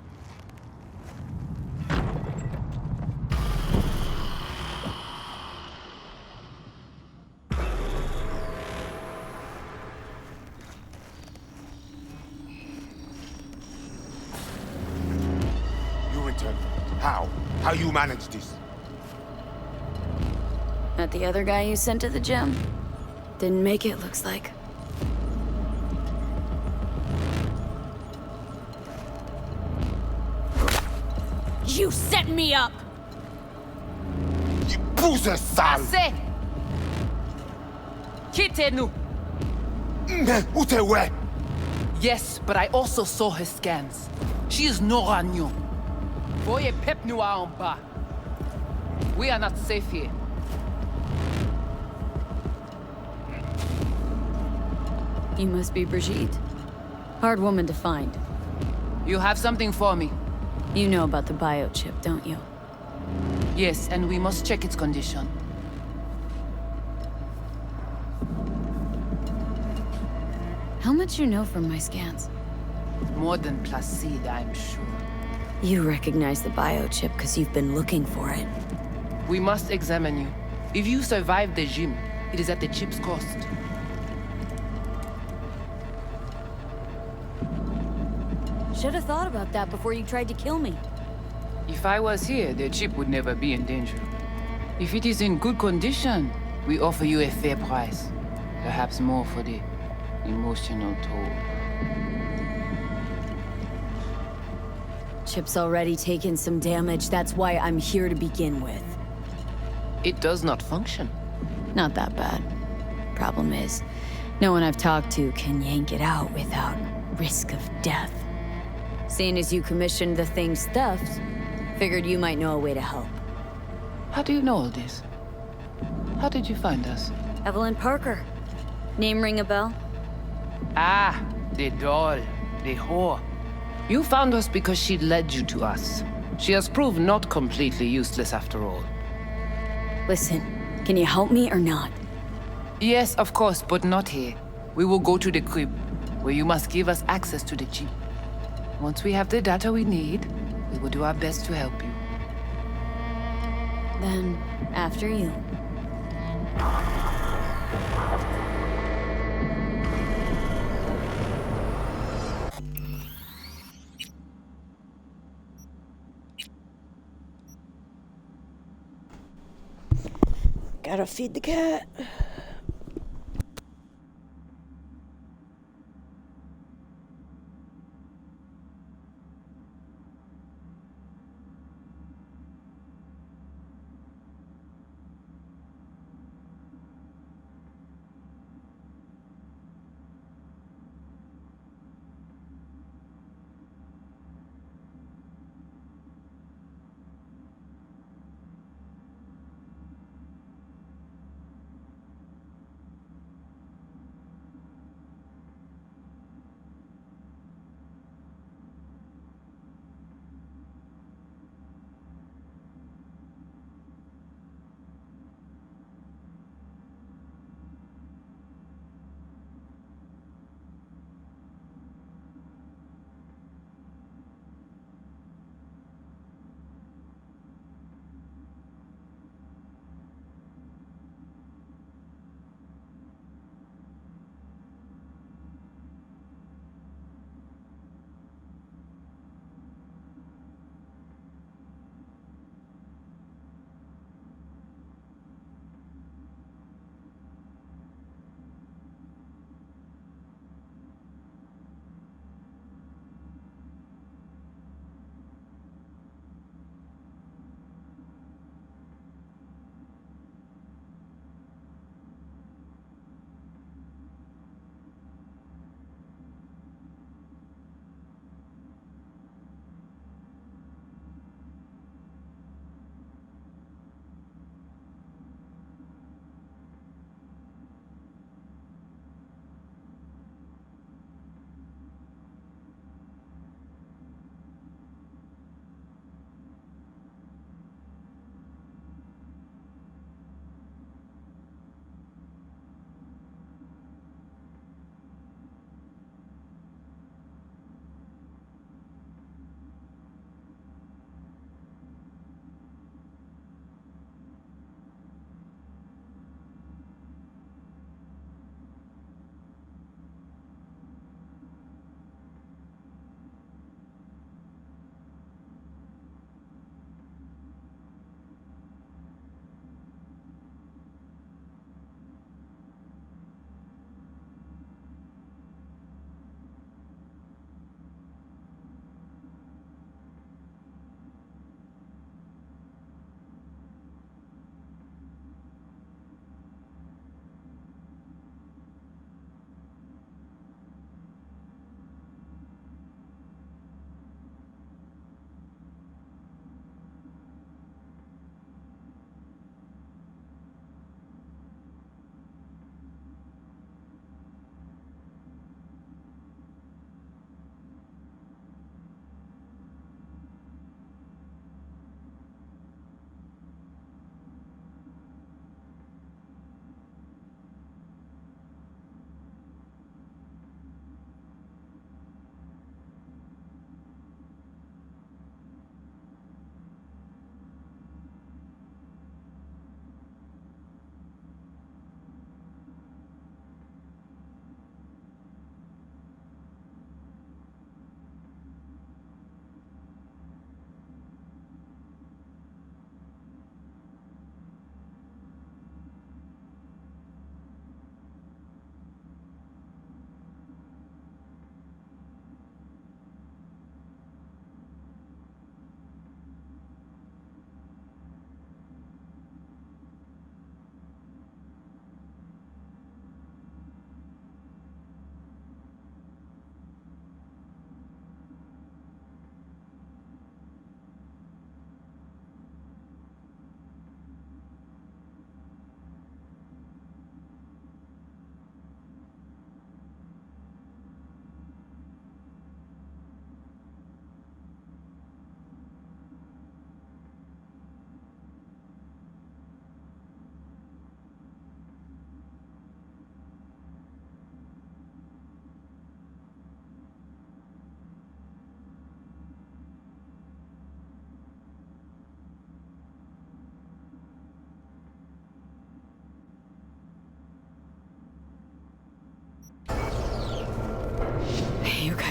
You returned. How? How you manage this? Not the other guy you sent to the gym? Didn't make it, looks like. You set me up! You boozer sale! Assez! Quittez-nous! Où t'es ouais? Yes, but I also saw her scans. She is Noranyo. Voyez pep noir en bas. We are not safe here. You must be Brigitte. Hard woman to find. You have something for me. You know about the biochip, don't you? Yes, and we must check its condition. How much you know from my scans? More than Placide, I'm sure. You recognize the biochip because you've been looking for it. We must examine you. If you survive the gym, it is at the chip's cost. Should have thought about that before you tried to kill me. If I was here, the chip would never be in danger. If it is in good condition, we offer you a fair price. Perhaps more for the emotional toll. Chip's already taken some damage. That's why I'm here to begin with. It does not function. Not that bad. Problem is, no one I've talked to can yank it out without risk of death. Seeing as you commissioned the thing stuffed, figured you might know a way to help. How do you know all this? How did you find us? Evelyn Parker. Name ring a bell? Ah, the doll. The whore. You found us because she led you to us. She has proved not completely useless after all. Listen, can you help me or not? Yes, of course, but not here. We will go to the crib, where you must give us access to the chip. Once we have the data we need, we will do our best to help you. Then, after you. Gotta feed the cat.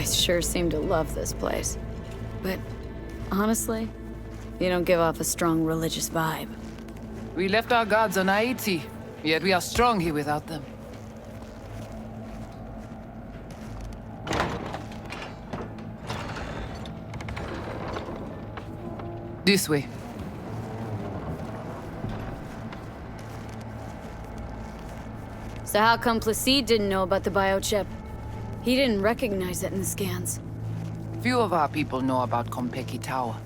guys sure seem to love this place. But honestly, you don't give off a strong religious vibe. We left our gods on Haiti, yet we are strong here without them. This way. So how come Placide didn't know about the biochip? He didn't recognize it in the scans. Few of our people know about Kompeki Tower.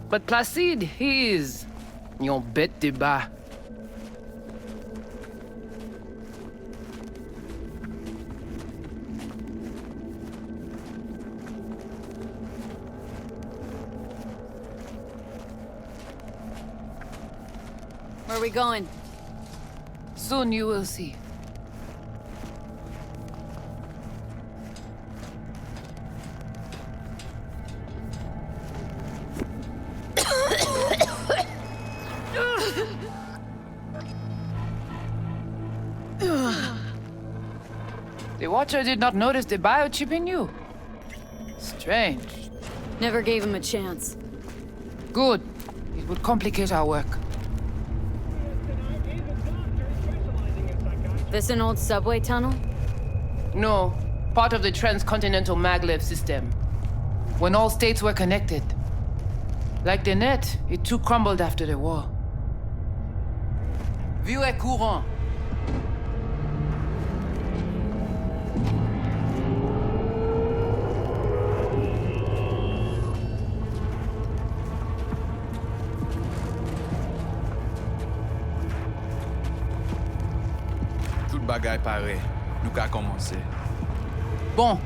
But Placide, he is... yon bête de bas. Where are we going? Soon you will see. The Watcher did not notice the biochip in you. Strange. Never gave him a chance. Good. It would complicate our work. This an old subway tunnel? No. Part of the transcontinental maglev system. When all states were connected. Like the net, it too crumbled after the war. Vieux et courant. Tout bagay pare. Nou ka komanse. Bon.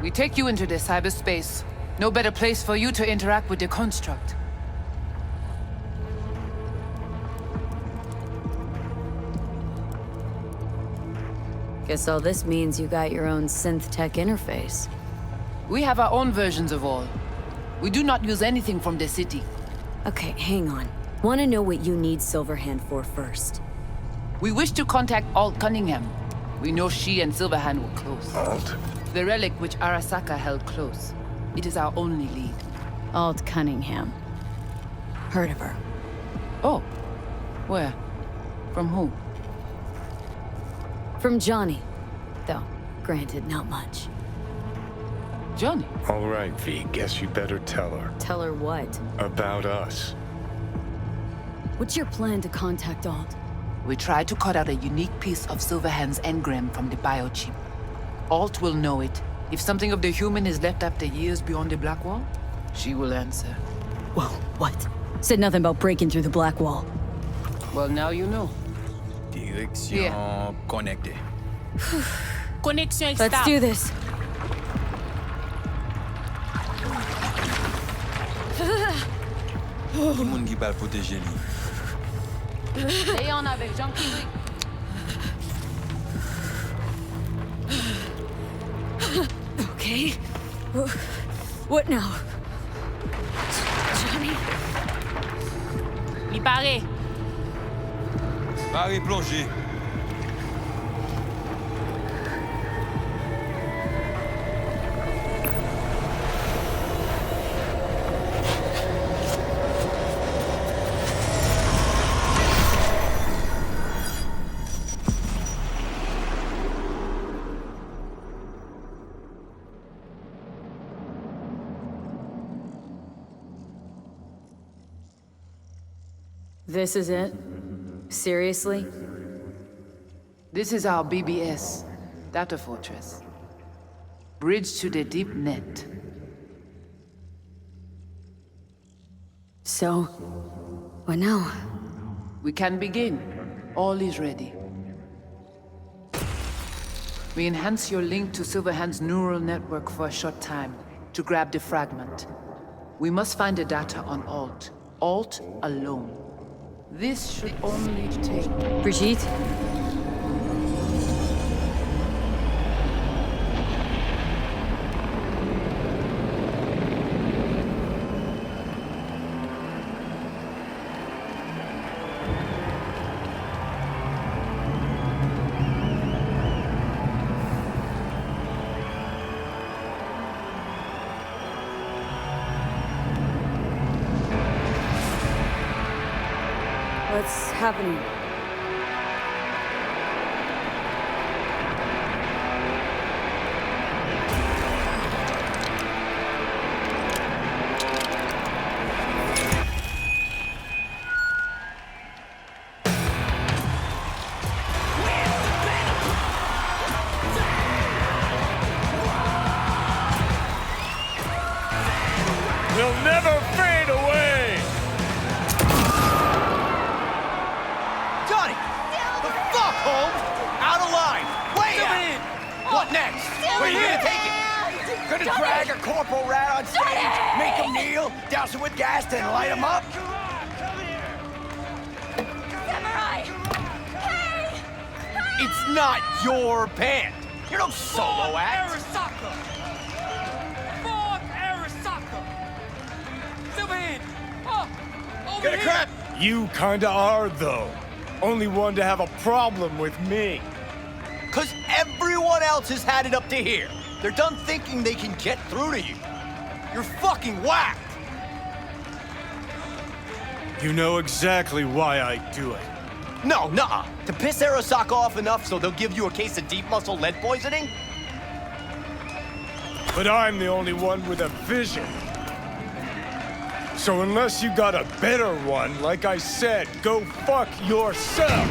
We take you into the cyberspace. No better place for you to interact with the construct. Guess all this means you got your own synth tech interface. We have our own versions of all. We do not use anything from the city. Okay, hang on. Want to know what you need Silverhand for first. We wish to contact Alt Cunningham. We know she and Silverhand were close. Alt? The relic which Arasaka held close. It is our only lead. Alt Cunningham. Heard of her. Oh. Where? From who? From Johnny. Though, granted, not much. Johnny? All right, V. Guess you better tell her. Tell her what? About us. What's your plan to contact Alt? We tried to cut out a unique piece of Silverhand's engram from the biochip. Alt will know it. If something of the human is left after years beyond the Black Wall, she will answer. Whoa, what? Said nothing about breaking through the Black Wall. Well, now you know. Direction connectée. Connexion Let's stable. do this. Ki moun ki pal proteje li. Et on avec Jean-Pierre. Okay. What now? Johnny? Li pare. Pare plonge. This is it? Seriously? This is our BBS, data fortress. Bridge to the deep net. So, what now? We can begin. All is ready. We enhance your link to Silverhand's neural network for a short time to grab the fragment. We must find the data on Alt. Alt alone. This should only take... Brigitte? What's happening? They'll never fade away! Johnny! The fuck, Holmes? Out of line! Way out! What next? Where are you gonna take it? Gonna drag a corporal rat on stage, make him kneel, douse him with gas, then light him up? Samurai! Hey! It's not your band! You're no solo act! Arasaka! Ford Arasaka! Silverhand! Oh! Over Get a here! crap! You kinda are, though. Only one to have a problem with me. 'Cause everyone else has had it up to here. They're done thinking they can get through to you. You're fucking whacked! You know exactly why I do it. No, nuh-uh. To piss Arasaka off enough so they'll give you a case of deep muscle lead poisoning? But I'm the only one with a vision. So unless you got a better one, like I said, go fuck yourself!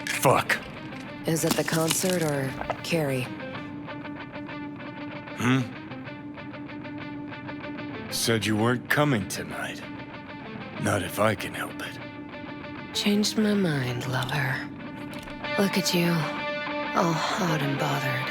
Fuck. Is it the concert or Carrie? Said you weren't coming tonight. Not if I can help it. Changed my mind, lover. Look at you, all hot and bothered.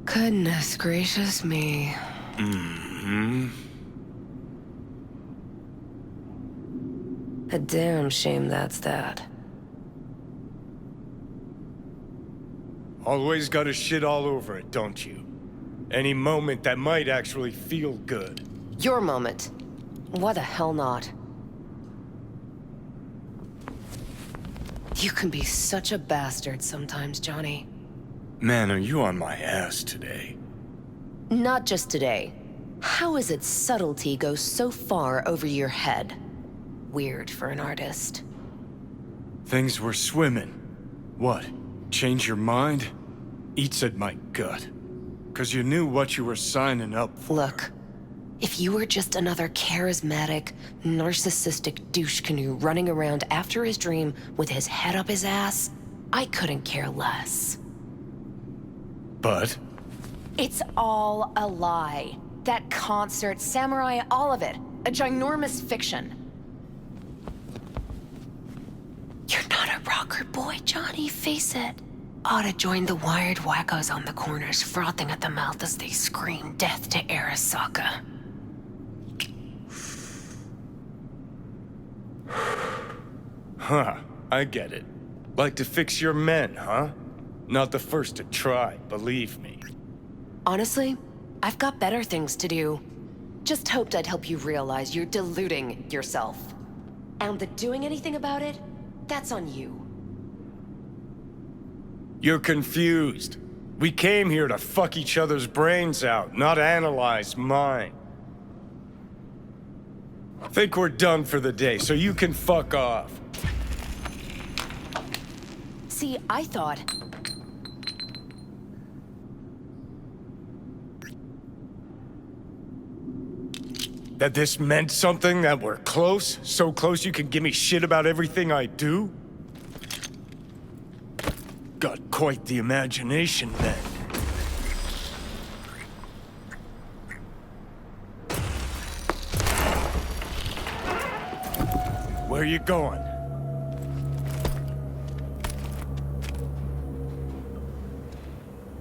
Goodness gracious me. A damn shame that's that. Always gotta shit all over it, don't you? Any moment that might actually feel good. Your moment. Why the hell not? You can be such a bastard sometimes, Johnny. Man, are you on my ass today? Not just today. How is it subtlety goes so far over your head? Weird for an artist. Things were swimming. What? Change your mind? Eats at my gut. 'Cause you knew what you were signing up for. Look, if you were just another charismatic, narcissistic douche canoe running around after his dream with his head up his ass, I couldn't care less. But? It's all a lie. That concert, Samurai, all of it. A ginormous fiction. You're not a rocker boy, Johnny, face it. Ought to join the wired wackos on the corners, frothing at the mouth as they scream death to Arasaka. Huh, I get it. Like to fix your men, huh? Not the first to try, believe me. Honestly, I've got better things to do. Just hoped I'd help you realize you're deluding yourself. And the doing anything about it, that's on you. You're confused. We came here to fuck each other's brains out, not analyze mine. I think we're done for the day, so you can fuck off. See, I thought... That this meant something, that we're close? So close you can give me shit about everything I do? Got quite the imagination then. Where you going?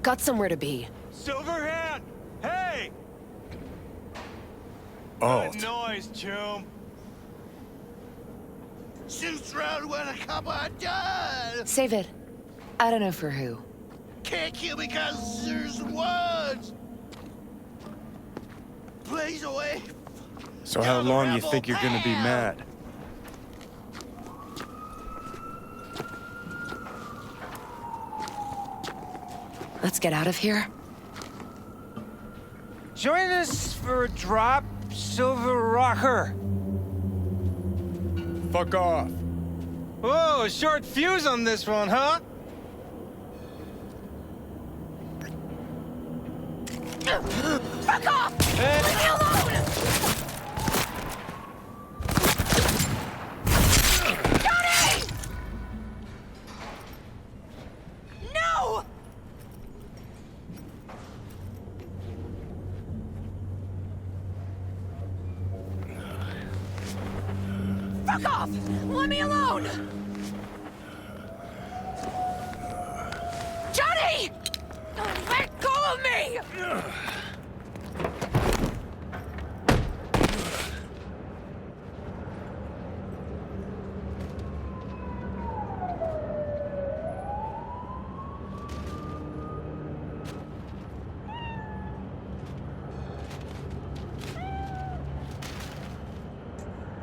Got somewhere to be. Silverhand! Hey! Oh. Good noise, chum. Shoots round when a couple of done. Save it. I don't know for who. Can't kill me because there's words. Please away. So how long you think you're gonna be mad? Let's get out of here. Join us for a drop, Silver Rocker. Fuck off. Whoa, short fuse on this one, huh? Fuck off! Leave me alone! Johnny! No! Fuck off! Let me alone! Johnny! Let go of me!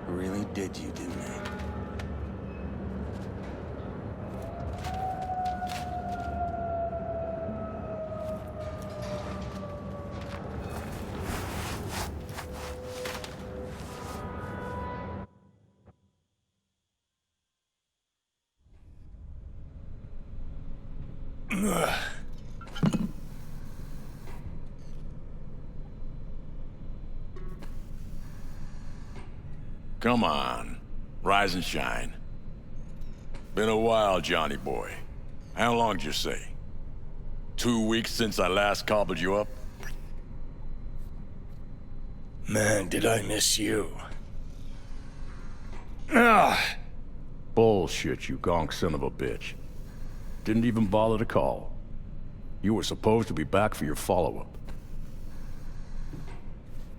Really did you, didn't they? Come on. Rise and shine. Been a while, Johnny boy. How long did you say? 2 weeks since I last cobbled you up? Man, did I miss you. Ah! Bullshit, you gonk son of a bitch. Didn't even bother to call. You were supposed to be back for your follow-up.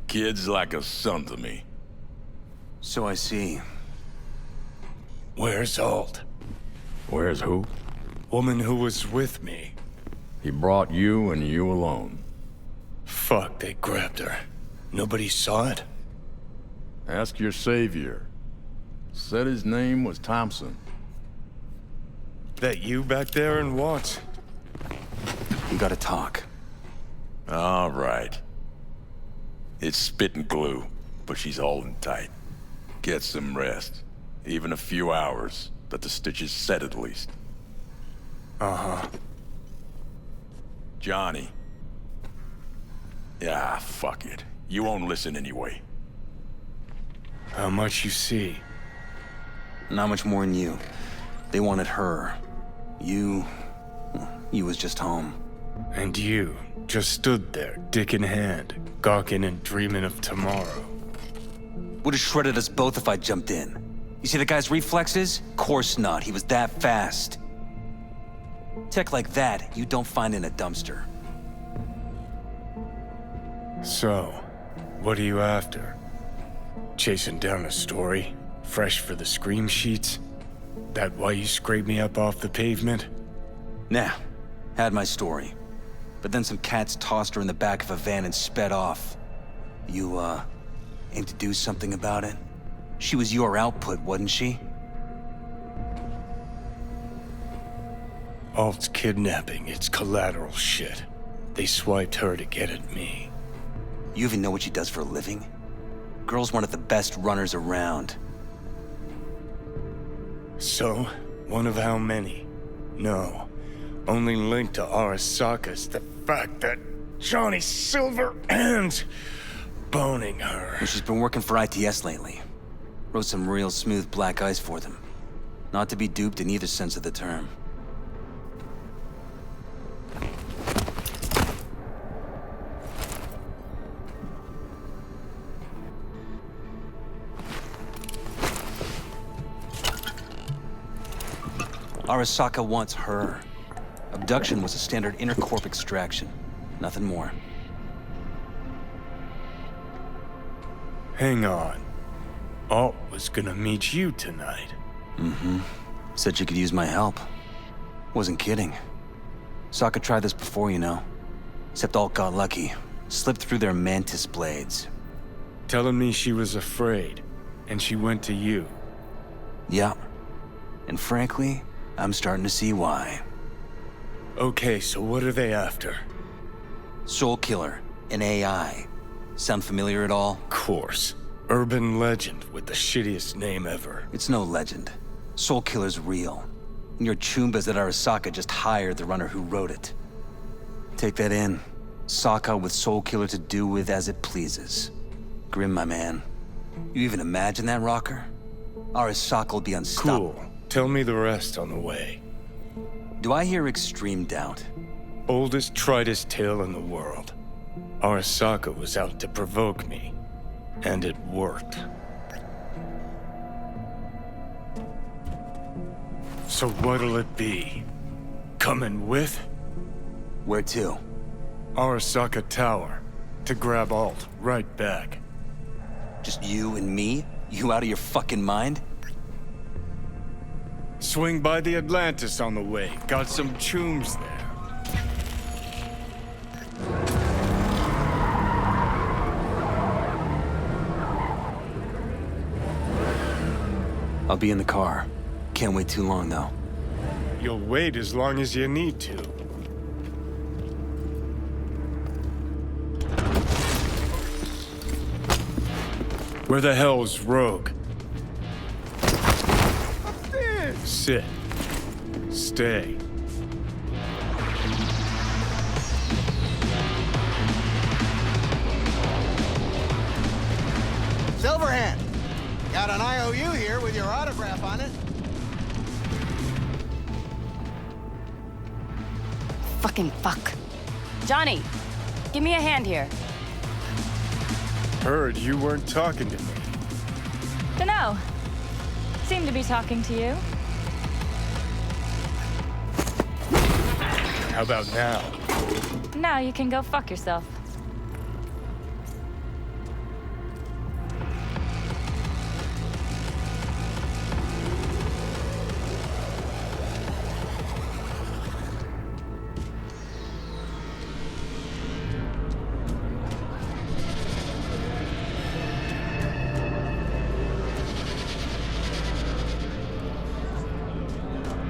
Kid's like a son to me. So I see. Where's Alt? Where's who? Woman who was with me. He brought you and you alone. Fuck, they grabbed her. Nobody saw it? Ask your savior. Said his name was Thompson. That you back there in what? We gotta talk. All right. It's spit and glue, but she's holding tight. Get some rest. Even a few hours, that the stitches set at least. Uh-huh. Johnny. Yeah, fuck it. You won't listen anyway. How much you see? Not much more than you. They wanted her. You was just home. And you just stood there, dick in hand, gawking and dreaming of tomorrow. Would have shredded us both if I jumped in. You see the guy's reflexes? Course not, he was that fast. Tech like that, you don't find in a dumpster. So, what are you after? Chasing down a story? Fresh for the scream sheets? That why you scraped me up off the pavement? Nah, had my story. But then some cats tossed her in the back of a van and sped off. You, aim to do something about it? She was your output, wasn't she? Alt's kidnapping, it's collateral shit. They swiped her to get at me. You even know what she does for a living? Girl's one of the best runners around. So, one of how many? No. Only linked to Arasaka's the fact that Johnny Silverhand's boning her. Well, she's been working for ITS lately. Wrote some real smooth black ice for them. Not to be duped in either sense of the term. Arasaka wants her. Abduction was a standard intercorp extraction. Nothing more. Hang on. Alt was gonna meet you tonight. Mm-hmm. Said she could use my help. Wasn't kidding. Sokka tried this before, you know. Except Alt got lucky. Slipped through their mantis blades. Telling me she was afraid, and she went to you. Yeah. And frankly, I'm starting to see why. Okay, so what are they after? Soul Killer, an AI. Sound familiar at all? Course. Urban legend with the shittiest name ever. It's no legend. Soul Killer's real. And your Chumbas at Arasaka just hired the runner who wrote it. Take that in. Sokka with Soul Killer to do with as it pleases. Grim, my man. You even imagine that, Rocker? Arasaka will be unstoppable. Cool. Tell me the rest on the way. Do I hear extreme doubt? Oldest, tritest tale in the world. Arasaka was out to provoke me. And it worked. So what'll it be? Coming with? Where to? Arasaka Tower. To grab Alt right back. Just you and me? You out of your fucking mind? Swing by the Atlantis on the way. Got some chooms there. I'll be in the car. Can't wait too long, though. You'll wait as long as you need to. Where the hell's Rogue? Sit. Stay. Silverhand, got an IOU here with your autograph on it. Fucking fuck. Johnny, give me a hand here. Heard you weren't talking to me. Dunno. Seem to be talking to you. How about now? Now you can go fuck yourself.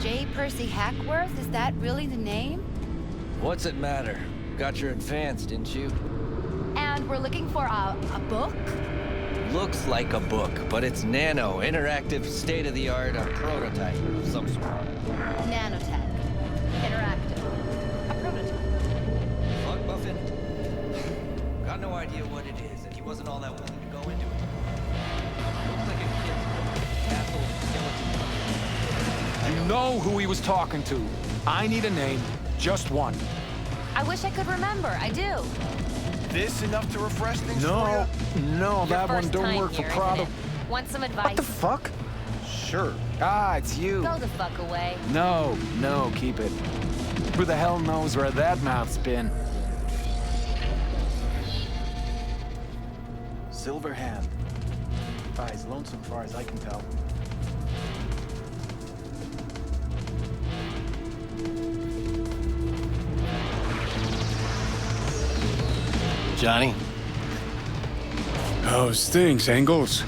J. Percy Hackworth? Is that really the name? What's it matter? Got your advance, didn't you? And we're looking for a book? Looks like a book, but it's nano, interactive, state-of-the-art, a prototype of some sort. Nanotech. Interactive. A prototype. Fuck, Buffin? Got no idea what it is, and he wasn't all that willing to go into it. Looks like a kid's castle skeleton. You know who he was talking to. I need a name. Just one. I wish I could remember. I do. This enough to refresh things for you? No, that one First don't time work for here, Prado. isn't it? Want some advice? What the fuck? Sure. Ah, it's you. Go the fuck away. No, keep it. Who the hell knows where that mouth's been? Silverhand. Guy's lonesome far as I can tell. Johnny? How's things, Engels?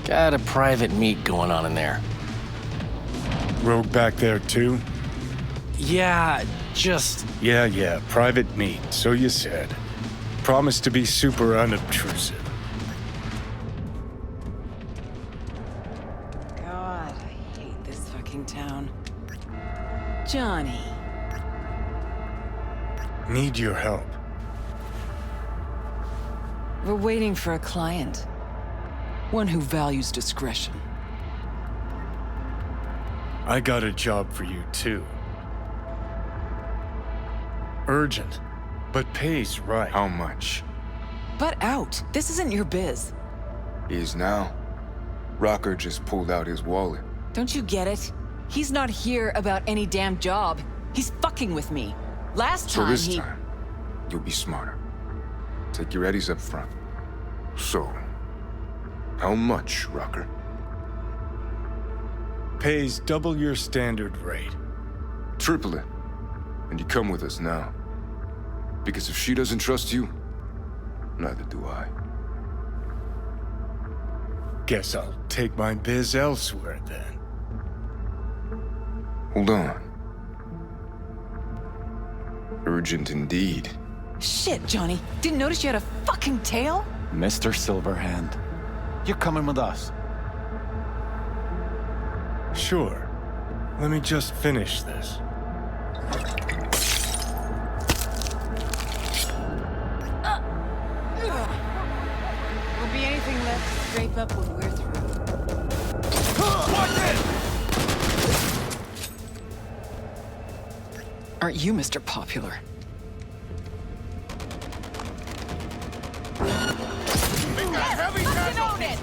Got a private meet going on in there. Rogue back there, too? Yeah, just... Yeah, private meet, so you said. Promise to be super unobtrusive. God, I hate this fucking town. Johnny. Need your help. We're waiting for a client. One who values discretion. I got a job for you, too. Urgent, but pays right. How much? Butt out. This isn't your biz. Is now. Rocker just pulled out his wallet. Don't you get it? He's not here about any damn job. He's fucking with me. Last So time this time, you'll be smarter. Take your eddies up front. So, how much, Rocker? Pays double your standard rate. Triple it. And you come with us now. Because if she doesn't trust you, neither do I. Guess I'll take my biz elsewhere then. Hold on. Urgent indeed. Shit, Johnny. Didn't notice you had a fucking tail? Mr. Silverhand, you're coming with us. Sure. Let me just finish this. Will be anything left to scrape up when we're through. Aren't you Mr. Popular? Heavy own it!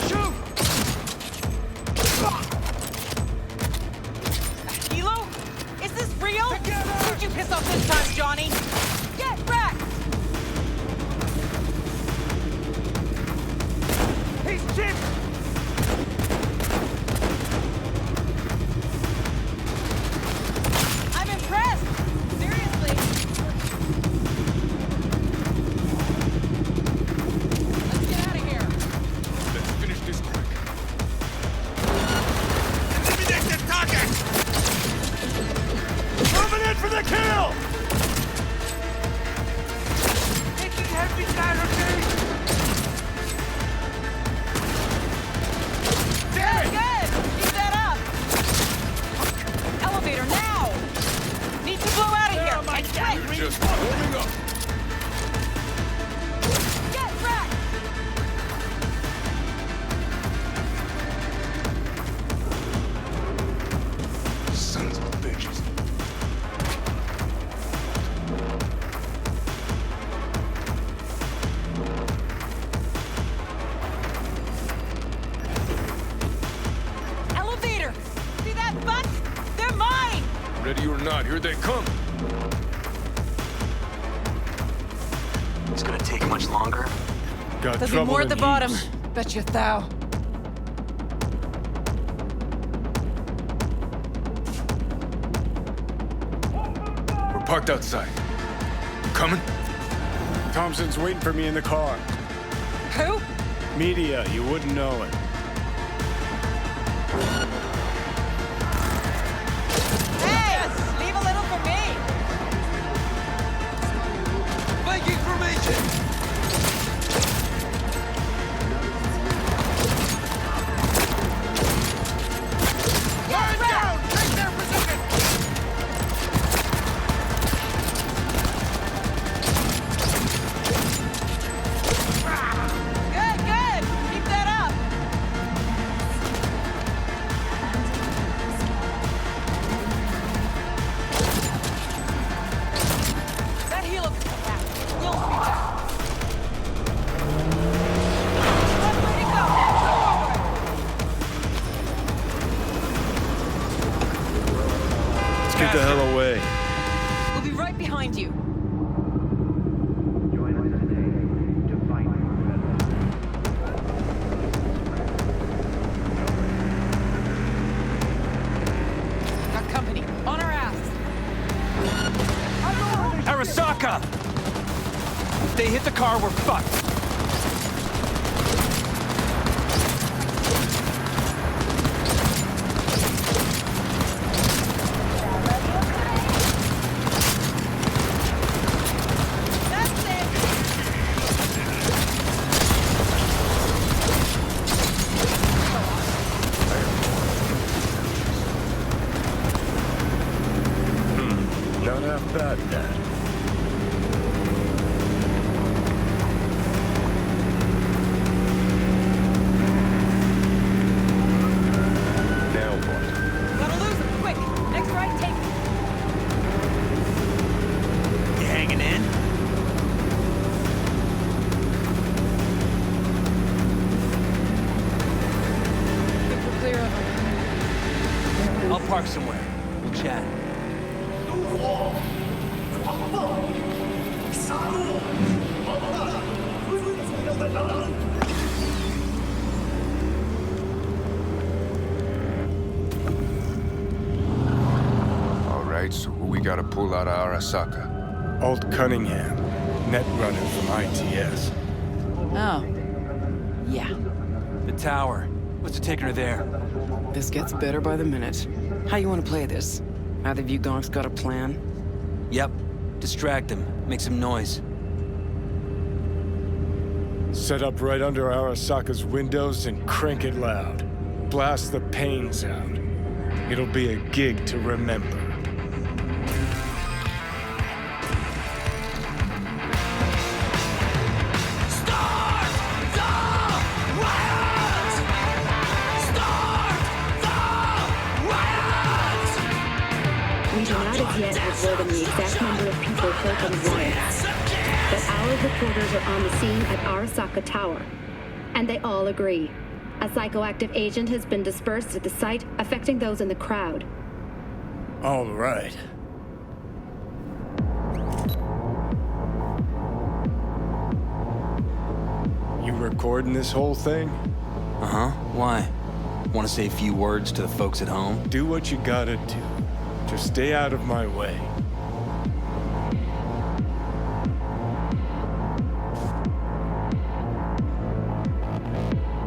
Shoot! Kilo? Is this real? Who'd you piss off this time, Johnny? Get wrecked! He's chipped! I'm impressed! Seriously! Let's get out of here! Let's finish this quick. Eliminate the target! Moving in for the kill! Taking heavy casualties! Very good! Keep that up! Elevator now! Need to blow out of here! my And God, quick! Just warming up. Get wrecked! Sons of bitches. Elevator! See that butt? They're mine! Ready or not, here they come. It's gonna take much longer. Got There'll be trouble more at in the bottom. heaps. Bet you thou. We're parked outside. You coming? Thompson's waiting for me in the car. Who? Media, you wouldn't know it. Hey! Leave a little for me! Viking formation! Line down! Take their position! Good, good! Keep that up! That helo can come back. We'll be back. One way to go. Forward. Let's get the hell away. We'll be right behind you. Got company. On our ass. Arasaka! If they hit the car, we're fucked. right, so who we gotta pull out of Arasaka? Alt Cunningham, netrunner from ITS. Oh. Yeah. The tower. What's the taking her there? This gets better by the minute. How you want to play this? Either of you gonks got a plan? Yep. Distract him. Make some noise. Set up right under Arasaka's windows and crank it loud. Blast the pains out. It'll be a gig to remember. We do not as yet have word on the exact number of people hurt on the riots, but our reporters are on the scene at Arasaka Tower, and they all agree. A psychoactive agent has been dispersed at the site, affecting those in the crowd. All right. You recording this whole thing? Uh-huh. Why? Want to say a few words to the folks at home? Do what you gotta do. Just stay out of my way.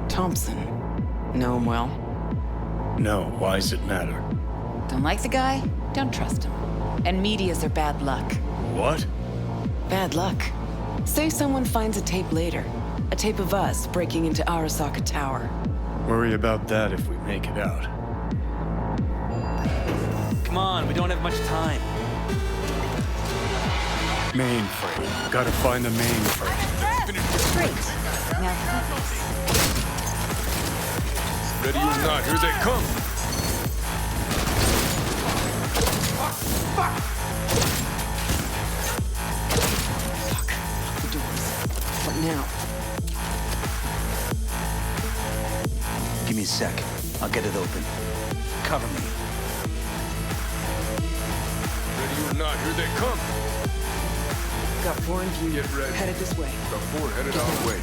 Thompson. Know him well? No, why's it matter? Don't like the guy? Don't trust him. And medias are bad luck. What? Bad luck. Say someone finds a tape later. A tape of us breaking into Arasaka Tower. Worry about that if we make it out. Come on, we don't have much time. Mainframe. Gotta find the mainframe. Great. Now, Ready or not, here they come! Fuck! The doors. What now? Give me a sec. I'll get it open. Cover me. Ready or not, here they come! Got four in view. Get ready. Headed this way. Got four headed our way.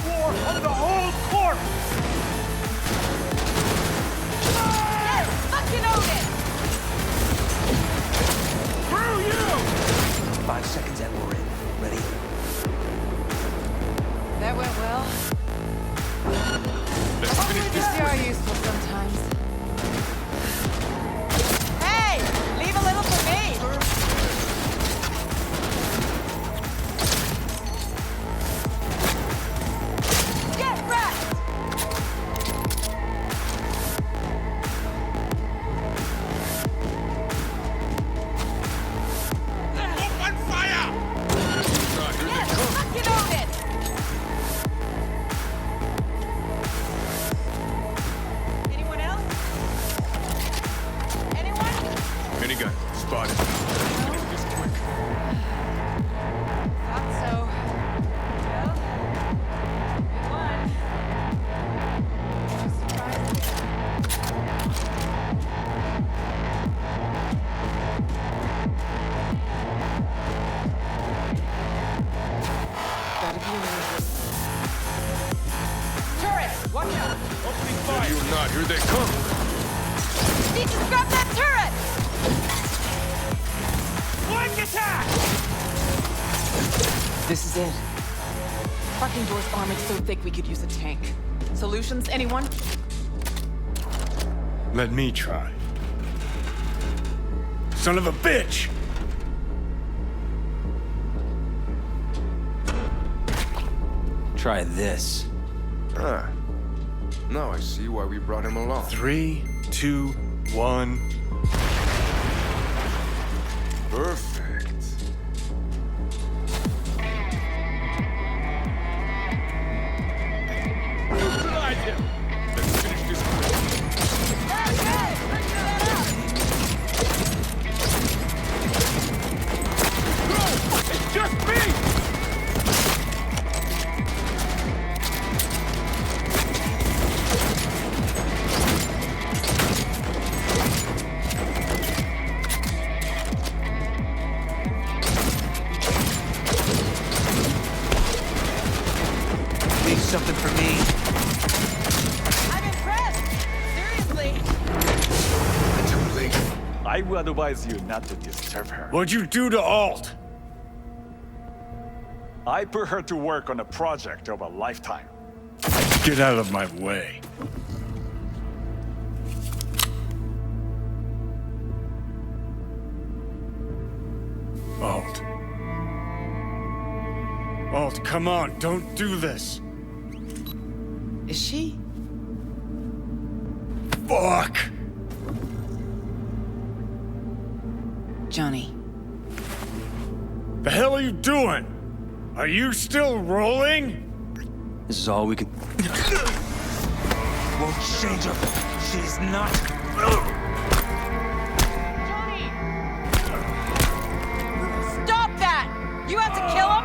War on the whole court! Fucking own it! Screw you! 5 seconds and we're in. Ready? that went well. Let's finish this. They are useful sometimes. Hey! Leave a little for me! Get wrecked! Open fire! Yes! Fucking own it! Anyone else? Anyone? Minigun, spotted. Finish this quick. Thought so. Well, we won. Gotta be nervous. Turret! Watch out! Opening Ready fire! or not, here they come! Need to scrap that turret! Flank attack! This is it. Parking door's armored so thick we could use a tank. Solutions, anyone? Let me try. Son of a bitch! Try this. Ah. Now I see why we brought him along. 3, 2, 1. Perfect. Neutralize him! Let's finish this quick. It's just me! Make something for me. I'm impressed! Seriously! Too late. I I would advise you not to disturb her. What'd you do to Alt? I put her to work on a project of a lifetime. Get out of my way. Alt. Alt, come on, don't do this. Is she? Fuck! Johnny. The hell are you doing? Are you still rolling? This is all we can... Won't change her. She's not. Stop that! You have to kill him?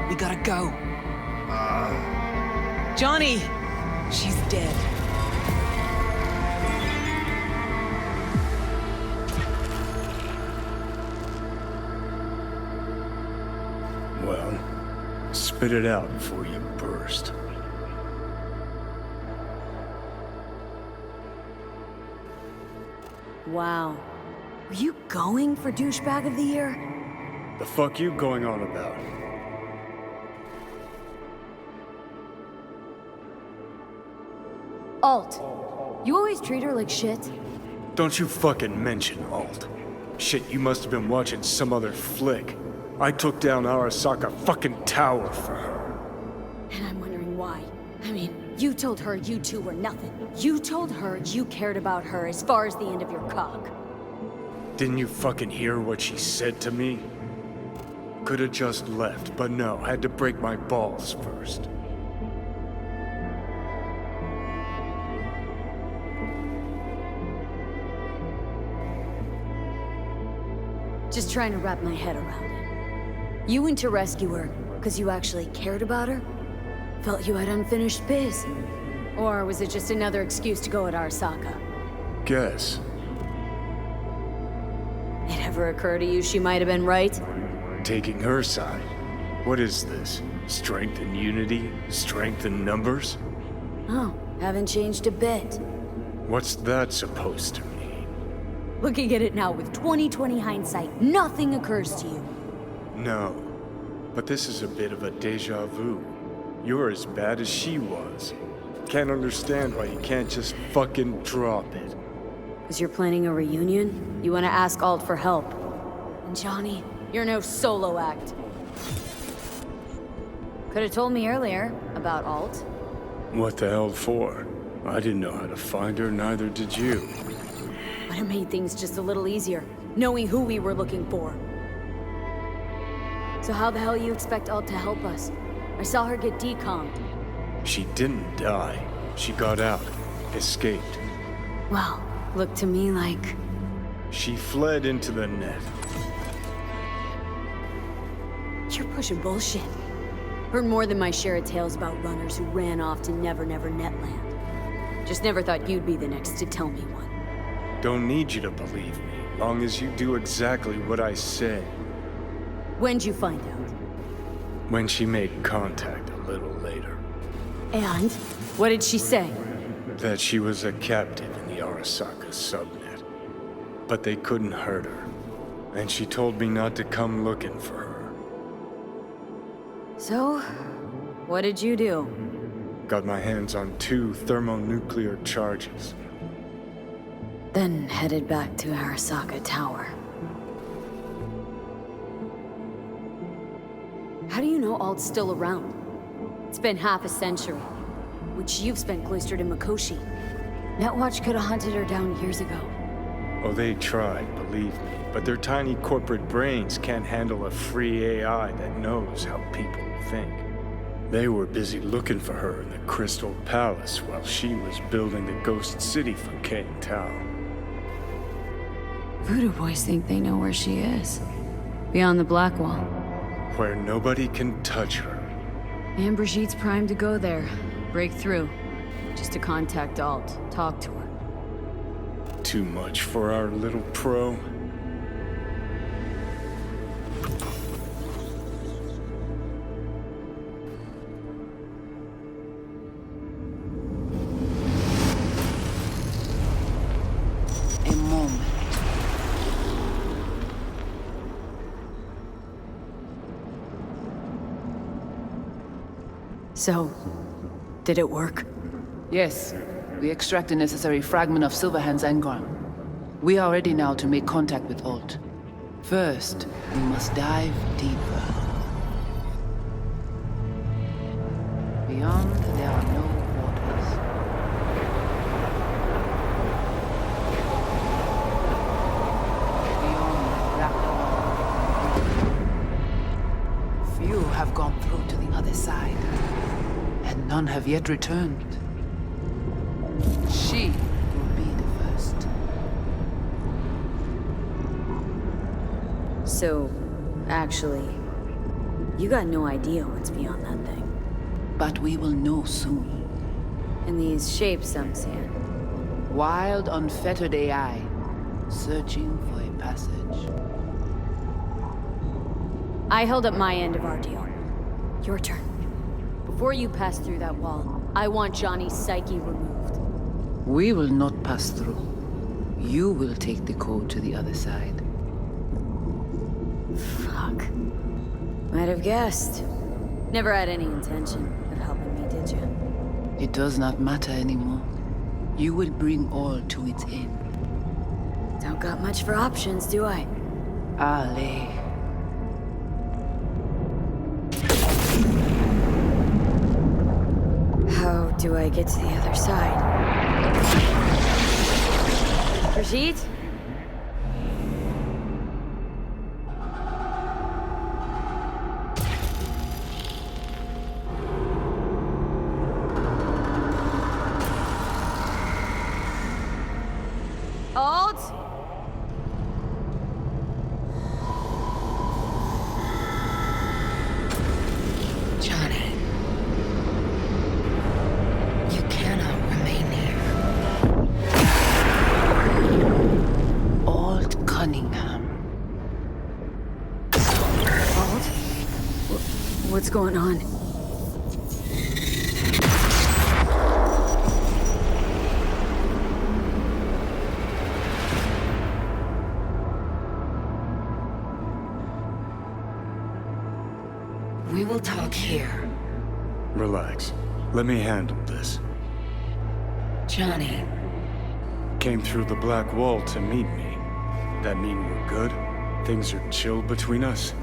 We gotta go. Johnny! She's dead. Well, spit it out before you burst. Wow. Were you going for douchebag of the year? The fuck you going on about? Alt. You always treat her like shit. Don't you fucking mention Alt. Shit, you must have been watching some other flick. I took down Arasaka fucking tower for her. And I'm wondering why. I mean, you told her you two were nothing. You told her you cared about her as far as the end of your cock. Didn't you fucking hear what she said to me? Could've just left, but no, had to break my balls first. Just trying to wrap my head around it. You went to rescue her because you actually cared about her? Felt you had unfinished biz? Or was it just another excuse to go at Arasaka? Guess. It ever occur to you she might have been right? Taking her side. What is this? Strength and unity? Strength in numbers? Oh, haven't changed a bit. What's that supposed to mean? Looking at it now with 20/20 hindsight, nothing occurs to you. No. But this is a bit of a deja vu. You're as bad as she was. Can't understand why you can't just fucking drop it. Because you're planning a reunion? You want to ask Alt for help. And Johnny, you're no solo act. Could have told me earlier about Alt. What the hell for? I didn't know how to find her, neither did you. But it made things just a little easier, knowing who we were looking for. So how the hell you expect Alt to help us? I saw her get decommed. She didn't die. She got out. Escaped. Well, looked to me like... She fled into the net. You're pushing bullshit. Heard more than my share of tales about runners who ran off to Never Never Netland. Just never thought you'd be the next to tell me one. Don't need you to believe me, long as you do exactly what I said. When'd you find out? When she made contact a little later. And? What did she say? That she was a captive in the Arasaka subnet. But they couldn't hurt her. And she told me not to come looking for her. So, what did you do? Got my hands on 2 thermonuclear charges. Then headed back to Arasaka Tower. How do you know Alt's still around? It's been half a century, which you've spent cloistered in Mikoshi. Netwatch could have hunted her down years ago. Oh, they tried, believe me. But their tiny corporate brains can't handle a free AI that knows how people think. They were busy looking for her in the Crystal Palace while she was building the Ghost City for Kang Tao. Voodoo boys think they know where she is. Beyond the Black Wall. Where nobody can touch her. And Brigitte's primed to go there. Break through. Just to contact Alt. Talk to her. Too much for our little pro. So, did it work? Yes. We extract the necessary fragment of Silverhand's engram. We are ready now to make contact with Alt. First, we must dive deeper. Beyond, there are no waters. Beyond the black wall. Few have gone through to the other side, and none have yet returned. She will be the first. So, actually, you got no idea what's beyond that thing. But we will know soon. And these shapes I'm seeing. Wild, unfettered AI, searching for a passage. I held up my end of our deal. Your turn. Before you pass through that wall, I want Johnny's psyche removed. We will not pass through. You will take the code to the other side. Fuck. Might have guessed. Never had any intention of helping me, did you? It does not matter anymore. You will bring all to its end. Don't got much for options, do I? Ale. How do I get to the other side? Brigitte? Alt? Johnny, you cannot remain here. Alt Cunningham. Alt? What's going on? We will talk here. Relax. Let me handle this. Johnny, Came through the black wall to meet me. That mean we're good? Things are chill between us?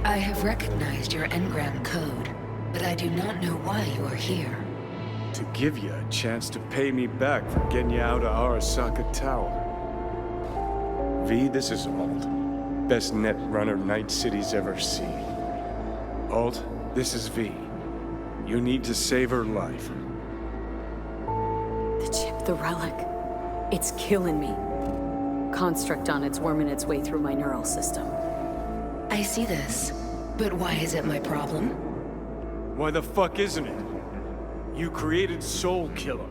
I have recognized your engram code, but I do not know why you are here. To give you a chance to pay me back for getting you out of Arasaka Tower. V, this is Alt. Best net runner Night City's ever seen. Alt, this is V. You need to save her life. The chip, the relic. It's killing me. Construct on it's worming its way through my neural system. I see this, but why is it my problem? Why the fuck isn't it? You created Soul Killer.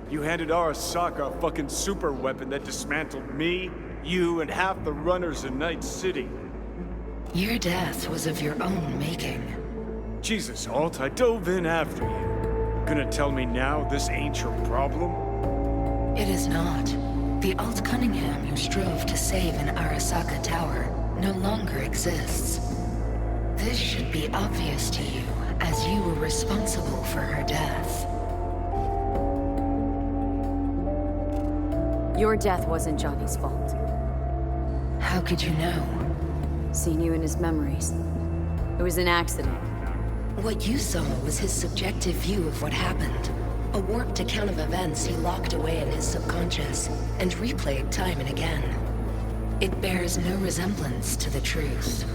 You handed Arasaka a fucking super weapon that dismantled me, you, and half the runners in Night City. Your death was of your own making. Jesus, Alt, I dove in after you. Gonna tell me now this ain't your problem? It is not. The Alt Cunningham you strove to save in Arasaka Tower no longer exists. This should be obvious to you, as you were responsible for her death. Your death wasn't Johnny's fault. How could you know? Seen you in his memories. It was an accident. What you saw was his subjective view of what happened. A warped account of events he locked away in his subconscious and replayed time and again. It bears no resemblance to the truth.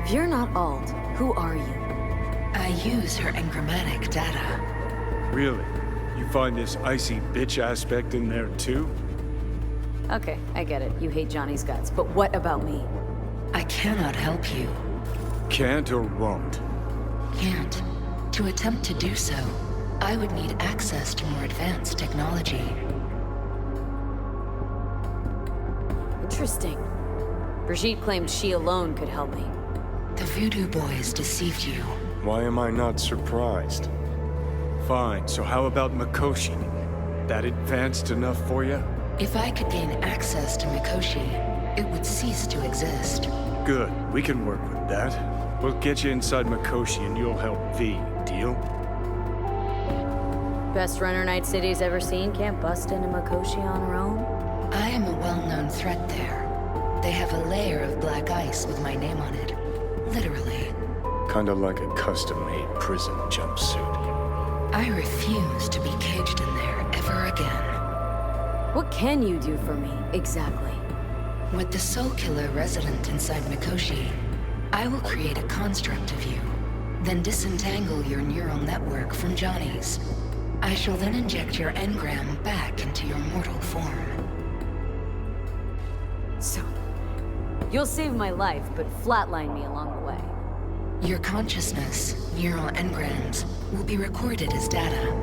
If you're not Alt, who are you? I use her engrammatic data. Really? You find this icy bitch aspect in there too? Okay, I get it. You hate Johnny's guts, but what about me? I cannot help you. Can't or won't? Can't. To attempt to do so, I would need access to more advanced technology. Interesting. Brigitte claimed she alone could help me. The Voodoo Boys deceived you. Why am I not surprised? Fine, so how about Mikoshi? That advanced enough for you? If I could gain access to Mikoshi, it would cease to exist. Good, we can work with that. We'll get you inside Mikoshi and you'll help V. Deal? Best runner Night City's ever seen can't bust into Mikoshi on her own. I am a well-known threat there. They have a layer of black ice with my name on it. Literally. Kinda like a custom-made prison jumpsuit. I refuse to be caged in there ever again. What can you do for me, exactly? With the Soul Killer resident inside Mikoshi, I will create a construct of you, then disentangle your neural network from Johnny's. I shall then inject your engram back into your mortal form. So, you'll save my life, but flatline me along the way. Your consciousness, neural engrams, will be recorded as data.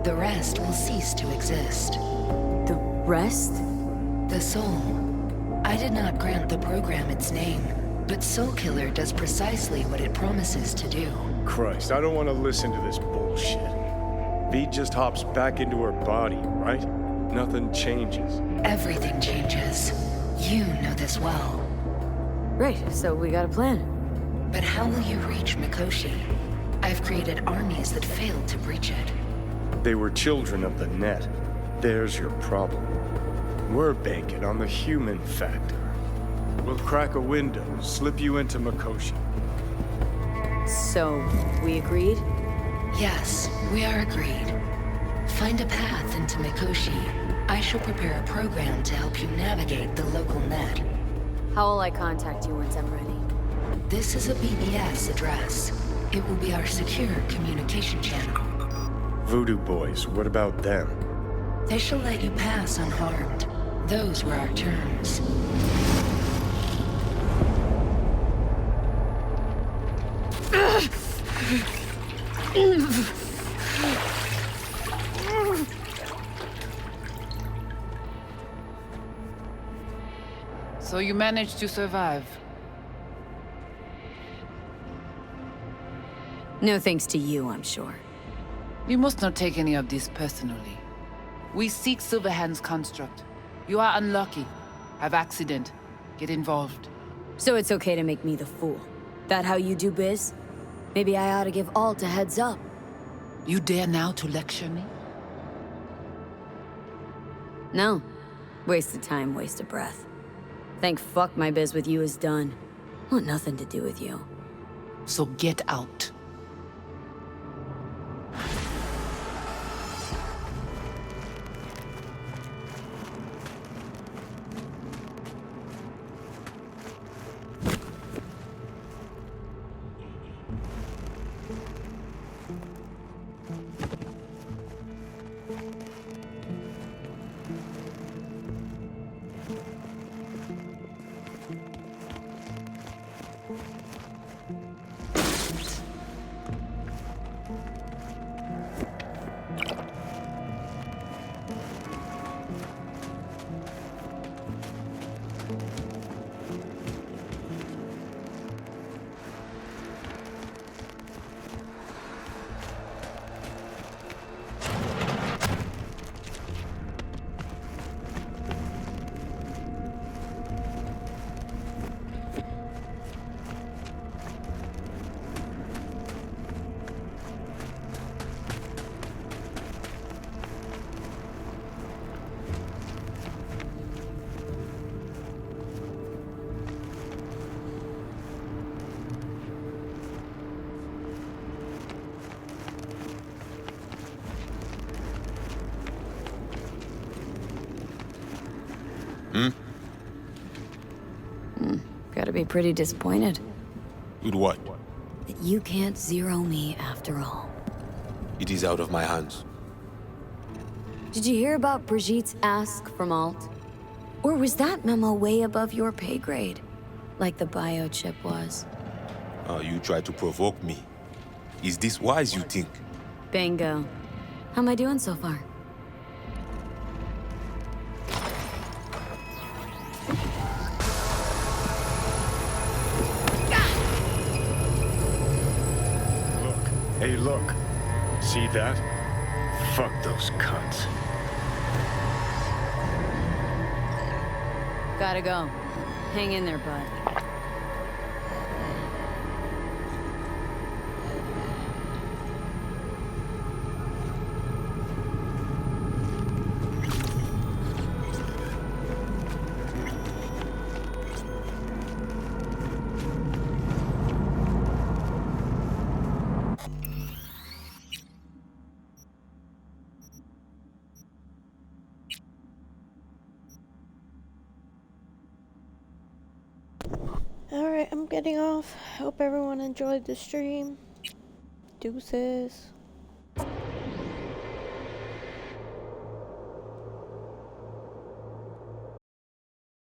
The rest will cease to exist. The rest? The soul. I did not grant the program its name, but Soul Killer does precisely what it promises to do. Christ, I don't want to listen to this bullshit. V just hops back into her body, right? Nothing changes. Everything changes. You know this well. Right, so we got a plan. But how will you reach Mikoshi? I've created armies that failed to breach it. They were children of the net. There's your problem. We're banking on the human factor. We'll crack a window, slip you into Mikoshi. So, we agreed? Yes, we are agreed. Find a path into Mikoshi. I shall prepare a program to help you navigate the local net. How will I contact you once I'm ready? This is a BBS address. It will be our secure communication channel. Voodoo boys, what about them? They shall let you pass unharmed. Those were our terms. So you managed to survive. No thanks to you, I'm sure. You must not take any of this personally. We seek Silverhand's construct. You are unlucky. Have accident. Get involved. So it's okay to make me the fool. That how you do biz? Maybe I ought to give Alt a heads up. You dare now to lecture me? No. Waste of time, waste of breath. Thank fuck my biz with you is done. Want nothing to do with you. So get out. Gotta be pretty disappointed. With what? That you can't zero me after all. It is out of my hands. Did you hear about Brigitte's ask from Alt? Or was that memo way above your pay grade? Like the biochip was? You try to provoke me. Is this wise, you think? Bingo. How am I doing so far? Hey, look. See that? Fuck those cunts. Gotta go. Hang in there, bud. Alright, I'm getting off. Hope everyone enjoyed the stream. Deuces.